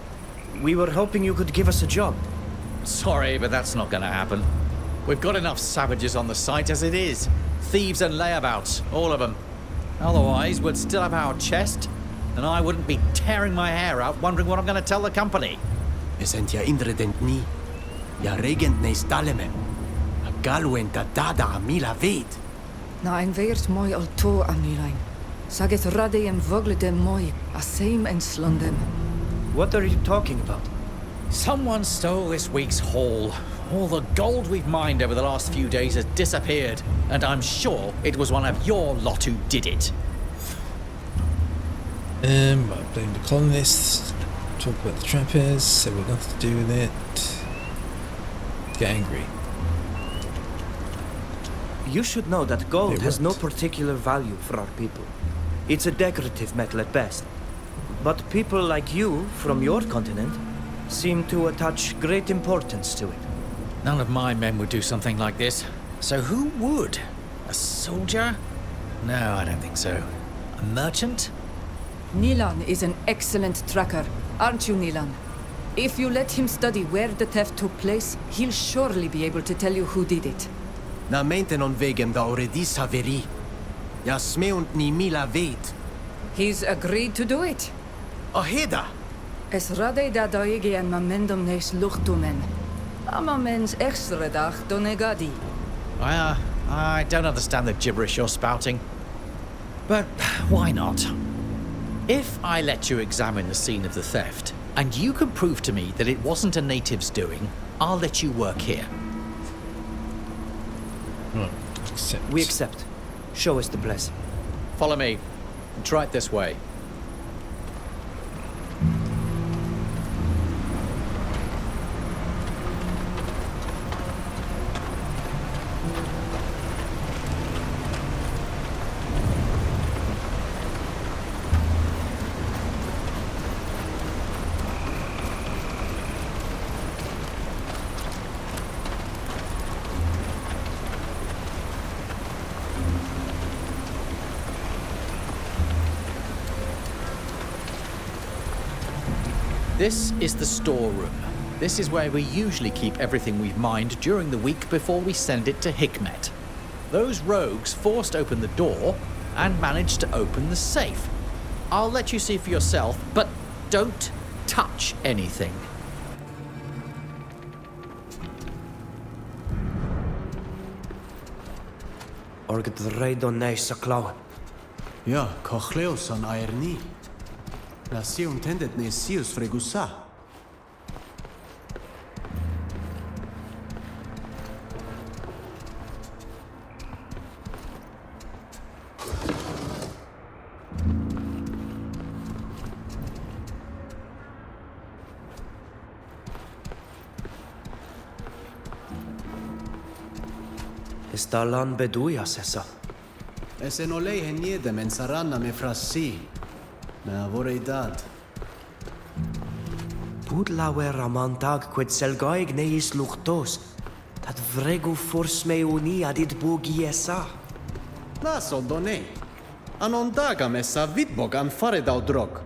We were hoping you could give us a job. Sorry, but that's not gonna happen. We've got enough savages on the site as it is. Thieves and layabouts, all of them. Otherwise, we'd still have our chest, and I wouldn't be tearing my hair out wondering what I'm gonna tell the company. Isn't ya indredent ni? Ja regent ne stalemem. A galwen ta dada a mila vet. Na ein veert mooi al to amilain. Saget rade em vogle dem mooi, a same en slundem. What are you talking about? Someone stole this week's haul. All the gold we've mined over the last few days has disappeared, and I'm sure it was one of your lot who did it. I blame the colonists. Talk about the trappers. Say we've nothing to do with it. Get angry. You should know that gold has no particular value for our people. It's a decorative metal at best. But people like you, from your continent, seem to attach great importance to it. None of my men would do something like this. So who would? A soldier? No, I don't think so. A merchant? Nilan is an excellent tracker, aren't you, Nilan? If you let him study where the theft took place, he'll surely be able to tell you who did it. Na meinten on vegem da already saveri. Ja smeunt ni mila vet. He's agreed to do it. Aheda! Es rade da daige en mamendom nes luchtumen. Amamens extra dag donegadi. I don't understand the gibberish you're spouting. But why not? If I let you examine the scene of the theft, and you can prove to me that it wasn't a native's doing, I'll let you work here. We accept. Show us the blessing. Follow me. Try it this way. This is the storeroom. This is where we usually keep everything we've mined during the week before we send it to Hikmet. Those rogues forced open the door and managed to open the safe. I'll let you see for yourself, but don't touch anything. Orget reidon neis sa klauen. Ja, cochleos an aerni. La sium tendet ne sius fregusa. Stalan beduja sessa. Esen olei heniedem en saranna me frassi. Na vorei dad. Pudlawer amantag quid selgaig neis luchtos. Dat vregu fors me uni adid bugi essa. Nas oldone. Anon dagam essa vidbog an fare dau drog.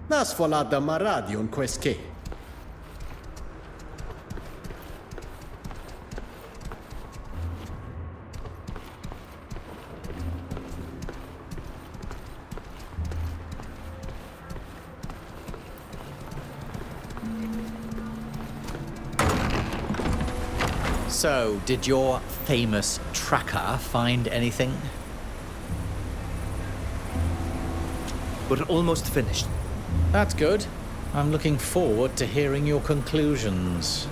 Nas folada maradion quesche. So, did your famous tracker find anything? We're almost finished. That's good. I'm looking forward to hearing your conclusions.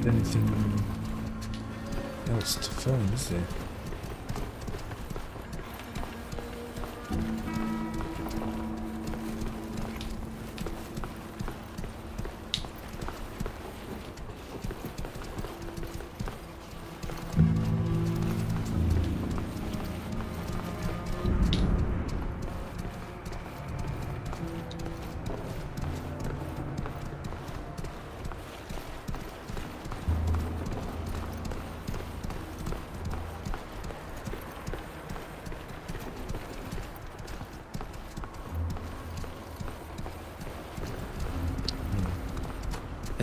Anything else to find, is there?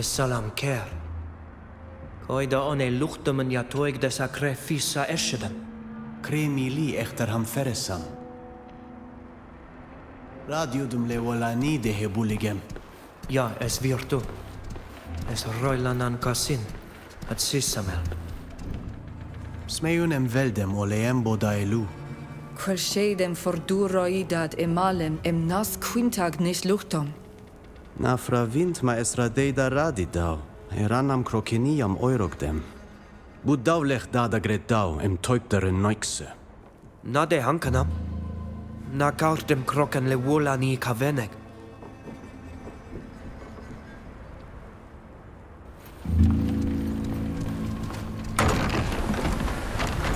Salam ker. Koida one luchtumen ja toig de sacrifice eshedem. Kremi li echter ham feresam. Radio dum le volani de hebuligem. Ja, es virtu. Es roilanan kasin. At sissamel. Smeunem veldem oleem bodaelu. Quel shadem fordurroidad emalem em nas quintag nis luchtom. Na fravint ma esradei da radidau. Eranam krokeniam oirogdem. Budau lech dada gredau em toiptere noikse. Na de hankanam. Na kaartem kroken le wolani kaveneg.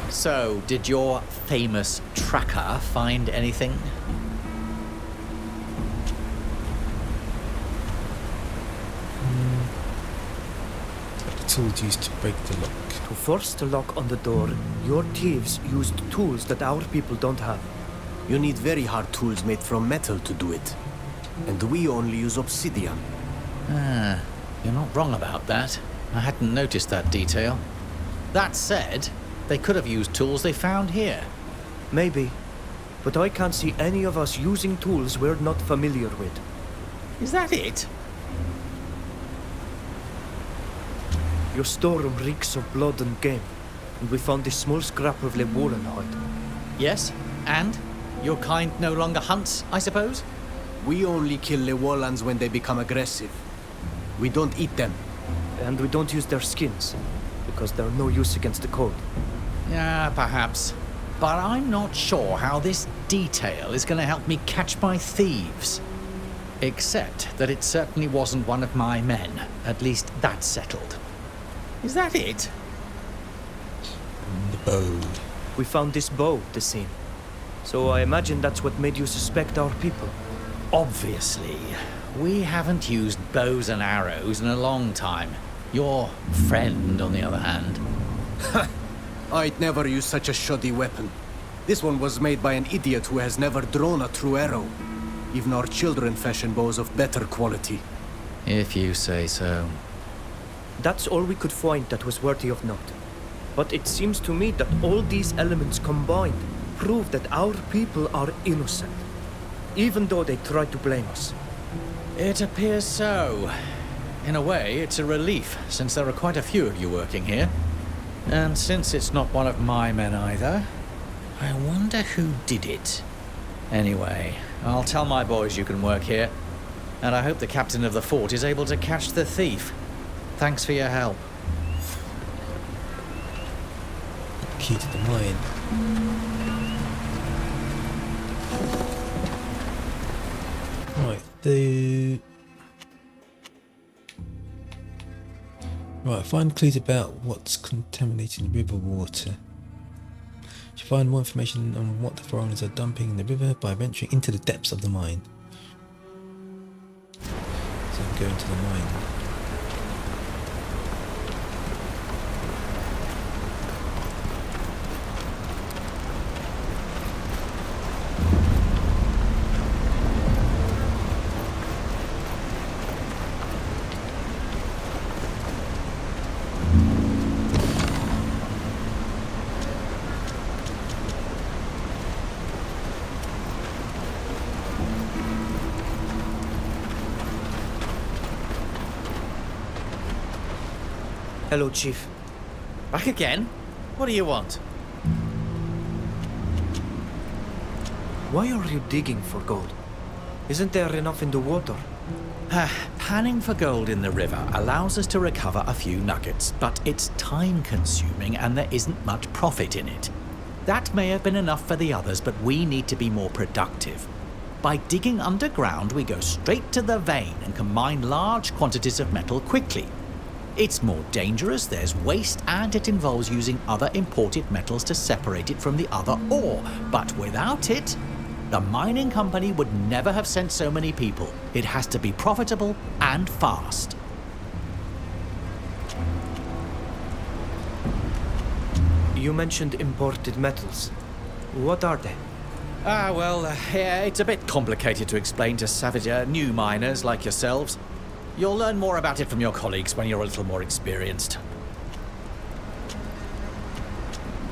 So, did your famous tracker find anything? The tools used to break the lock. To force the lock on the door, your thieves used tools that our people don't have. You need very hard tools made from metal to do it. And we only use obsidian. Ah, you're not wrong about that. I hadn't noticed that detail. That said, they could have used tools they found here. Maybe. But I can't see any of us using tools we're not familiar with. Is that it? Your storeroom reeks of blood and game, and we found this small scrap of Lewolan hide. Yes, and? Your kind no longer hunts, I suppose? We only kill Lewolans when they become aggressive. We don't eat them. And we don't use their skins, because they're no use against the code. Yeah, perhaps. But I'm not sure how this detail is going to help me catch my thieves. Except that it certainly wasn't one of my men. At least that's settled. Is that it? The bow. We found this bow at the scene. So I imagine that's what made you suspect our people. Obviously. We haven't used bows and arrows in a long time. Your friend, on the other hand. I'd never use such a shoddy weapon. This one was made by an idiot who has never drawn a true arrow. Even our children fashion bows of better quality. If you say so. That's all we could find that was worthy of note. But it seems to me that all these elements combined prove that our people are innocent, even though they try to blame us. It appears so. In a way, it's a relief, since there are quite a few of you working here. And since it's not one of my men either, I wonder who did it. Anyway, I'll tell my boys you can work here, and I hope the captain of the fort is able to catch the thief. Thanks for your help. Key to the mine. Right, find clues about what's contaminating river water. You find more information on what the foreigners are dumping in the river by venturing into the depths of the mine. So I'm going to the mine. Hello, Chief. Back again? What do you want? Why are you digging for gold? Isn't there enough in the water? Panning for gold in the river allows us to recover a few nuggets, but it's time-consuming and there isn't much profit in it. That may have been enough for the others, but we need to be more productive. By digging underground, we go straight to the vein and can mine large quantities of metal quickly. It's more dangerous, there's waste, and it involves using other imported metals to separate it from the other ore. But without it, the mining company would never have sent so many people. It has to be profitable and fast. You mentioned imported metals. What are they? Yeah, it's a bit complicated to explain to savage new miners like yourselves. You'll learn more about it from your colleagues when you're a little more experienced.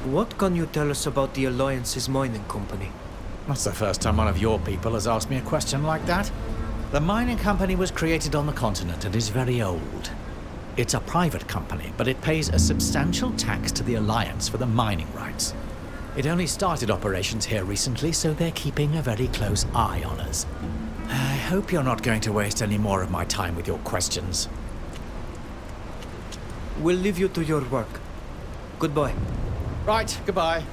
What can you tell us about the Alliance's mining company? That's the first time one of your people has asked me a question like that. The mining company was created on the continent and is very old. It's a private company, but it pays a substantial tax to the Alliance for the mining rights. It only started operations here recently, so they're keeping a very close eye on us. I hope you're not going to waste any more of my time with your questions. We'll leave you to your work. Goodbye. Right, goodbye.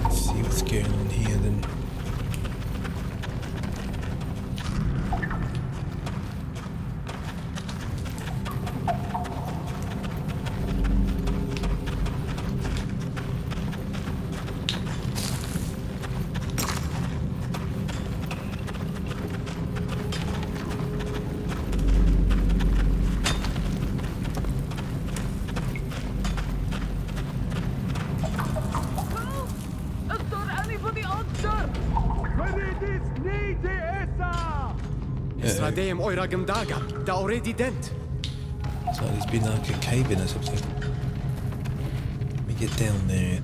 Let's see what's going on here then. Sradeem oiragam daga, da already dent. So there's been like a cave in or something. Let me get down there.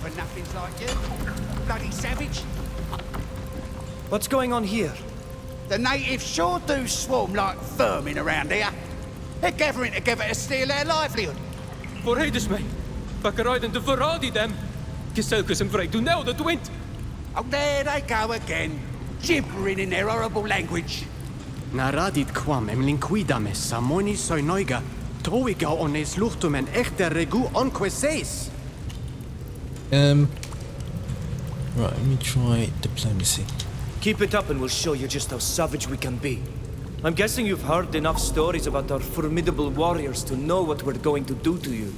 For nothings like you. Bloody savage. What's going on here? The natives sure do swarm like vermin around here. They're gathering together to steal their livelihood. Voorheides mij. Bakkerijden de verraad them. Gezelkes en vrij toneel dat wint. Oh, there they go again. Gibbering in their horrible language. Naradit quam linquidames samoni soinoiga, toiga ones luchtum en echter regu onque seis. Right, let me try diplomacy. Keep it up and we'll show you just how savage we can be. I'm guessing you've heard enough stories about our formidable warriors to know what we're going to do to you.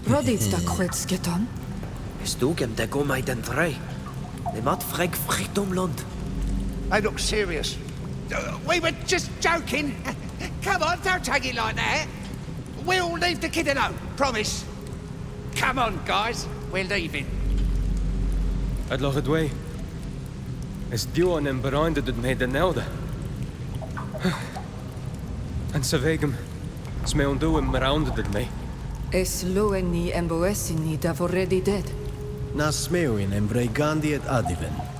Rodit da kwets getan? Is du gem de go mij den vrij? Ne mat frek friedom land. They look serious. We were just joking. Come on, don't take it like that. We'll leave the kid alone, promise. Come on, guys. We're leaving. I'd love it way. Is duon en berinded het mij de nelde. En ze wegen. Sme undo en rounded het mij. Es loeni en boessini da vorredi dead. Nas smeuin en bregandi et adiven.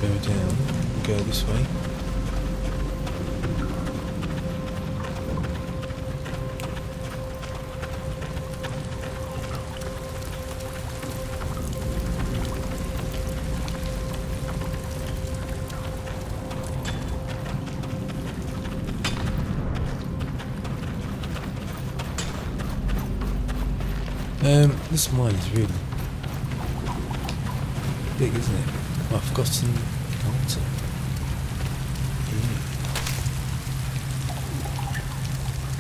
Go down, go this way. This mine is really big, isn't it? I've forgotten altar.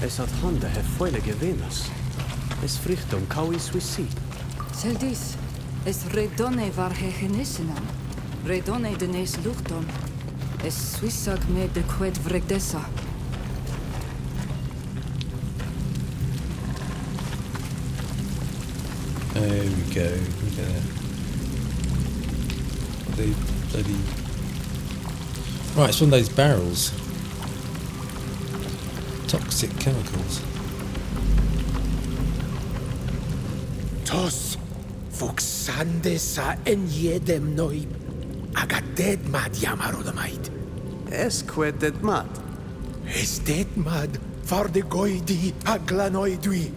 Es hat hande her foilige Venus. Es frichtum kaui suisi. Seldis, es redone var hegenissenam. Redone de nes luchtom. Es swissag me de qued vregdessa. There we go. Look at that. They bloody. Right, it's one of those barrels. Toxic chemicals. Tos, fuxande sa en jedem noi. Aga dead mad yamarudamait. Es qued dead mad. Es dead mad var de goidi aglanoidui.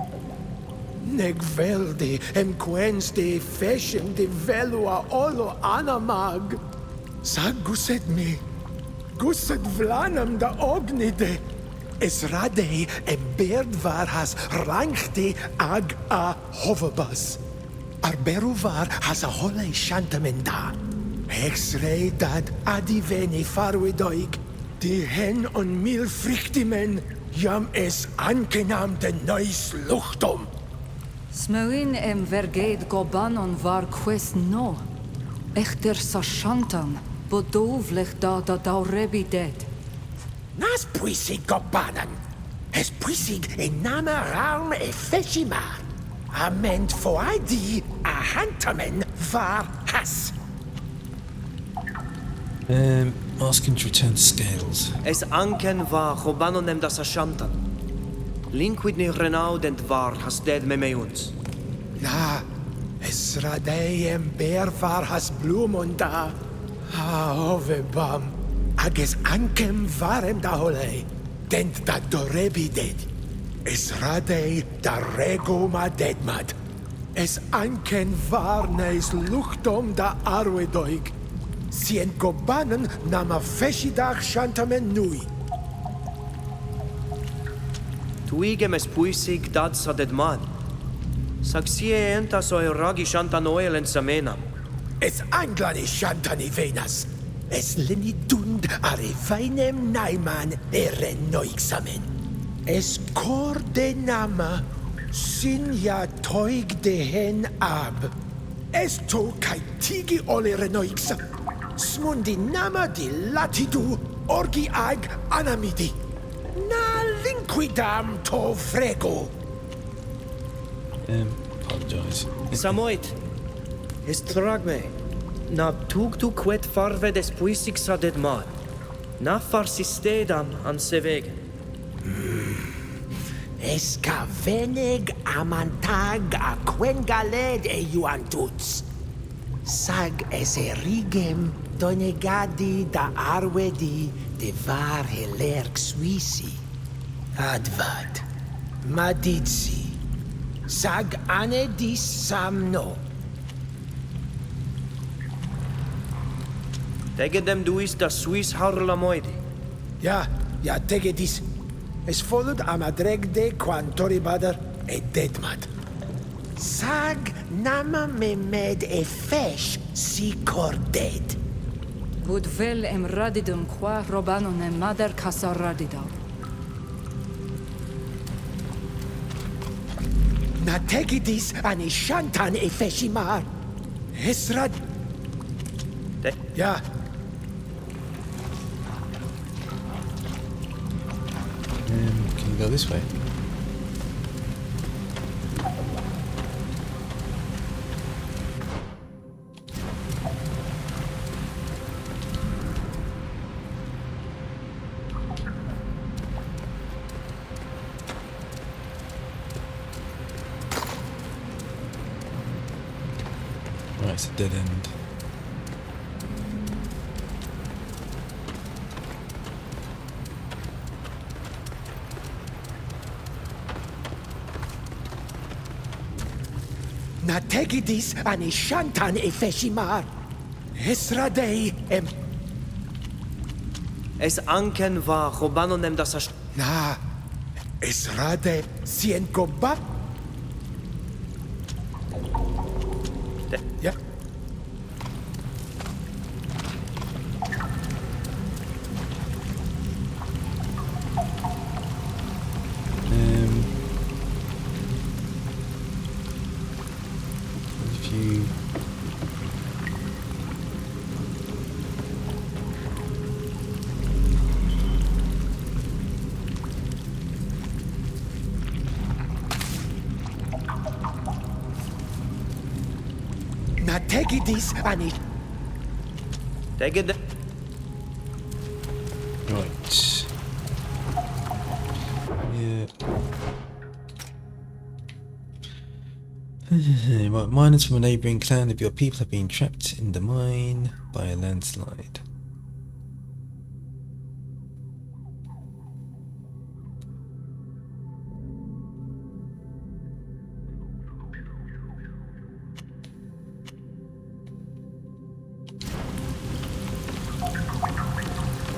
Neg velde em quenste feshem de velua olo anamag. Sag guset me. Guset vlanam da ognide. Es rade em beard var has rangte ag a hovabas. Arberu var has a hole shantamenda. Ex-rei dad adivene farwedoig. Die hen on mil frichtimen jam es ankenam de neus luchtum. Smeuin em vergeed gobanon var quest no. Echter sa shantam, bodovlich da daurebi dead. Nas puisig gobanan. Es puisig en nama raum e feshima. Ament foaidi a hantamen var has. Asking to return scales. Es anken var gobanon nem das ashantan. Linkwid ni renaud and var has dead me uns. Na, es radei em bear var has blumunda. Ha ovebam. Ages ankem varem da hole. Dent da dorebi dead. Es radei da regoma deadmad. Es anken var neis luchtom da arwedoig. Sien gobanen nama feshidach shantamen nui. Tuigem es puisig dad sa dead man. Saxie enta so ragi shantan oil en samenam. Es anglani shantani venas. Es lini dund are veinem naiman erenoixamen. Es cor de nama sin ja toig de hen ab. Es to kai tigi ole renoixa. Smundi nama di latidu orgi ag anamidi. Na linquidam to frego. Apologise. Samoit, es trag me. Na tug tu quet farve des puisig sa dead man. Na farsistedam an seveg. Escaveneg amantag aquengaled euantuts. Sag eserigem donegadi da arwedi de var helerk suisi. Advad. Maditsi. Sag anedis samno. Tegedem duis da Swiss harlamoidi. Ja, tegedis. Es followed amadregde quantoribader e deadmad. Sag nama memed e fesh si cordet. Woodvel em radidum qua robanon em mader casa radidal. Na tegidis ani shantan e feshimar. Esrad. Ja. Can you go this way? Right, it's a dead end. Na tegidis ani shantan e feshimar. Esradei em... Es anken va robanonem das Na, esrade sien kobab. Ja. If you Na tegidis ani... Tegedem... Right. Yeah. Right, miners from a neighbouring clan of your people have been trapped in the mine by a landslide.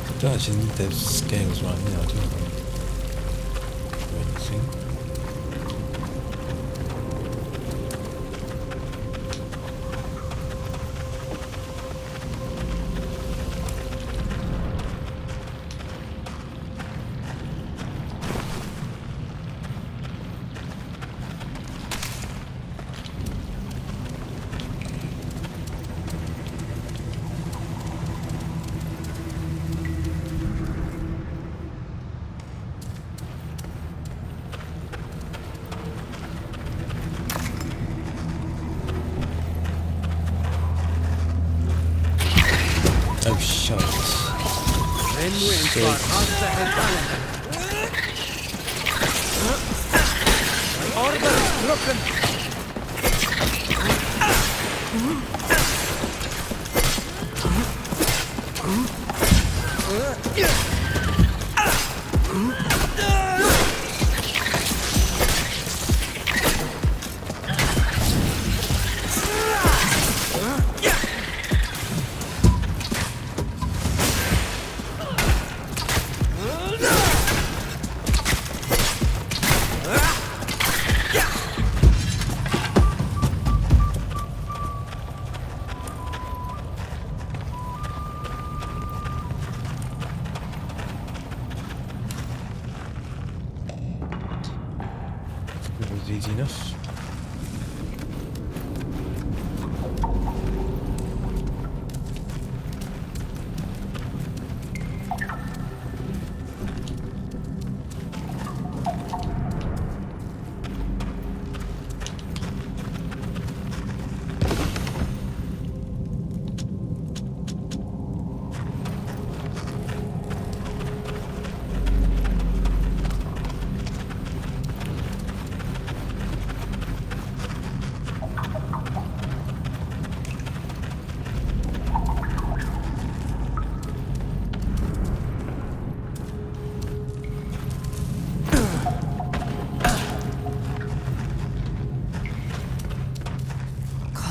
I don't actually need those scales right now, do I? Or anything. Oh, shite. It was easy enough.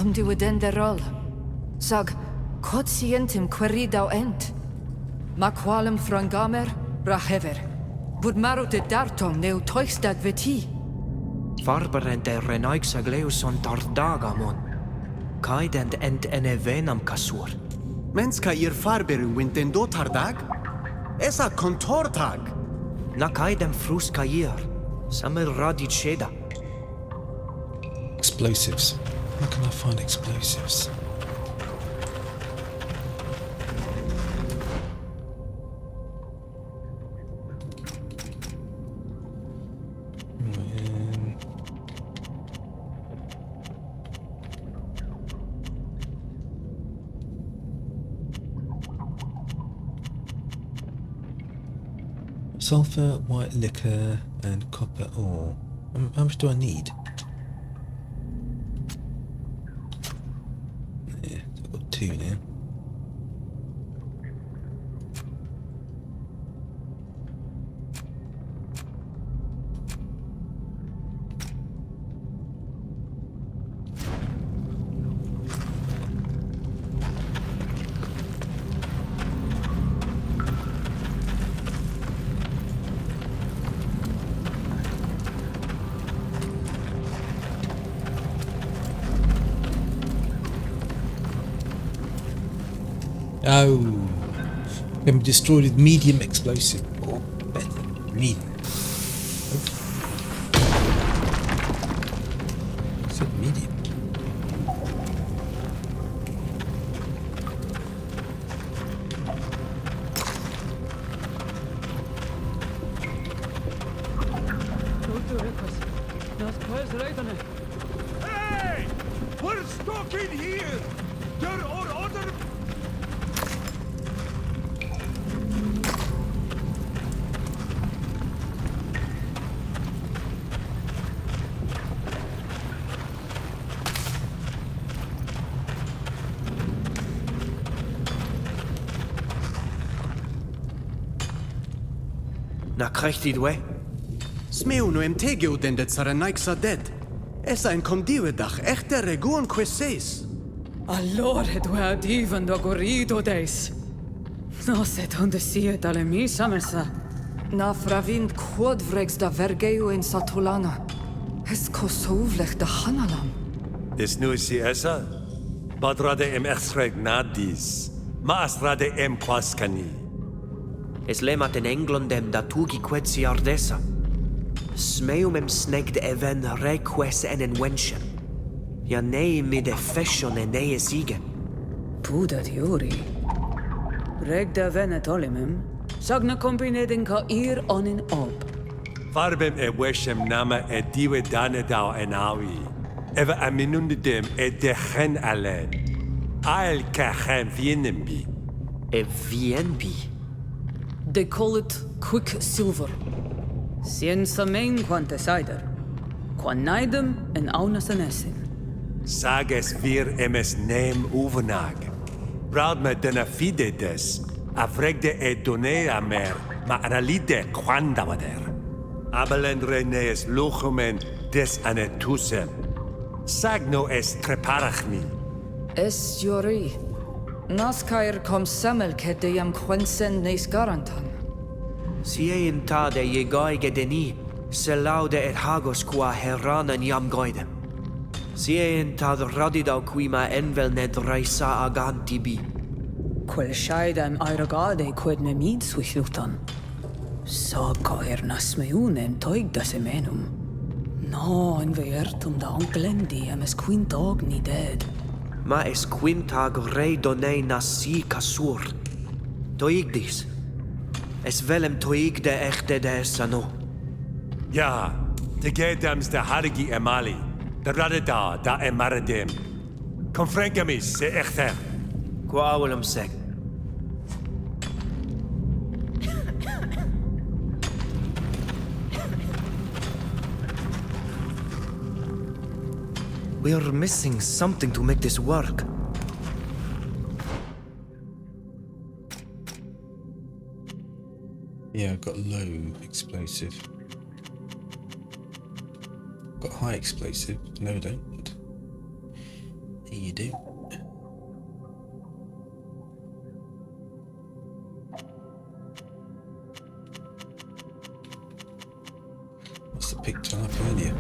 conduiden derol. Sag, quotientum queridau ent. Maqualum frangamer, rahever. Bud marute dartom neu toistad veti. Farberente renaix agleus on tardagamon. Kaident ent enevenam kasur. Menska ir farberu wintendo tardag? Esa kontortag. Na kaidem frus kair. Samel radit sheda. Explosives. Where can I find explosives? Sulfur, white liquor, and copper ore. How much do I need? Yeah, I've got 2 now. Oh, can be destroyed with medium explosive or better, medium. I said medium. Hey! We're stuck in here! There are other... Na krijgt hij dwe? Smeu no emtegeu den det saranaiksa dead. Esa en condivedag echte reguon queseis. Allora du har divan do gorido deis. No set hunde siet alle mi samesa. Na fravind quodvregs da vergeu in Satulana. Es kosovlech da hanalam. Des nu si esa? Badrade em extreg nadis. Maasrade em quascani. Es lemat in Englondem da tugi quetsi ardessa. Smeum em snegd even reques en enwenschen. Ja nei mid e fashion en nei sigen. Puda tiori. Regda venet olimem. Sagna combinedin ka ir onin ob. Farbem e weshem nama e diwe danedau en awi. Eva aminundidem e dechen alen. Ael kachen vienembi. E vienbi? They call it quicksilver. Cienza main quantesider. Quanaidem en aunas anesin. Sages vir emes nem uvenag. Braud me dena fide des. Avregde e donea mer, ma analide quandavader. Abelend renees luchumen des anetusem. Sagno es treparachmi. Es jori. Naskair kom samel kedeyam quensen neis garantan. Sien tade je gaige deni, se laude et hagos qua heranen jam goidem. Sien tad radidau qui ma envel ned reisa aganti bi. Quel shaidam airagade quid me mid swishutan. Saka nasmeunem toig da semenum. No, en veertum da onklendi emes quintagni dead. Ma es quintag rei donei nasi kasur. Toigdis. Es velem toigde echte de sano. Ja, de gedams de harigi emali. De radeda da emaradem. Confrengamis se echte. Qua awelum seg. We're missing something to make this work. Yeah, I've got low explosive. Got high explosive. No, I don't. do. Must have picked one up earlier.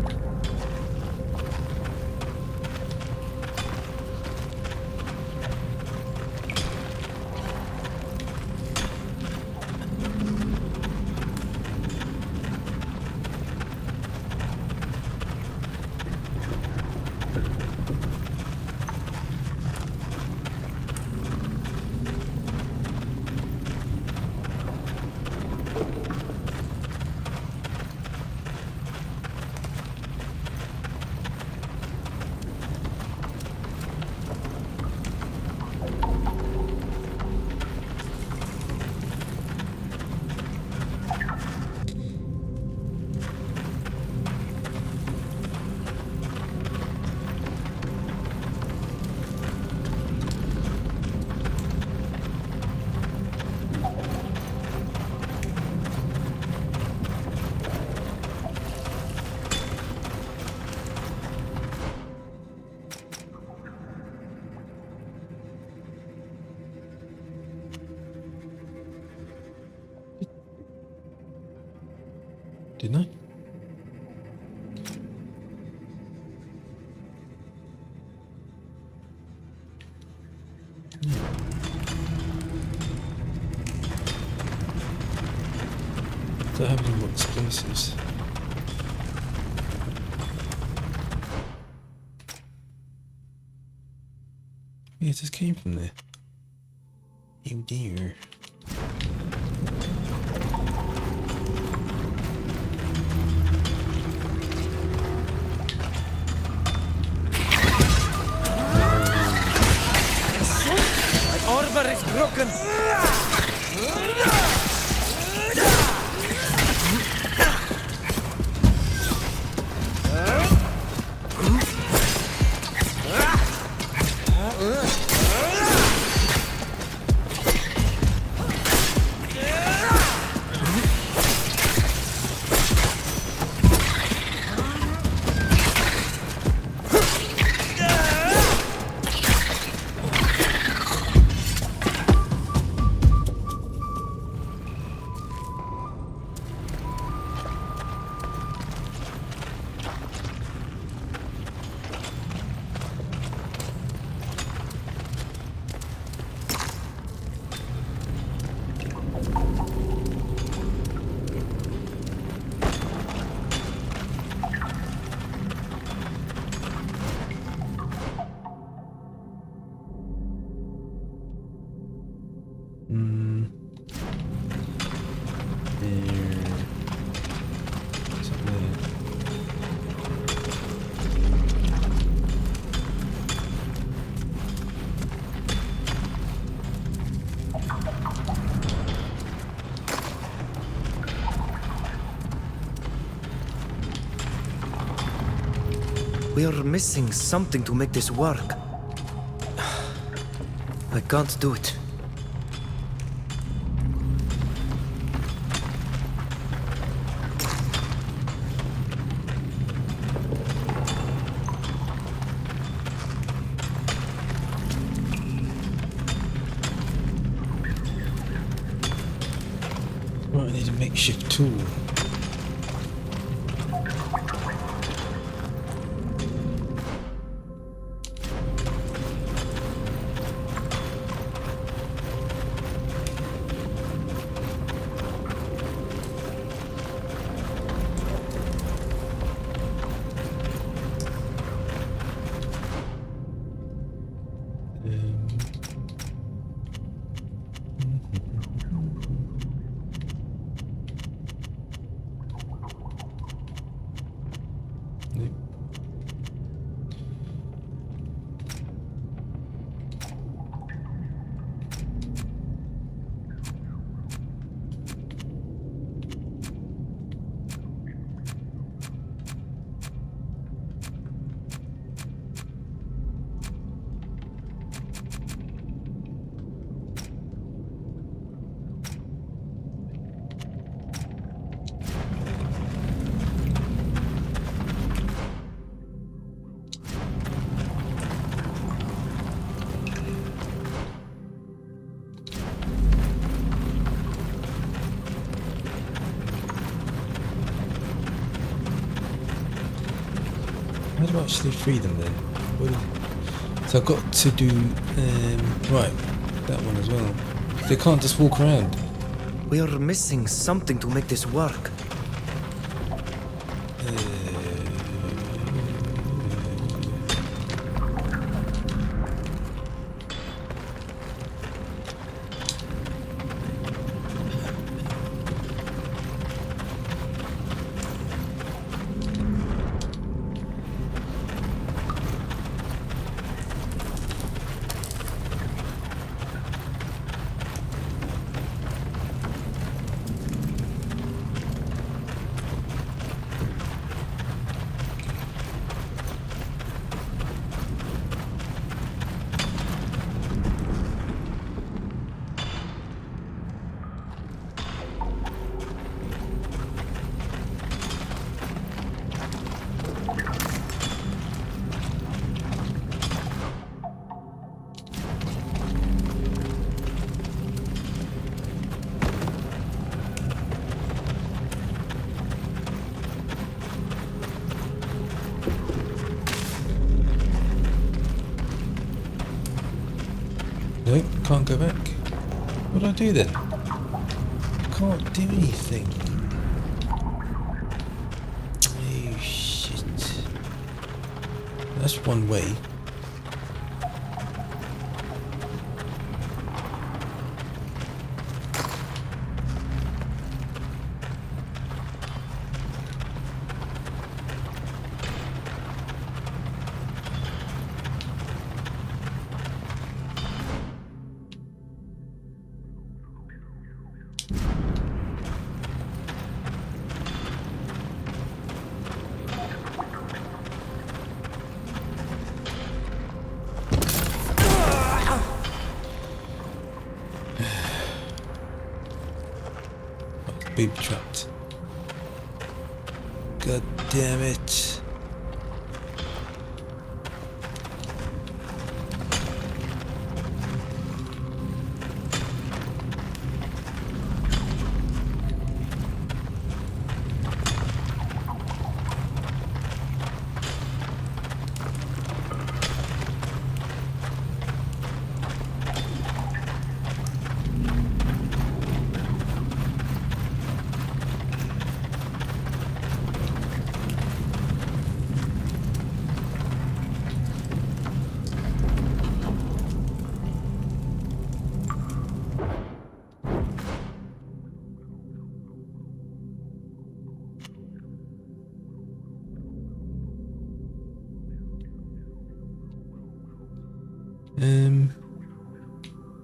Didn't I? So I have any more explosives. Yeah, it just came from there. Oh dear. Armor is broken. We are missing something to make this work. I can't do it. Right, I need a makeshift tool. do I actually free them then? So I've got to do right, that one as well. They can't just walk around. We are missing something to make this work. Nope, can't go back. What do I do then? Can't do anything. Oh shit. That's one way. Booby trapped. God damn it.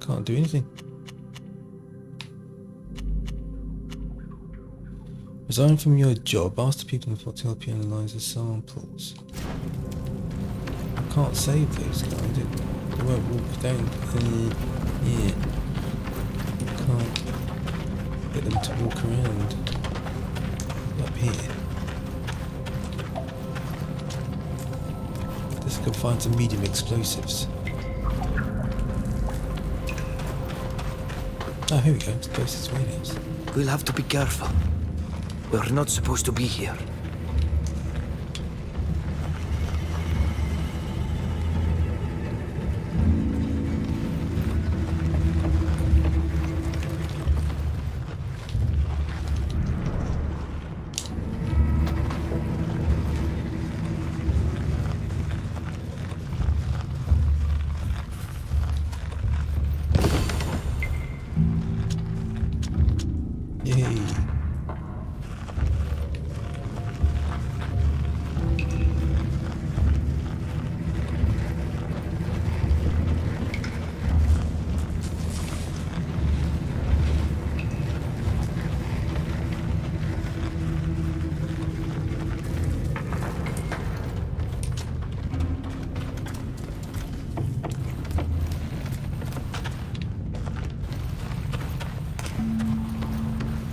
Can't do anything. Resign from your job. Ask the people in the plot to help you analyse the samples. I can't save those guys. They won't walk down. Yeah. Can't get them to walk around. Up here. Let's go find some medium explosives. Oh, here we go. It's close to Swedish. We'll have to be careful. We're not supposed to be here. Yay.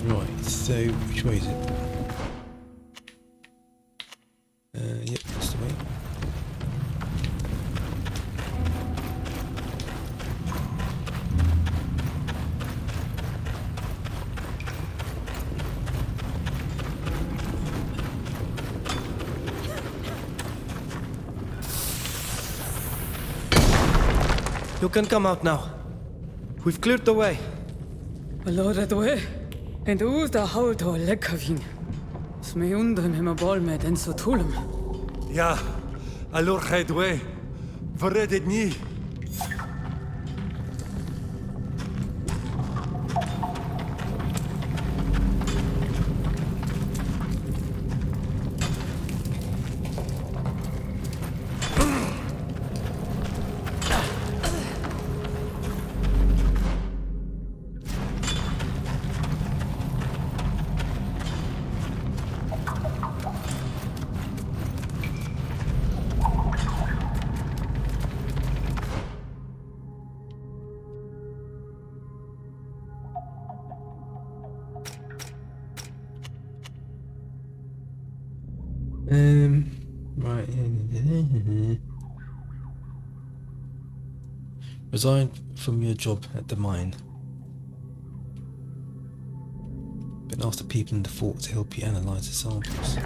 Right, so which way is it? Yep, that's the way. You can come out now. We've cleared the way. Lord way. And the how to lekavin. Smeundan him a ball med and so tulum. Ja, alor Redway. Verredet nie. Right. Resign from your job at the mine. Been asked the people in the fort to help you analyze the samples.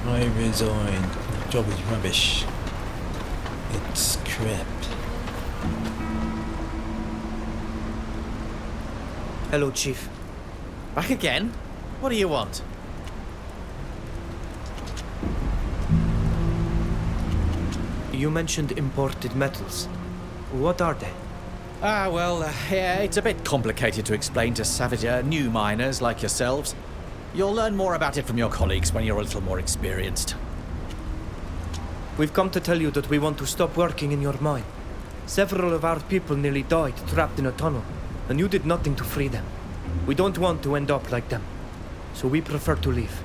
I resign. The job is rubbish. It's crap. Hello, Chief. Back again? What do you want? You mentioned imported metals. What are they? Yeah, it's a bit complicated to explain to savage, new miners like yourselves. You'll learn more about it from your colleagues when you're a little more experienced. We've come to tell you that we want to stop working in your mine. Several of our people nearly died trapped in a tunnel, and you did nothing to free them. We don't want to end up like them, so we prefer to leave.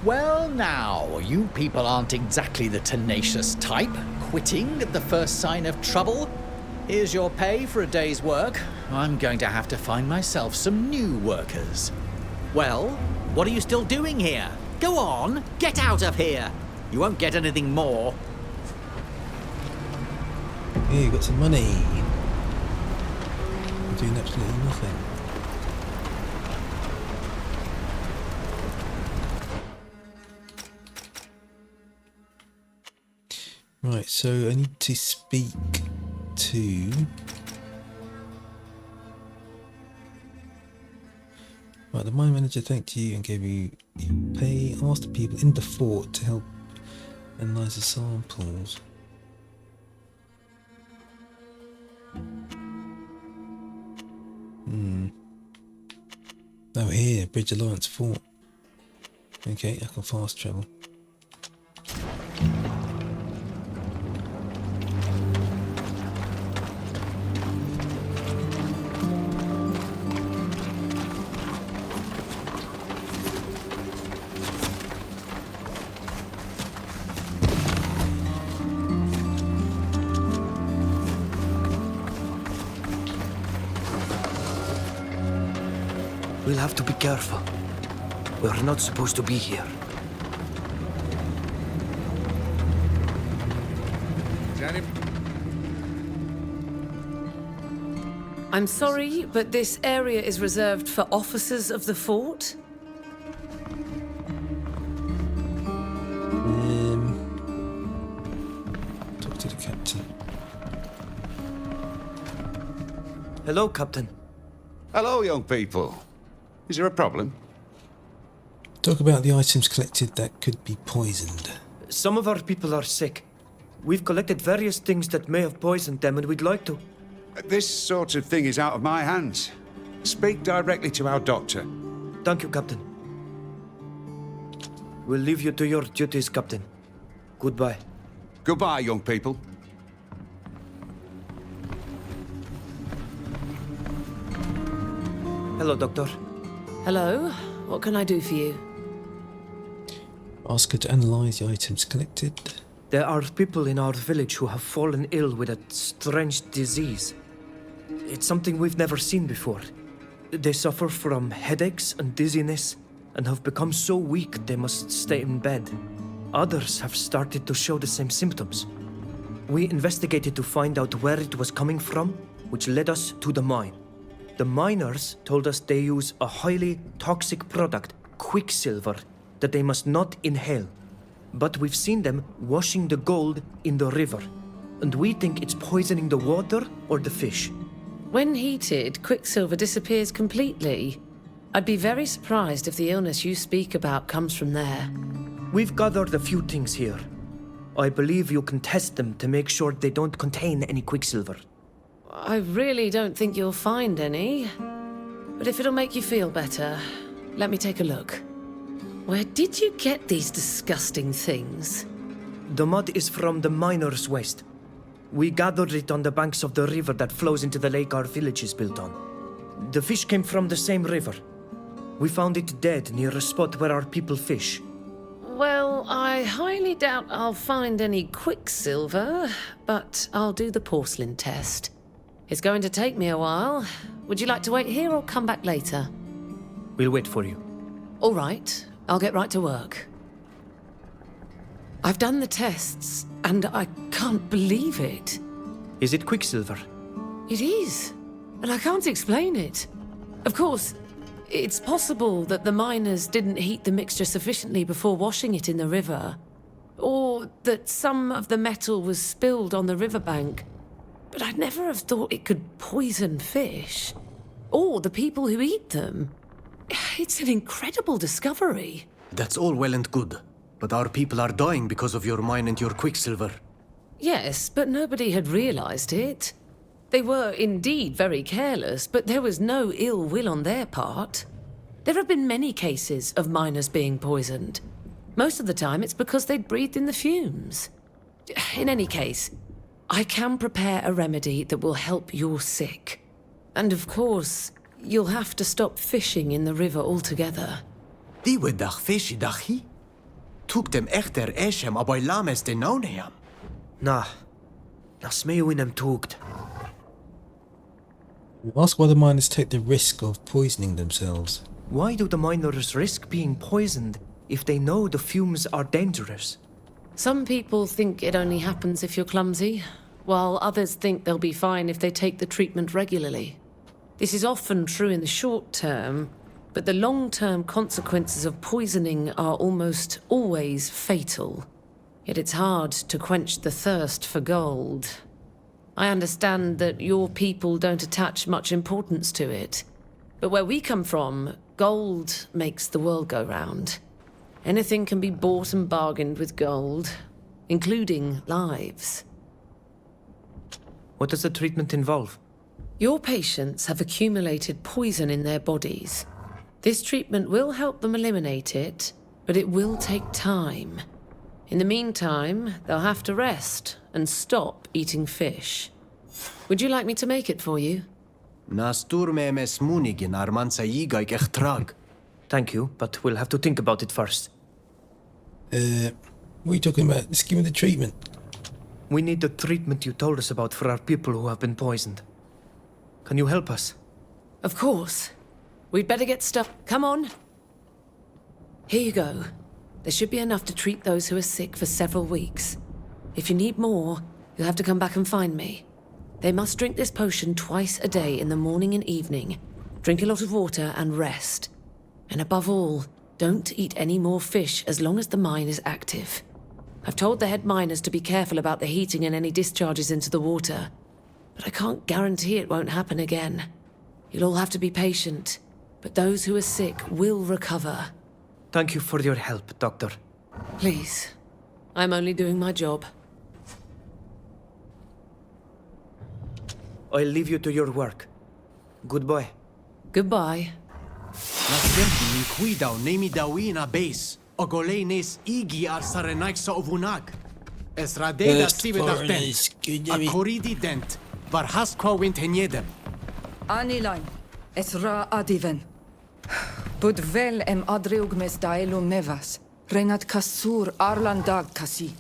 Well now, you people aren't exactly the tenacious type, quitting at the first sign of trouble. Here's your pay for a day's work. I'm going to have to find myself some new workers. Well, what are you still doing here? Go on, get out of here. You won't get anything more. Here, you got some money. I'm doing absolutely nothing. Right, so I need to speak to... Right, the mine manager thanked you and gave you pay. Asked the people in the fort to help analyze the samples. Oh, here, Bridge Alliance Fort. Okay, I can fast travel. We'll have to be careful. We're not supposed to be here. I'm sorry, but this area is reserved for officers of the fort. Talk to the captain. Hello, Captain. Hello, young people. Is there a problem? Talk about the items collected that could be poisoned. Some of our people are sick. We've collected various things that may have poisoned them, and we'd like to... This sort of thing is out of my hands. Speak directly to our doctor. Thank you, Captain. We'll leave you to your duties, Captain. Goodbye. Goodbye, young people. Hello, Doctor. Hello, what can I do for you? Ask her to analyze the items collected. There are people in our village who have fallen ill with a strange disease. It's something we've never seen before. They suffer from headaches and dizziness and have become so weak they must stay in bed. Others have started to show the same symptoms. We investigated to find out where it was coming from, which led us to the mine. The miners told us they use a highly toxic product, quicksilver, that they must not inhale. But we've seen them washing the gold in the river, and we think it's poisoning the water or the fish. When heated, quicksilver disappears completely. I'd be very surprised if the illness you speak about comes from there. We've gathered a few things here. I believe you can test them to make sure they don't contain any quicksilver. I really don't think you'll find any. But if it'll make you feel better, let me take a look. Where did you get these disgusting things? The mud is from the miners' waste. We gathered it on the banks of the river that flows into the lake our village is built on. The fish came from the same river. We found it dead near a spot where our people fish. Well, I highly doubt I'll find any quicksilver, but I'll do the porcelain test. It's going to take me a while. Would you like to wait here or come back later? We'll wait for you. All right, I'll get right to work. I've done the tests, and I can't believe it. Is it quicksilver? It is, and I can't explain it. Of course, it's possible that the miners didn't heat the mixture sufficiently before washing it in the river, or that some of the metal was spilled on the riverbank. But I'd never have thought it could poison fish, or the people who eat them. It's an incredible discovery. That's all well and good, but our people are dying because of your mine and your quicksilver. Yes, but nobody had realized it. They were indeed very careless, but there was no ill will on their part. There have been many cases of miners being poisoned. Most of the time it's because they'd breathed in the fumes. In any case, I can prepare a remedy that will help your sick. And of course, you'll have to stop fishing in the river altogether. Die we dag fish dachi? Took them echter eshem aboy lames de nauneam. Nah, smeu inem tugt. You ask why the miners take the risk of poisoning themselves. Why do the miners risk being poisoned if they know the fumes are dangerous? Some people think it only happens if you're clumsy, while others think they'll be fine if they take the treatment regularly. This is often true in the short term, but the long-term consequences of poisoning are almost always fatal. Yet it's hard to quench the thirst for gold. I understand that your people don't attach much importance to it, but where we come from, gold makes the world go round. Anything can be bought and bargained with gold, including lives. What does the treatment involve? Your patients have accumulated poison in their bodies. This treatment will help them eliminate it, but it will take time. In the meantime, they'll have to rest and stop eating fish. Would you like me to make it for you? Thank you, but we'll have to think about it first. What are you talking about? Just give me the treatment. We need the treatment you told us about for our people who have been poisoned. Can you help us? Of course. We'd better get stuff. Come on. Here you go. There should be enough to treat those who are sick for several weeks. If you need more, you'll have to come back and find me. They must drink this potion twice a day in the morning and evening. Drink a lot of water and rest. And above all, don't eat any more fish as long as the mine is active. I've told the head miners to be careful about the heating and any discharges into the water. But I can't guarantee it won't happen again. You'll all have to be patient, but those who are sick will recover. Thank you for your help, Doctor. Please. I'm only doing my job. I'll leave you to your work. Goodbye. Goodbye. Nasdempi cuidau nemi dawina base. Ogolei nes igi ar sarenaik sa ovunag. Es radeda sive dent. A coridi dent. Var haskwa wint henyedem. Anilain. Es ra adiven. Bud vel em adreug mes daelum nevas. Renat kasur arlandag kasi.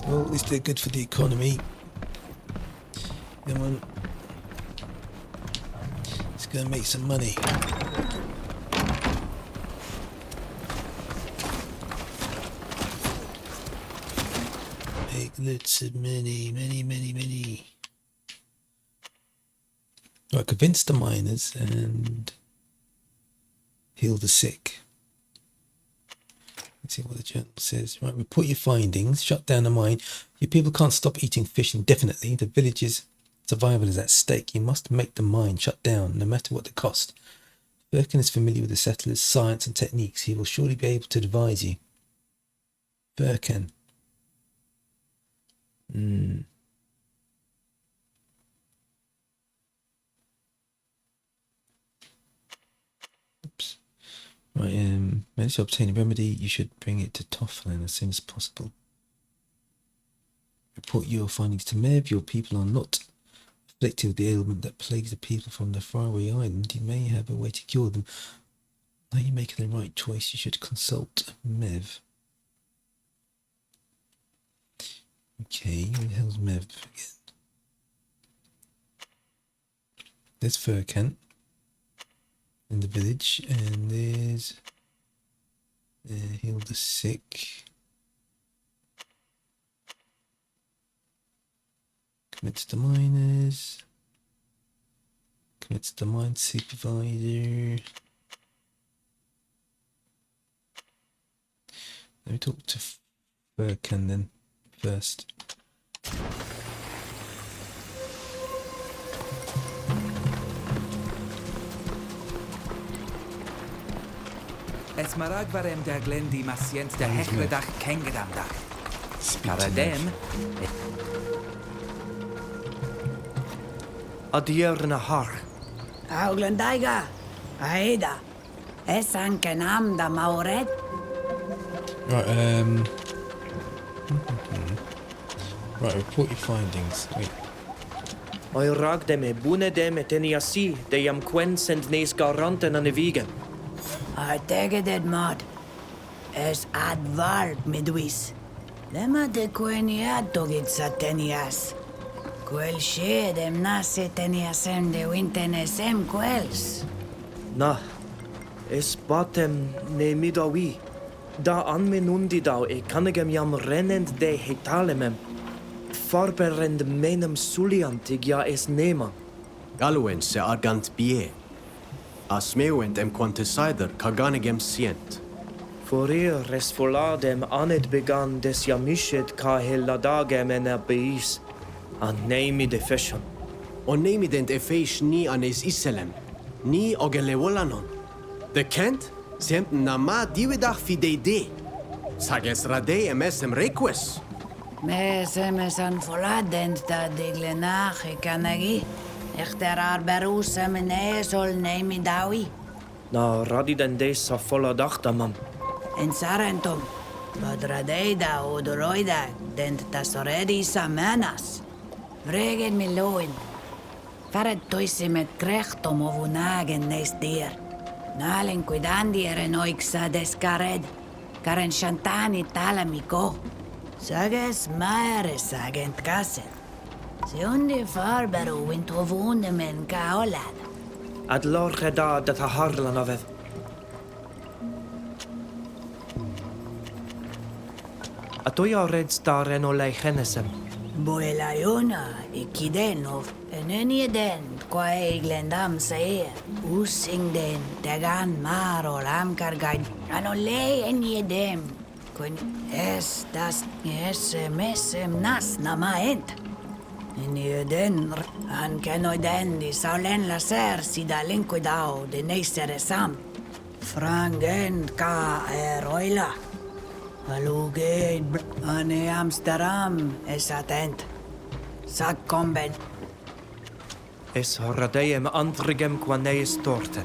Well, at least they're good for the economy. Come on. It's gonna make some money. Make lots of money, money. Right, convince the miners and heal the sick. Let's see what the journal says. Right, report your findings. Shut down the mine. Your people can't stop eating fish indefinitely. The village's survival is at stake. You must make the mine shut down, no matter what the cost. Birkin is familiar with the settlers' science and techniques. He will surely be able to advise you. Birkin. Oops. Right, manage to obtain a remedy. You should bring it to Tofflin as soon as possible. Report your findings to Mev. Your people are not afflicted with the ailment that plagues the people from the faraway island. You may have a way to cure them. Are you making the right choice? You should consult Mev. Okay, who the hell's Mev again? There's Furkan in the village, and there's heal the sick. Commit to the miners. Commit to the mine supervisor. Let me talk to Furkan then first. Es marag varem der glendi masient der hechledach kengedamdach. Karadem. Adier na har. Auglandaiga. Aida. Esan kenam da mauret. Right, right, report your findings. Wait. Oi rag dem e bune dem et eniasi, de jam quen send nes garanten an evigen. I take it mod. Es advald midwis. Lema de queniat dogit satenias. Quel she dem nase teniasem de wintenesem quels. Na, es batem ne midawi. Da an menundi dau e kannegem jam rennend de hetalemem. Farberend menem suliantig ja es nema. Galwen se argant bie. Asmeuent em quantesider kaganegem sient. For res voladem anet began des jamishet ka helladagem en beis. An neimi de fashion. On neimi dent e feish ni anes iselem. Ni ogelewolanon. De kent? Sempen na ma diwedach fidei de. Sages radei emesem reques. Mesem an voladent da diglenach e kanagi. Echter arberusem nesol neimi dawi. Na radi den des sa volla dachtamam. En sarentum. Badradeda odoroida dent tasoredi samenas. Vregen mi loin. Faret toisi met krechtom ovunagen nes dier. Nalen cuidandi eren oixa descared. Karen shantani talamiko. Sages maere sagent kaset. Se undi farberu wint ovunemen kaolad. Ad lor geda dat ha harlan avev. Atoja red staren o leichenesem. Boelayona ikidenov enenieden qua eglendam seer. Usingden tegan maro lamkargad. Anole eniedem. Kun es das mesem nas namaent. Enieden an kenoiden di saulen laser sida linquidao de neisere sam. Frangen ka eroila. Alugeid ane Amsterdam es attent. Sak komben. Es radeiem antrigem qua neis torten.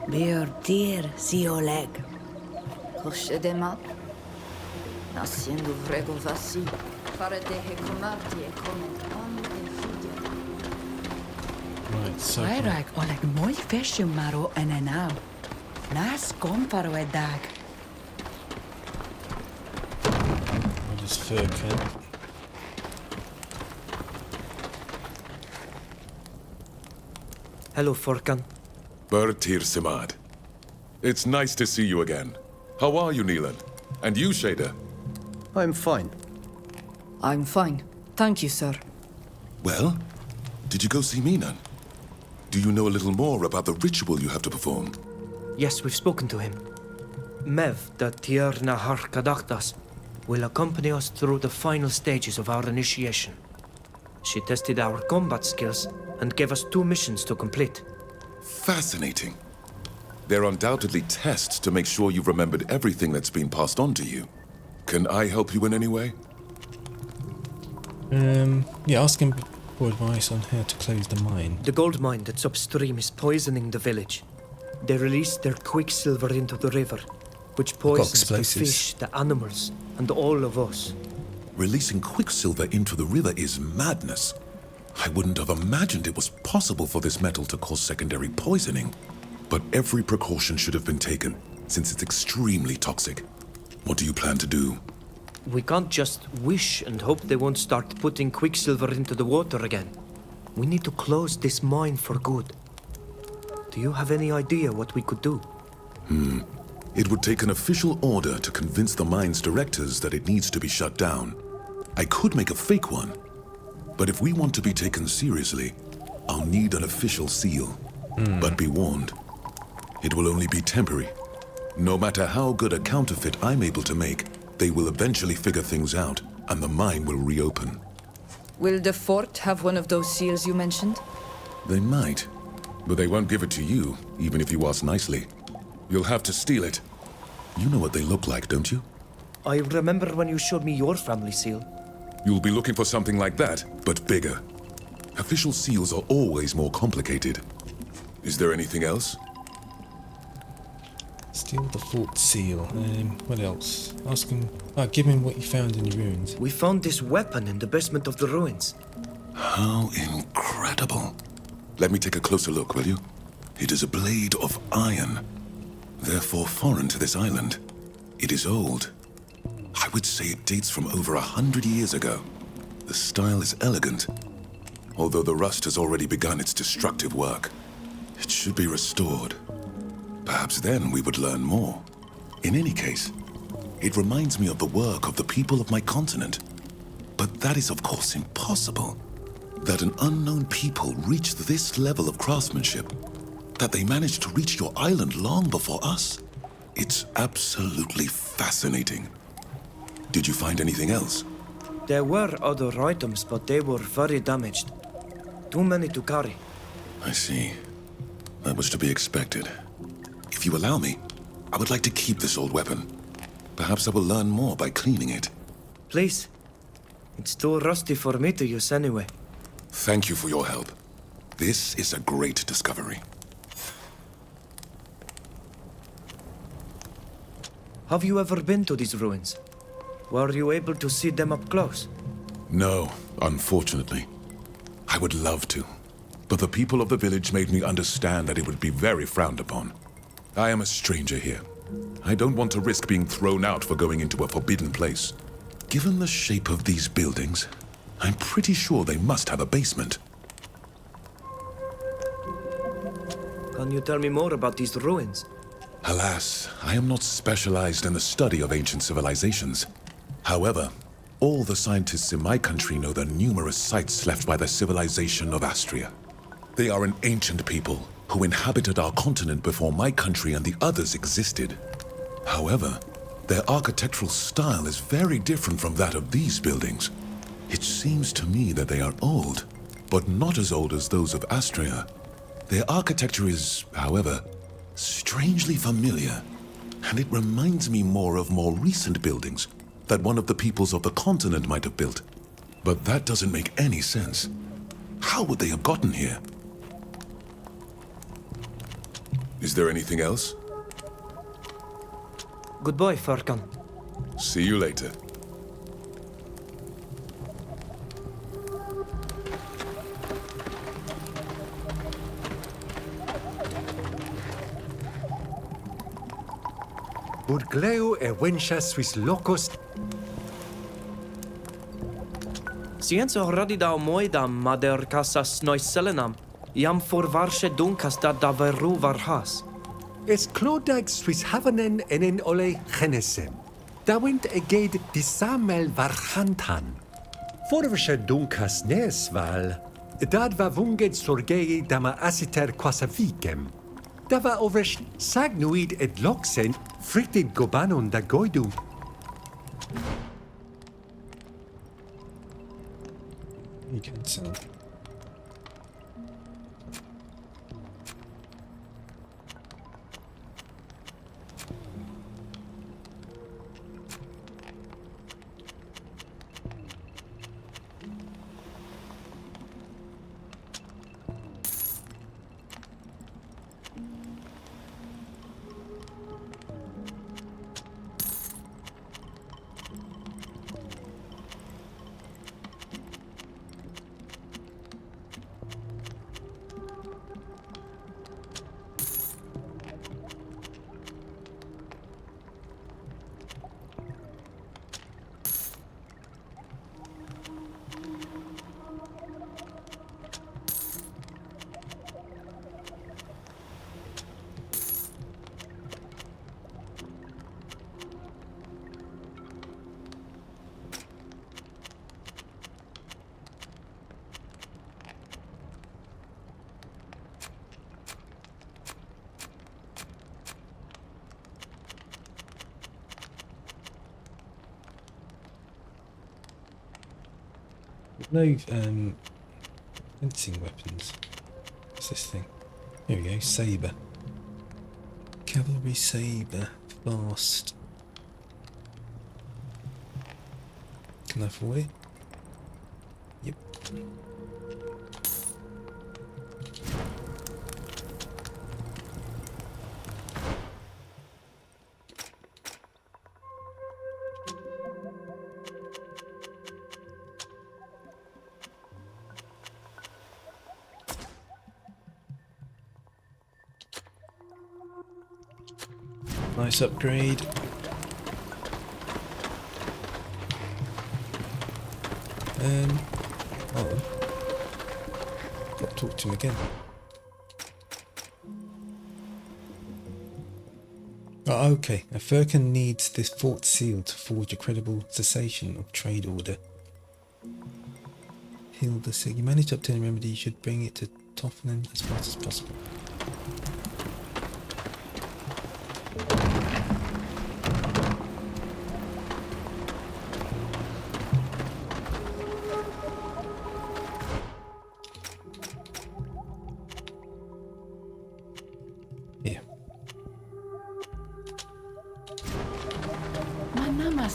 Bior Teer si oleg. Koshe dema. Nascendo vrego vassi. Fare de hecomarti e comment on invidia. Right, so Freirak oleg mooi fesje maro en enau. Nas komparo e dag. What is Furkan? Hello, Forkan. Teer Fradee. It's nice to see you again. How are you, Neelan? And you, Shader? I'm fine. I'm fine. Thank you, sir. Well, did you go see Minan? Do you know a little more about the ritual you have to perform? Yes, we've spoken to him. Mev, the Teer Kadaktas, will accompany us through the final stages of our initiation. She tested our combat skills and gave us 2 missions to complete. Fascinating. They're undoubtedly tests to make sure you've remembered everything that's been passed on to you. Can I help you in any way? Yeah, ask him for advice on how to close the mine. The gold mine that's upstream is poisoning the village. They release their quicksilver into the river, which poisons the fish, the animals, and all of us. Releasing quicksilver into the river is madness. I wouldn't have imagined it was possible for this metal to cause secondary poisoning. But every precaution should have been taken, since it's extremely toxic. What do you plan to do? We can't just wish and hope they won't start putting quicksilver into the water again. We need to close this mine for good. Do you have any idea what we could do? It would take an official order to convince the mine's directors that it needs to be shut down. I could make a fake one, but if we want to be taken seriously, I'll need an official seal. But be warned, it will only be temporary. No matter how good a counterfeit I'm able to make, they will eventually figure things out, and the mine will reopen. Will the fort have one of those seals you mentioned? They might, but they won't give it to you, even if you ask nicely. You'll have to steal it. You know what they look like, don't you? I remember when you showed me your family seal. You'll be looking for something like that, but bigger. Official seals are always more complicated. Is there anything else? Steal the fort seal. What else? Ask him. Give him what you found in the ruins. We found this weapon in the basement of the ruins. How incredible. Let me take a closer look, will you? It is a blade of iron, therefore foreign to this island. It is old. I would say it dates from over 100 years ago. The style is elegant, although the rust has already begun its destructive work. It should be restored. Perhaps then we would learn more. In any case, it reminds me of the work of the people of my continent. But that is of course impossible. That an unknown people reached this level of craftsmanship, that they managed to reach your island long before us. It's absolutely fascinating. Did you find anything else? There were other items, but they were very damaged. Too many to carry. I see. That was to be expected. If you allow me, I would like to keep this old weapon. Perhaps I will learn more by cleaning it. Please. It's too rusty for me to use anyway. Thank you for your help. This is a great discovery. Have you ever been to these ruins? Were you able to see them up close? No, unfortunately. I would love to, but the people of the village made me understand that it would be very frowned upon. I am a stranger here. I don't want to risk being thrown out for going into a forbidden place. Given the shape of these buildings, I'm pretty sure they must have a basement. Can you tell me more about these ruins? Alas, I am not specialized in the study of ancient civilizations. However, all the scientists in my country know the numerous sites left by the civilization of Astria. They are an ancient people who inhabited our continent before my country and the others existed. However, their architectural style is very different from that of these buildings. It seems to me that they are old, but not as old as those of Astria. Their architecture is, however, strangely familiar, and it reminds me more of more recent buildings that one of the peoples of the continent might have built. But that doesn't make any sense. How would they have gotten here? Is there anything else? Goodbye, Farkan. See you later. Burgleo e wencha suis locos. Scienza radida moida mader casas nois selenam. Jam forvarsche dunkas dat da veru varhas. Es klodag Swiss havanen enen ole genesem. Dawint eged disamel varhantan. Forversche dunkas nesval. Dad va vunget sorgei dama asiter quasavicem. Dava overs sagnuid et loxen fricted gobanon da goidu. You can sell. No fencing weapons. What's this thing? Here we go, saber. Cavalry saber, fast. Can I afford it? Yep. Nice upgrade. Oh, got to talk to him again. Oh, okay. A Firkin needs this fort seal to forge a credible cessation of trade order. Hilda said, you managed to obtain a remedy, you should bring it to Toffenen as fast as possible.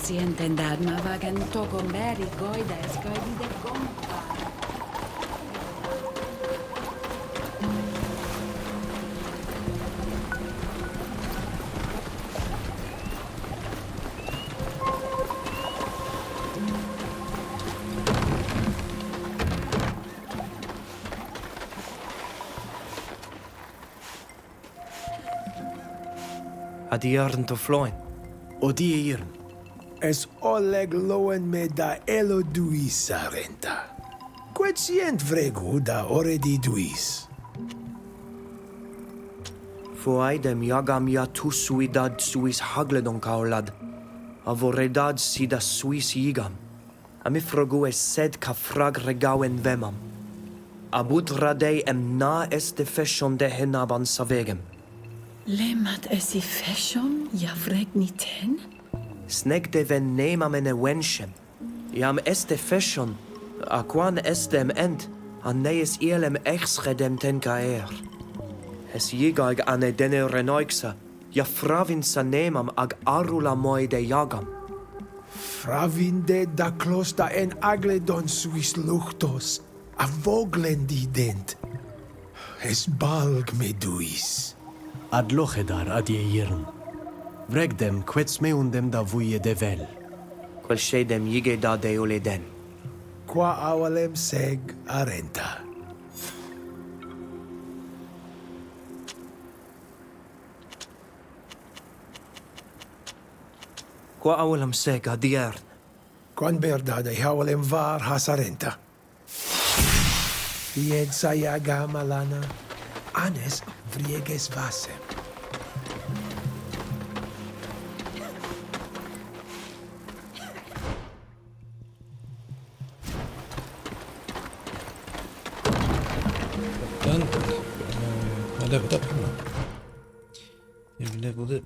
Entendad ma vagan tocon beri goides goidi de compa. Adiarn to floin. Odiirn. Es oleg loen me da elo duis sarenta. Quetient vregu da oredi duis. Fuaidem jagam ja tu suidad suis hagledon kaolad. Avoredad sida suis jigam. Amifrogu es sed ka frag regauen vemam. Abud radei na este feshon de henaban savegem. Lemat esi feshon ja vreg niten? Sneg de ven nema mene wenshem. Jam este feshon, aquan estem end, an nees ielem exredem ten caer. Es jigag ane dene renoixa, ja fravin sa nemam ag arula moi de jagam. Fravin de da closta en agledon suis luchtos, a voglendi dent. Es balg me duis. Ad lochedar adieirn. Vregdem quets meundem da vuie de vel. Quel shedem jige da deule den. Qua awalem seg arenta. Qua awalem seg adiern. Quan berdade hawalem var hasarenta. Died sayaga malana, anes vrieges vasem. Done. I leveled up, haven't I? You've leveled up.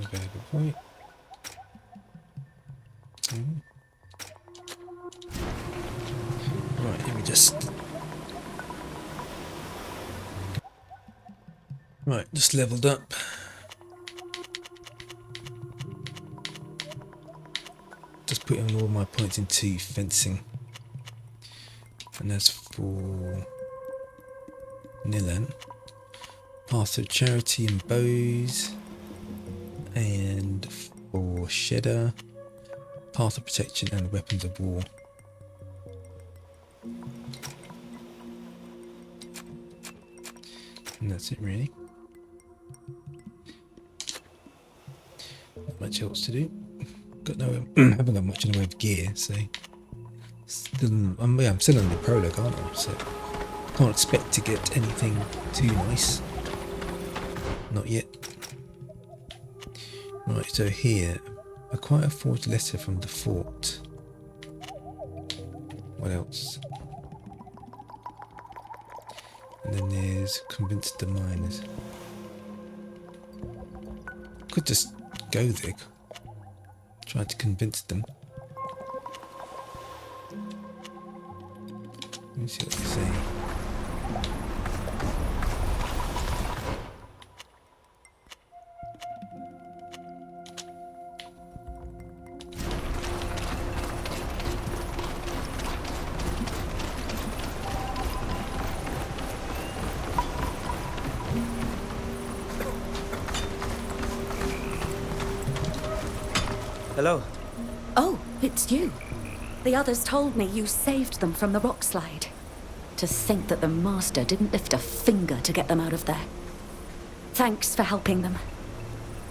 Okay, good point. Right, let me just... Right, just leveled up. Just putting all my points into fencing. And as for Nilan, Path of Charity and Bows. And for Shedder, Path of Protection and Weapons of War. And that's it really. Not much else to do. Got no, haven't got much in the way of gear, so still, I'm still on the prologue, aren't I? So can't expect to get anything too nice. Not yet. Right, so here, acquire a forged letter from the fort. What else? And then there's convince the miners. Could just go there. Try to convince them. Let me see what they say. Hello. Oh, it's you. The others told me you saved them from the rock slide. To think that the Master didn't lift a finger to get them out of there. Thanks for helping them.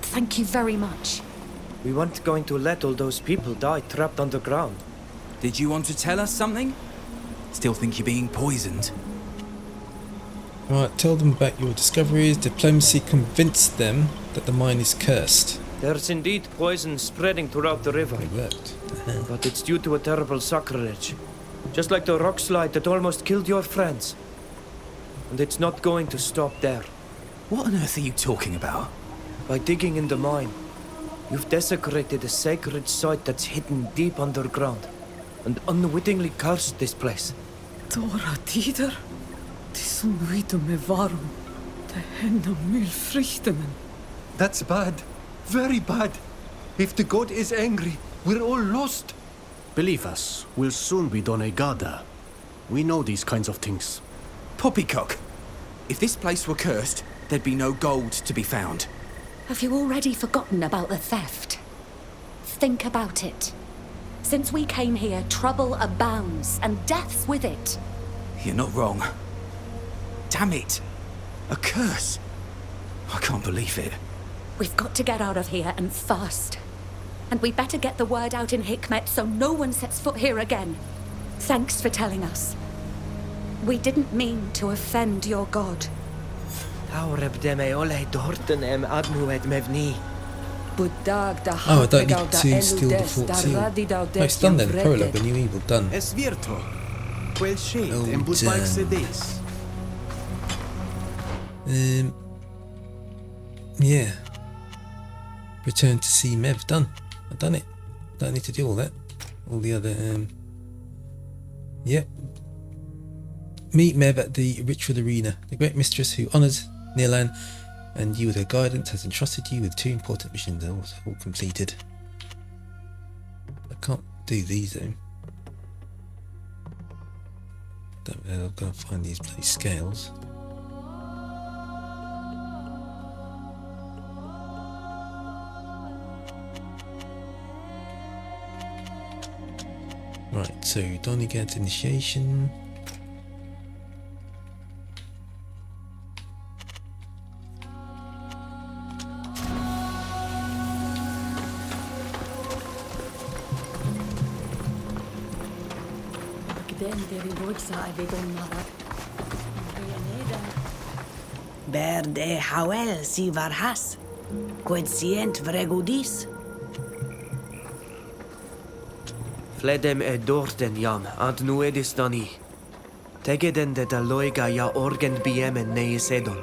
Thank you very much. We weren't going to let all those people die trapped underground. Did you want to tell us something? Still think you're being poisoned? Right, tell them about your discoveries. Diplomacy convinced them that the mine is cursed. There's indeed poison spreading throughout the river. It worked. But it's due to a terrible sacrilege. Just like the rock slide that almost killed your friends. And it's not going to stop there. What on earth are you talking about? By digging in the mine, you've desecrated a sacred site that's hidden deep underground. And unwittingly cursed this place. Dora Tider, tisum vitum evarum, te henna mil frichtemen. That's bad. Very bad. If the god is angry, we're all lost. Believe us, we'll soon be Donegada. We know these kinds of things. Poppycock. If this place were cursed, there'd be no gold to be found. Have you already forgotten about the theft? Think about it. Since we came here, trouble abounds, and death's with it. You're not wrong. Damn it. A curse. I can't believe it. We've got to get out of here, and fast. And we better get the word out in Hikmet so no one sets foot here again. Thanks for telling us. We didn't mean to offend your god. Oh, I don't need to steal the fort seal. Oh, it's done then, prologue, a new evil, done. Es virto. Quel shade Oh, en busbaik sedis. Yeah. Return to see Mev, done. I've done it. Don't need to do all that. All the other, Yep. Meet Mev at the ritual arena. The great mistress who honours Nilan and you with her guidance has entrusted you with 2 important missions, all completed. I can't do these though. Don't know, I've got to find these bloody scales. Right, so Donigat initiation. Berde hawel si varhas. Quetsient vregudis. Fledem dorten jam, ad nuedis dani. Tegeden de loiga ja orgen biemen neis edon.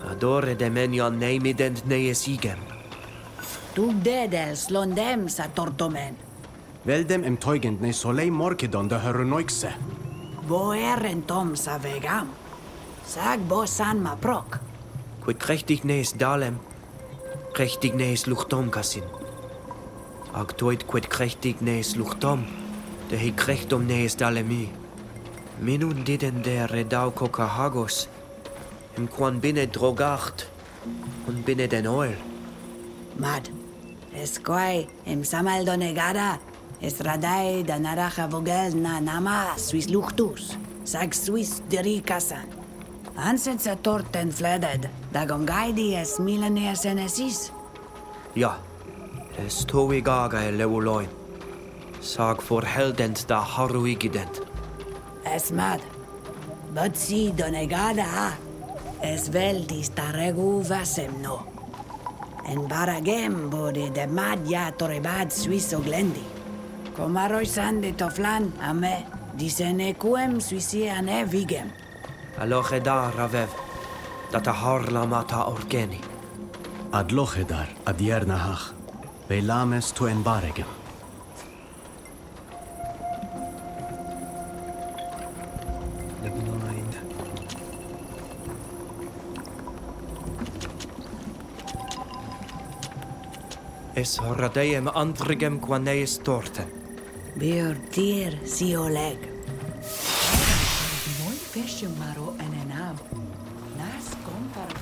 Adore de menjan neimident neis igem. Tu dedels londem sa tortomen. Veldem teugend ne solei morkedon de heronoikse. Bo tom sa vegam. Sag bo san ma prok. Quid krechtig neis dalem, krechtig neis luchtom kasin. Ag toit quid krechtig neis luchtom, de he krechtom neis dalemi. Minun diden de redau kokahagos, quan binne drogacht, und binne den oil. Mad. Esquai samal donegada. Es radai da naraja vogel na nama suis luchtus. Sag suis derikasan. Anset sa torten fleded. Da gongaidi es milaneas enesis. Ja, es toi gaga leuloin. Sag forheldent da haruigident. Es mad. But si donegada es veldis ta regu vasem no. En baragem bode de mad ja torebad suis oglendi. Comaroi sande toflan a me, disene quem suisi ane vigem. Alochedar ravev, data harlamata orgeni. Ad lochedar, ad yernahach. Velames to en baregem. Es radeem antrigem quaneis torten. Bir Teer si oleg. Moi fesje maro en enav. Nas kompar.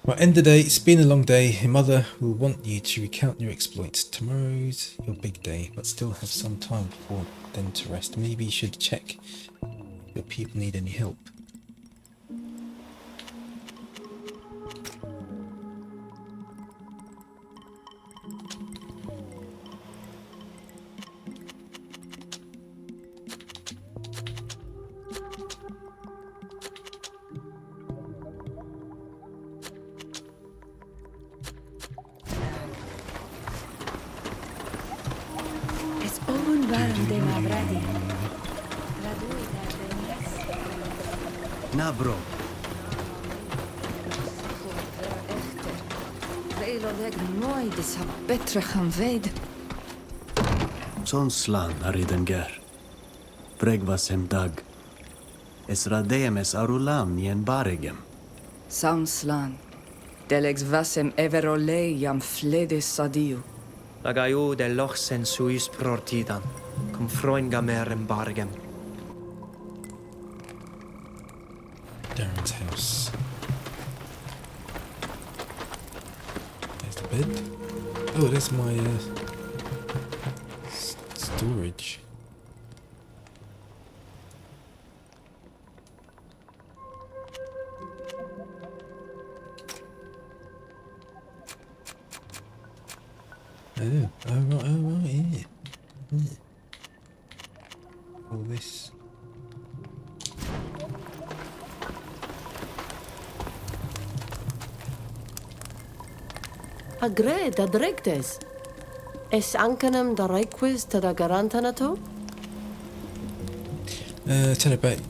Well, end of the day. It's been a long day. Your mother will want you to recount your exploits. Tomorrow's your big day, but still have some time before then to rest. Maybe you should check if your people need any help. Na bro. Veiloleg nooit is ha betre gaan veid. Son slan aridenger. Preg vasem dag. Es radeem es arulam nien baregem. Samslan. Delegs vasem everolei jam flede sadiu. Lagaiu de lochsen suis prortidan, cum freungamerem bargem. Darren's house. There's the bed. Oh, there's my storage. Oh right, yeah. All this. Agre da dregtes. Es ankenem da requis to da garantanato? Tell about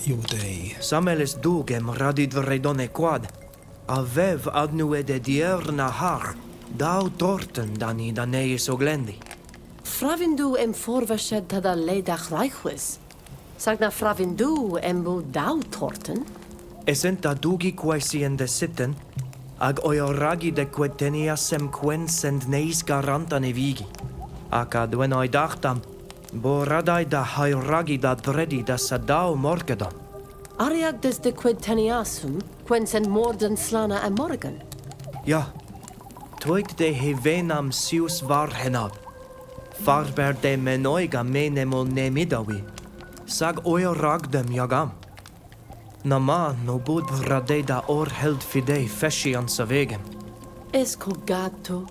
your day. Sameles dugem radid vredone quad. Avev adnue de dierna har. Dau torten dani daneis oglendi. Fravindu forvashed ta da ledach reichwis. Sag na fravindu bu dau torten? Esent da dugi quasi en de sitten, ag oioragi de queteniasem quensend neis garantane vigi. Acad when I dachtam, bo radai da hairagi da dredi da sadau morgedon. Ariag des de queteniasum, quensend morden slana a morgan? Ja, toit de hevenam sius varhenab. Farber de menoiga menemol nemidawi. Sag oioragdem jagam. Nama no bud vrade da or held fidei fescian savegem. Esco gatto,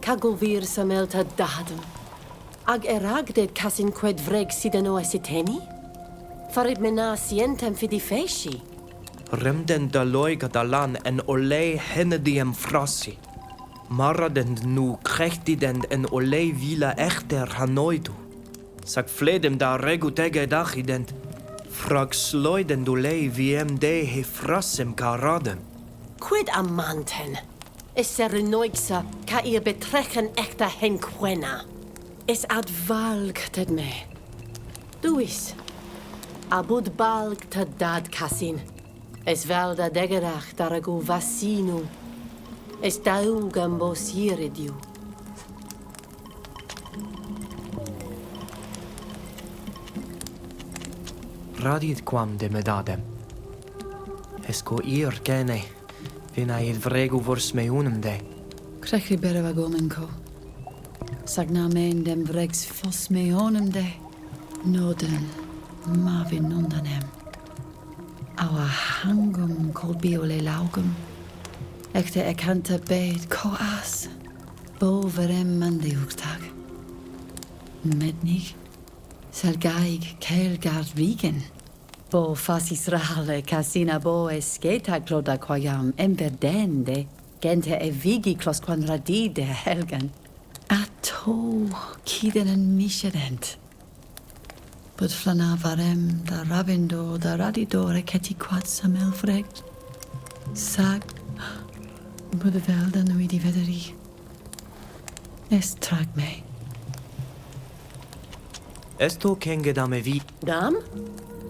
cagovir samelta dadum. Ag eragded casin qued vreg sidano esiteni? Farid mena sientem fidi feshi. Remden da loiga da lan en olei hennediem frassi. Maraden nu krechtiden en olei vila echter hanoidu. Sag fledem da regu tege dachident. Frag sloiden du lei vm de he frassem karadem. Quid amanten? Is serenoigsa ca ihr betrechen echter henquena. Is ad valgted me. Duis. Abud balgted dad casin. Es velda degerach daragu vassinu. Es daugam bos iridiu. Radit quam de medadem. Esco ir gene. Vina il vregu vors meunum de. Crechri bereva gomenko. Sagna men dem vregs fos meonum de. Noden, mavin nondanem. Our hangum kol biole laugum. Ekte ekanta beid ko as. Boverem mandiugtag. Mednig. Salgaig kelgard vigen. Bo fasis rale casina bo esceta cloda quayam emberdende. Gente e vigi clos quan radide helgan. Ato kiden en miserent. But flana varem da rabindo da radidore keti quad samel fregt. Sag. Bude velda nui di vederi. Es trag me. Esto kenge dame vi. Dam?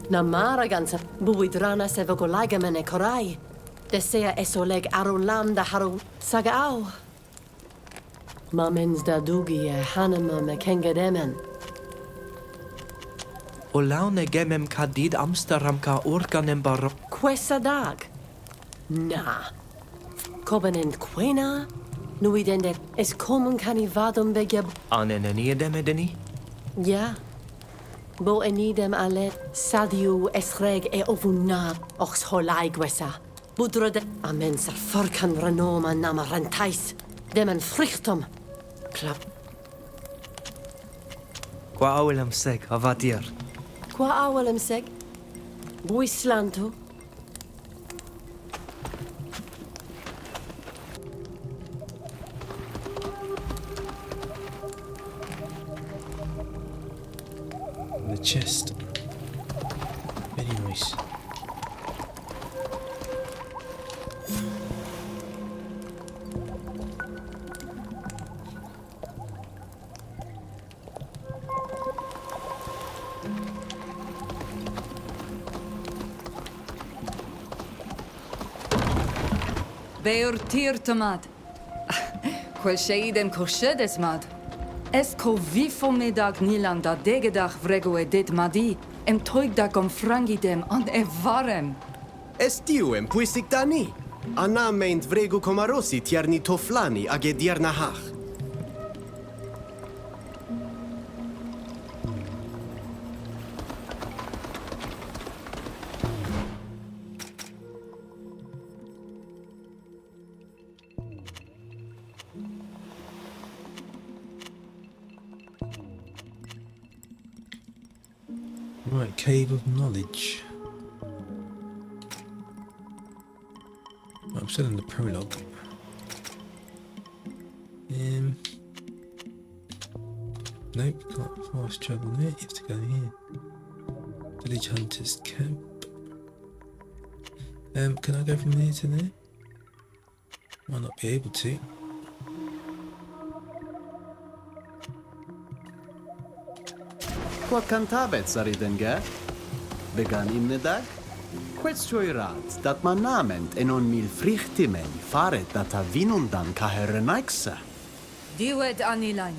Na mara gansa buidrana se vogolagamene korai. Desea esoleg arulam da haru saga au. Mamens da dugi e hanema me kengedemen. Olaune gemem kadid Amsterdam ka organem bar. Quessa dag? Na. Covenant quena? Nui dende es comun cani vadum begeb. Aneneniedem edeni? Ja. Bo enidem ale sadiu esreg e ovuna ox holai gwesa. Budrode amen sar forcan renoma nama rentais. Demen frichtum. Klap. Qua awelem seg avatir. Qua awelem seg? Buislanto. The chest. Very nice. Beur Teer tomad. Quel sheidem koshedes mad. Es ko vifo medag nilan da degedach vrego edit madi. Em toigdak om frangidem an evarem. Estiuem puisic dani. Anna meint vregu komarosi tierni toflani age dierna hach. Right, Cave of Knowledge. I'm still in the prologue. Nope, can't fast travel there. You have to go here. Village Hunter's Camp. Can I go from there to there? Might not be able to. Qua cantavet saridenge? Began im nedag? Quetstoirat dat man nament en on mil frichtimen faret dat a vinundan kaherenaiksa. Diwed anilan.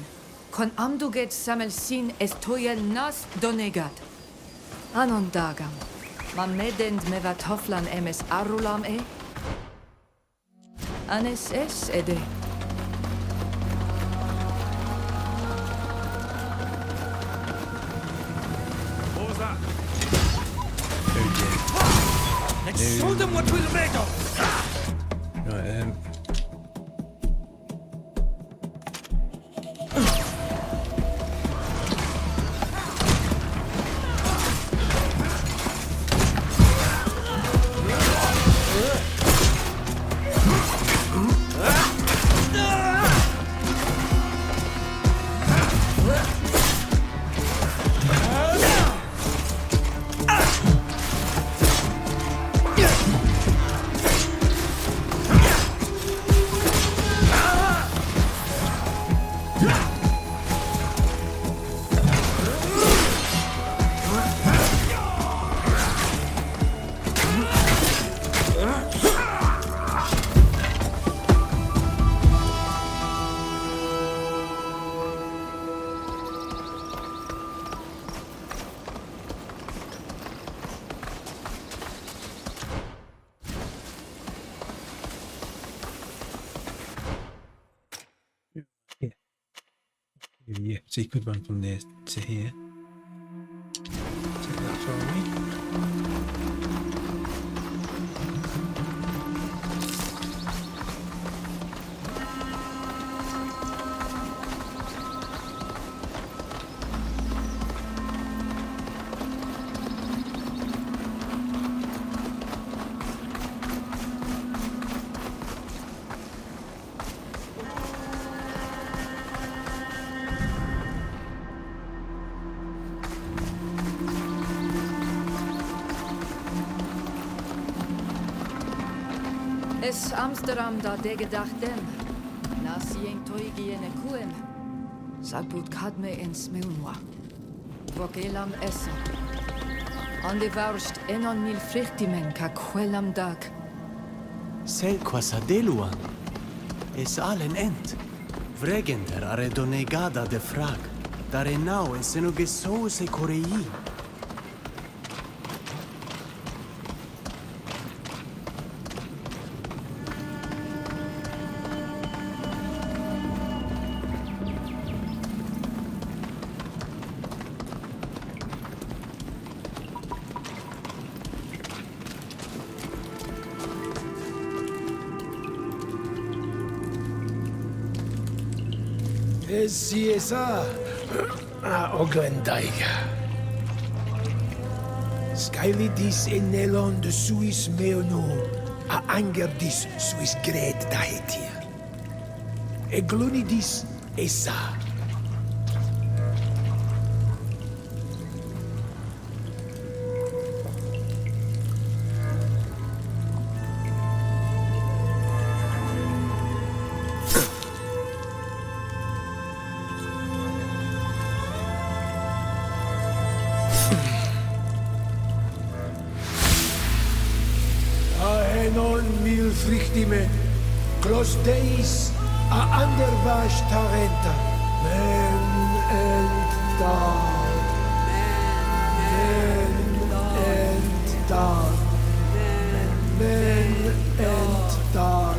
Kon amduget samelsin estoyel nas donegat. Anon dagam. Ma medend mevat hoflan emes arulam e? Anes es ede. Let's show them what we're made of! Right, Yeah, so you could run from there to here. Take that far away. Es Amsterdam da de gedachten. Nasien toigi en ekuem. Saput kadme en smeunwa. Vogelam essa. Ande varst enon mil frichtimen ka quelam dag. Selquas adeluan. Es allen ent. Vregenter are donegada de frag. Dare nau en senogesose corei. Siesa Oglendaiga. Skylidis enelon de Suis meonu a angerdis Suis gred dahetir. Eglunidis esa. Clos Deis a andervash tarenta. Men and dog. Men and dog. Men and dog.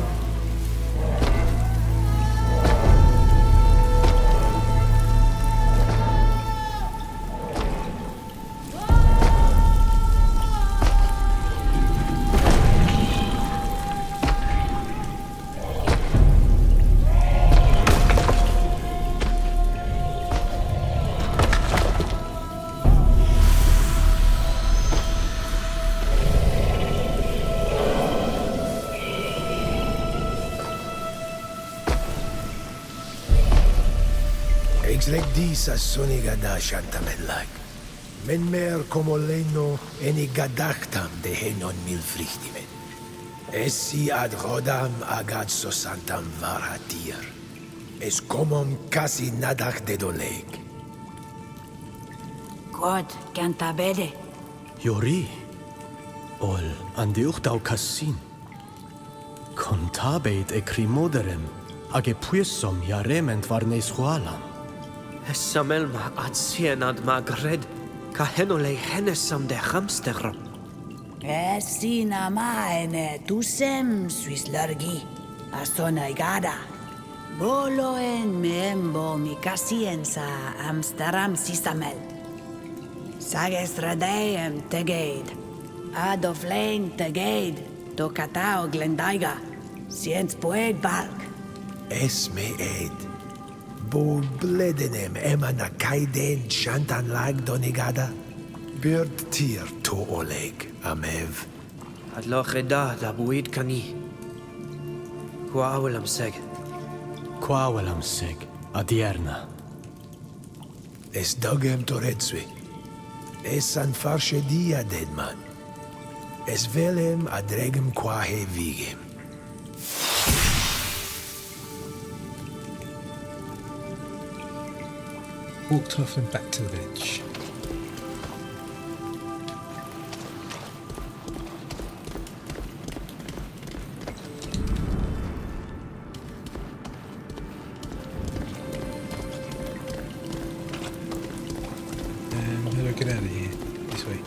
Exlegdisa sonigada shantamellag. Men mer como leno enigadachtam de henon milfrichtimen. Essi ad rodam agad sosantam varhatir. Es comom casi nadach de doleg. God, cantabede. Jori. Ol andiuchtau cassin. Contabeit ecrimoderem. Age puisom jarement varnes hualam. Samelma ad sien ad magred, ca henole henesam de hamsterro. Sina maene tusem suis largi, astona igada. Bolo en membo mi casienza Amsterdam sisamel. Sages radeem tegeid, ad of lane tegeid, do catao glendaiga, siens poeg balk. Esme ed. Bo bledenem emana kaiden shantan lag donigada. Bird Teer to oleg, amev. Ad locheda da buid kani. Qua awelam seg. Quavelam seg, adierna. Es dogem toretswe. Es an farsche dia deadman. Es velem adregem quahe vigem. Walked off and back to the village. How do I get out of here? This way.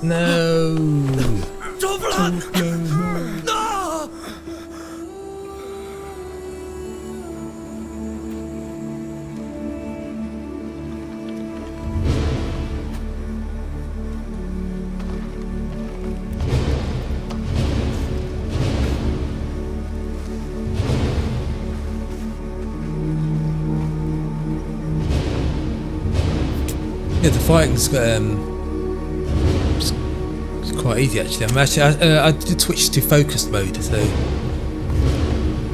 No. Dovlan! No! Yeah, the fighting's it's quite easy actually. I did switch to focused mode, so.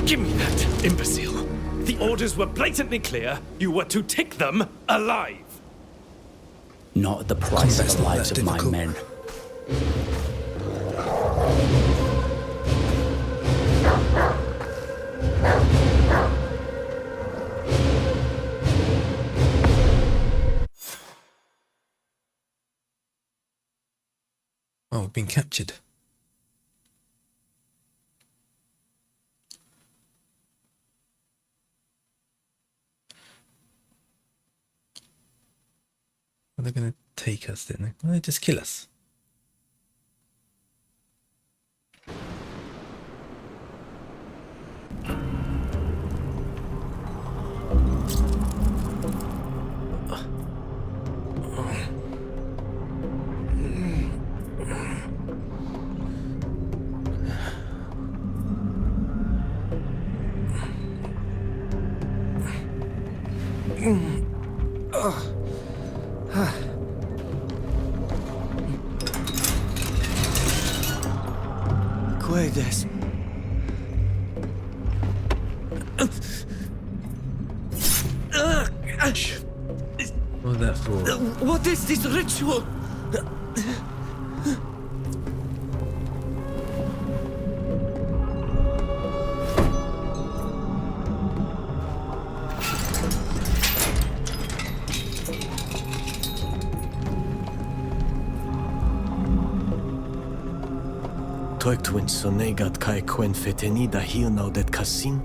Give me that, imbecile. The orders were blatantly clear. You were to take them alive. Not at the price of the lives of my men. Oh, we've been captured. Are they going to take us, didn't they? Why don't they just kill us? Cuedes. What was that for? What is this ritual? Toiktwin sonegat kai quen feteni da hilnau det kasin.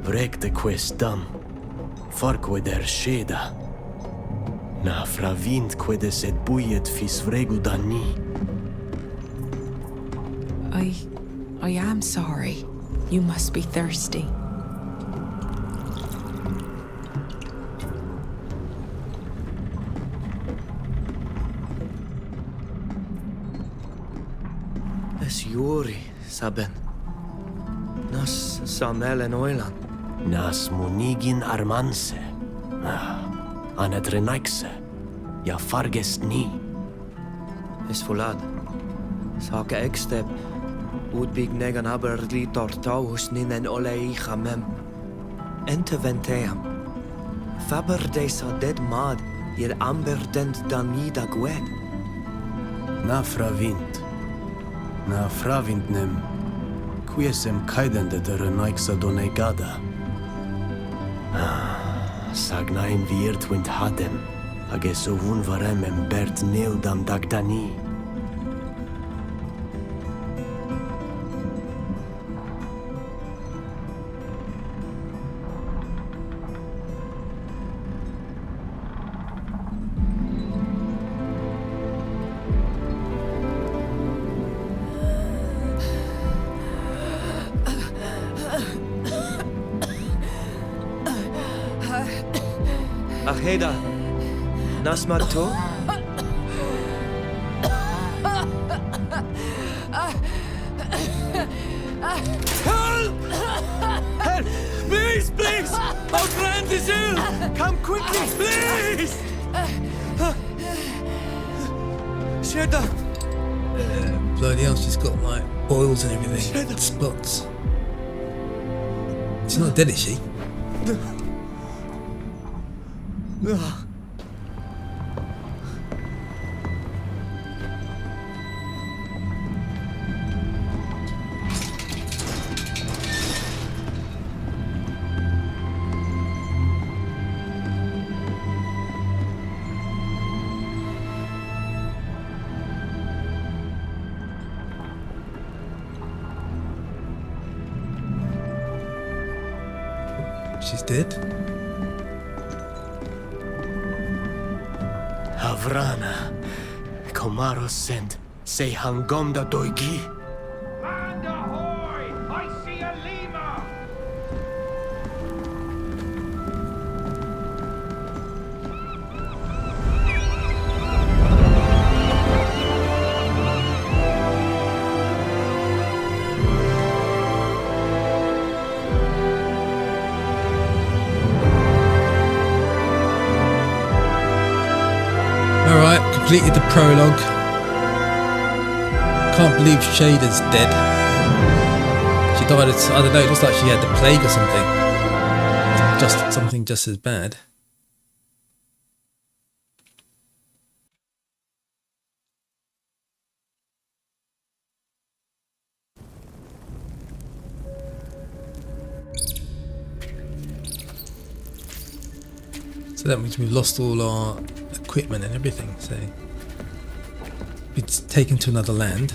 Vrek de questam. Farque der sheda. Na fravint quedes et buiet fis vregu dani. I am sorry. You must be thirsty. Es Yuri, Saben. Nas Samel en Oilan. Nas munigin armanse. Anadrenaikse. Ja fargest ni. Es volad. Sake ekstep. Udbig negan aber litor taus ninen olei chamem. Ente venteam. Faber desa dead mad. Ir amber dent danida gwed. Na fravint. Na fravint nem. Quiesem kaidende de renaiksa donegada. Sagnain virtwint hadem. Agesovun varem bert neudam dagdani. Aheda. Nasmato? Help! Help! Please, please! Our friend is ill! Come quickly, please! Sheda! Bloody hell, she's got like boils and everything. Spots. She's not dead, is she? She's dead. Havrana. Komaro send, say hangomda doigi. Land ahoy! I see a lemur! Alright, completed the prologue. Can't believe Shader's dead. She died of, I don't know, it looks like she had the plague or something. Just something just as bad. So that means we've lost all our equipment and everything, so it's taken to another land.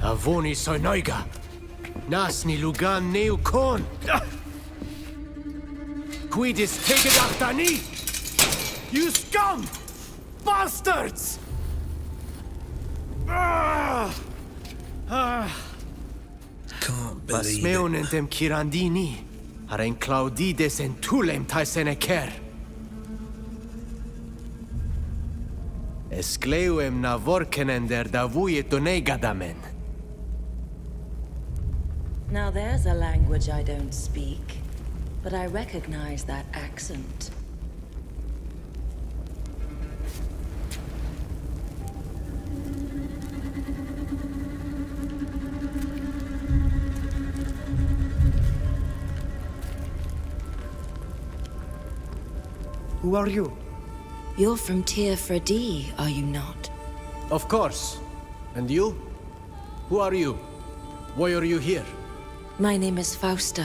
Avoni sonoiga. Nasni lugan neukon. Quidis tegedachtani. You scum! Bastards! Can't believe it. Entem kirandini. Haren claudides en tulem taiseneker. Escleuem navorkenen der davuye donegadamen. Now there's a language I don't speak, but I recognize that accent. Who are you? You're from Teer Fradee, are you not? Of course. And you? Who are you? Why are you here? My name is Fausta.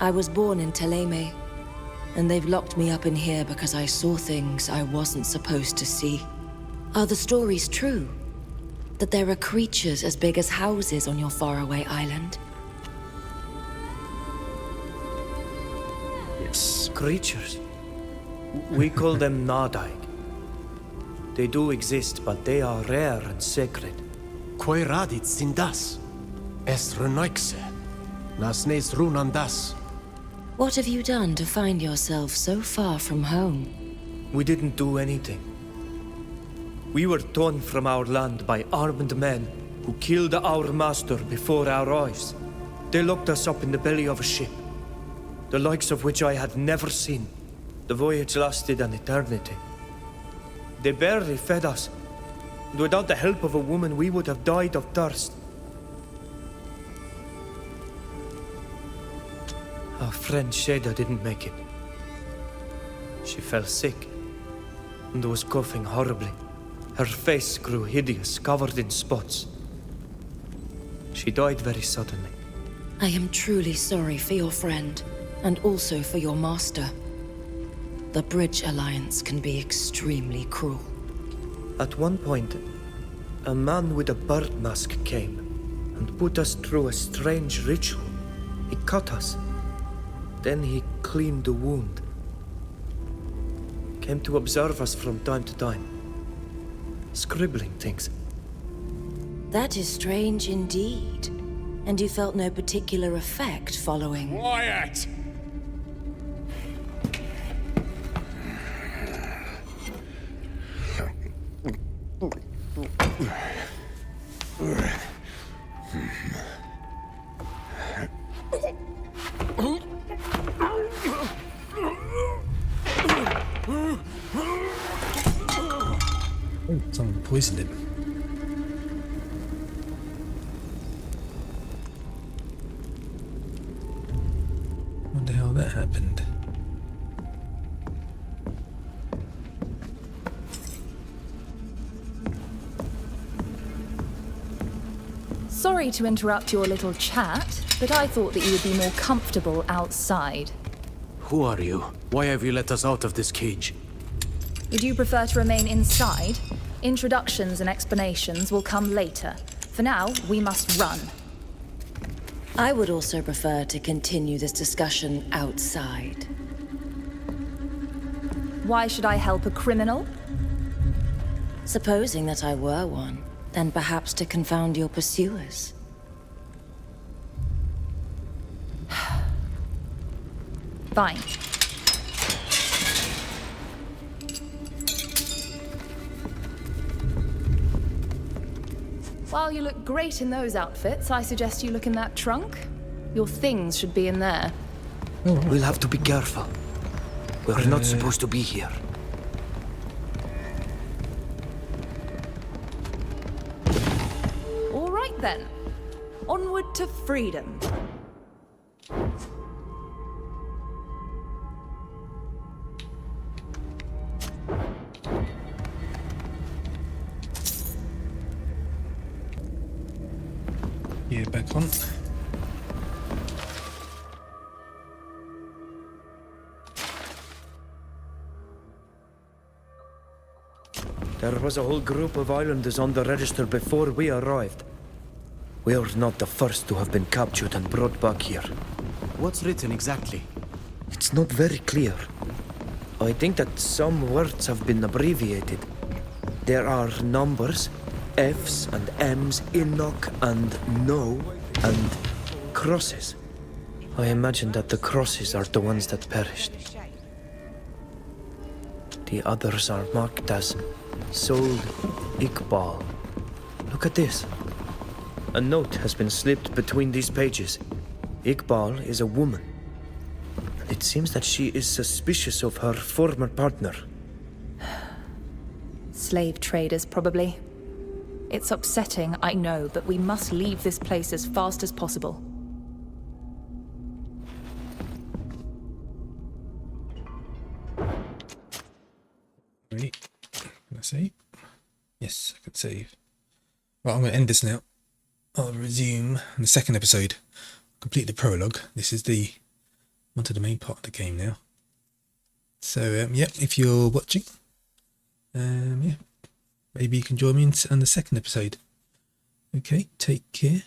I was born in Teleme, and they've locked me up in here because I saw things I wasn't supposed to see. Are the stories true? That there are creatures as big as houses on your faraway island? Yes. Creatures? We call them Nadaig. They do exist, but they are rare and sacred. Quai radit sindas. Es renoixe. Nasnes runandas. What have you done to find yourself so far from home? We didn't do anything. We were torn from our land by armed men who killed our master before our eyes. They locked us up in the belly of a ship, the likes of which I had never seen. The voyage lasted an eternity. They barely fed us, and without the help of a woman, we would have died of thirst. Our friend Shada didn't make it. She fell sick, and was coughing horribly. Her face grew hideous, covered in spots. She died very suddenly. I am truly sorry for your friend, and also for your master. The Bridge Alliance can be extremely cruel. At one point, a man with a bird mask came and put us through a strange ritual. He cut us. Then he cleaned the wound. Came to observe us from time to time, scribbling things. That is strange indeed. And you felt no particular effect following... Quiet! Someone poisoned him. Wonder how that happened. Sorry to interrupt your little chat, but I thought that you would be more comfortable outside. Who are you? Why have you let us out of this cage? Would you prefer to remain inside? Introductions and explanations will come later. For now, we must run. I would also prefer to continue this discussion outside. Why should I help a criminal? Supposing that I were one, then perhaps to confound your pursuers. Fine. While you look great in those outfits, I suggest you look in that trunk. Your things should be in there. We'll have to be careful. We're not supposed to be here. All right then. Onward to freedom. Yeah, back on. There was a whole group of islanders on the register before we arrived. We are not the first to have been captured and brought back here. What's written exactly? It's not very clear. I think that some words have been abbreviated. There are numbers, F's and M's, Enoch and No, and crosses. I imagine that the crosses are the ones that perished. The others are marked as Sold Iqbal. Look at this. A note has been slipped between these pages. Iqbal is a woman. And it seems that she is suspicious of her former partner. Slave traders, probably. It's upsetting, I know, but we must leave this place as fast as possible. Wait, can I save? Yes, I can save. Right, I'm going to end this now. I'll resume in the second episode. Complete the prologue. This is the onto the main part of the game now. So yeah, if you're watching, yeah, maybe you can join me on the second episode. Okay, take care.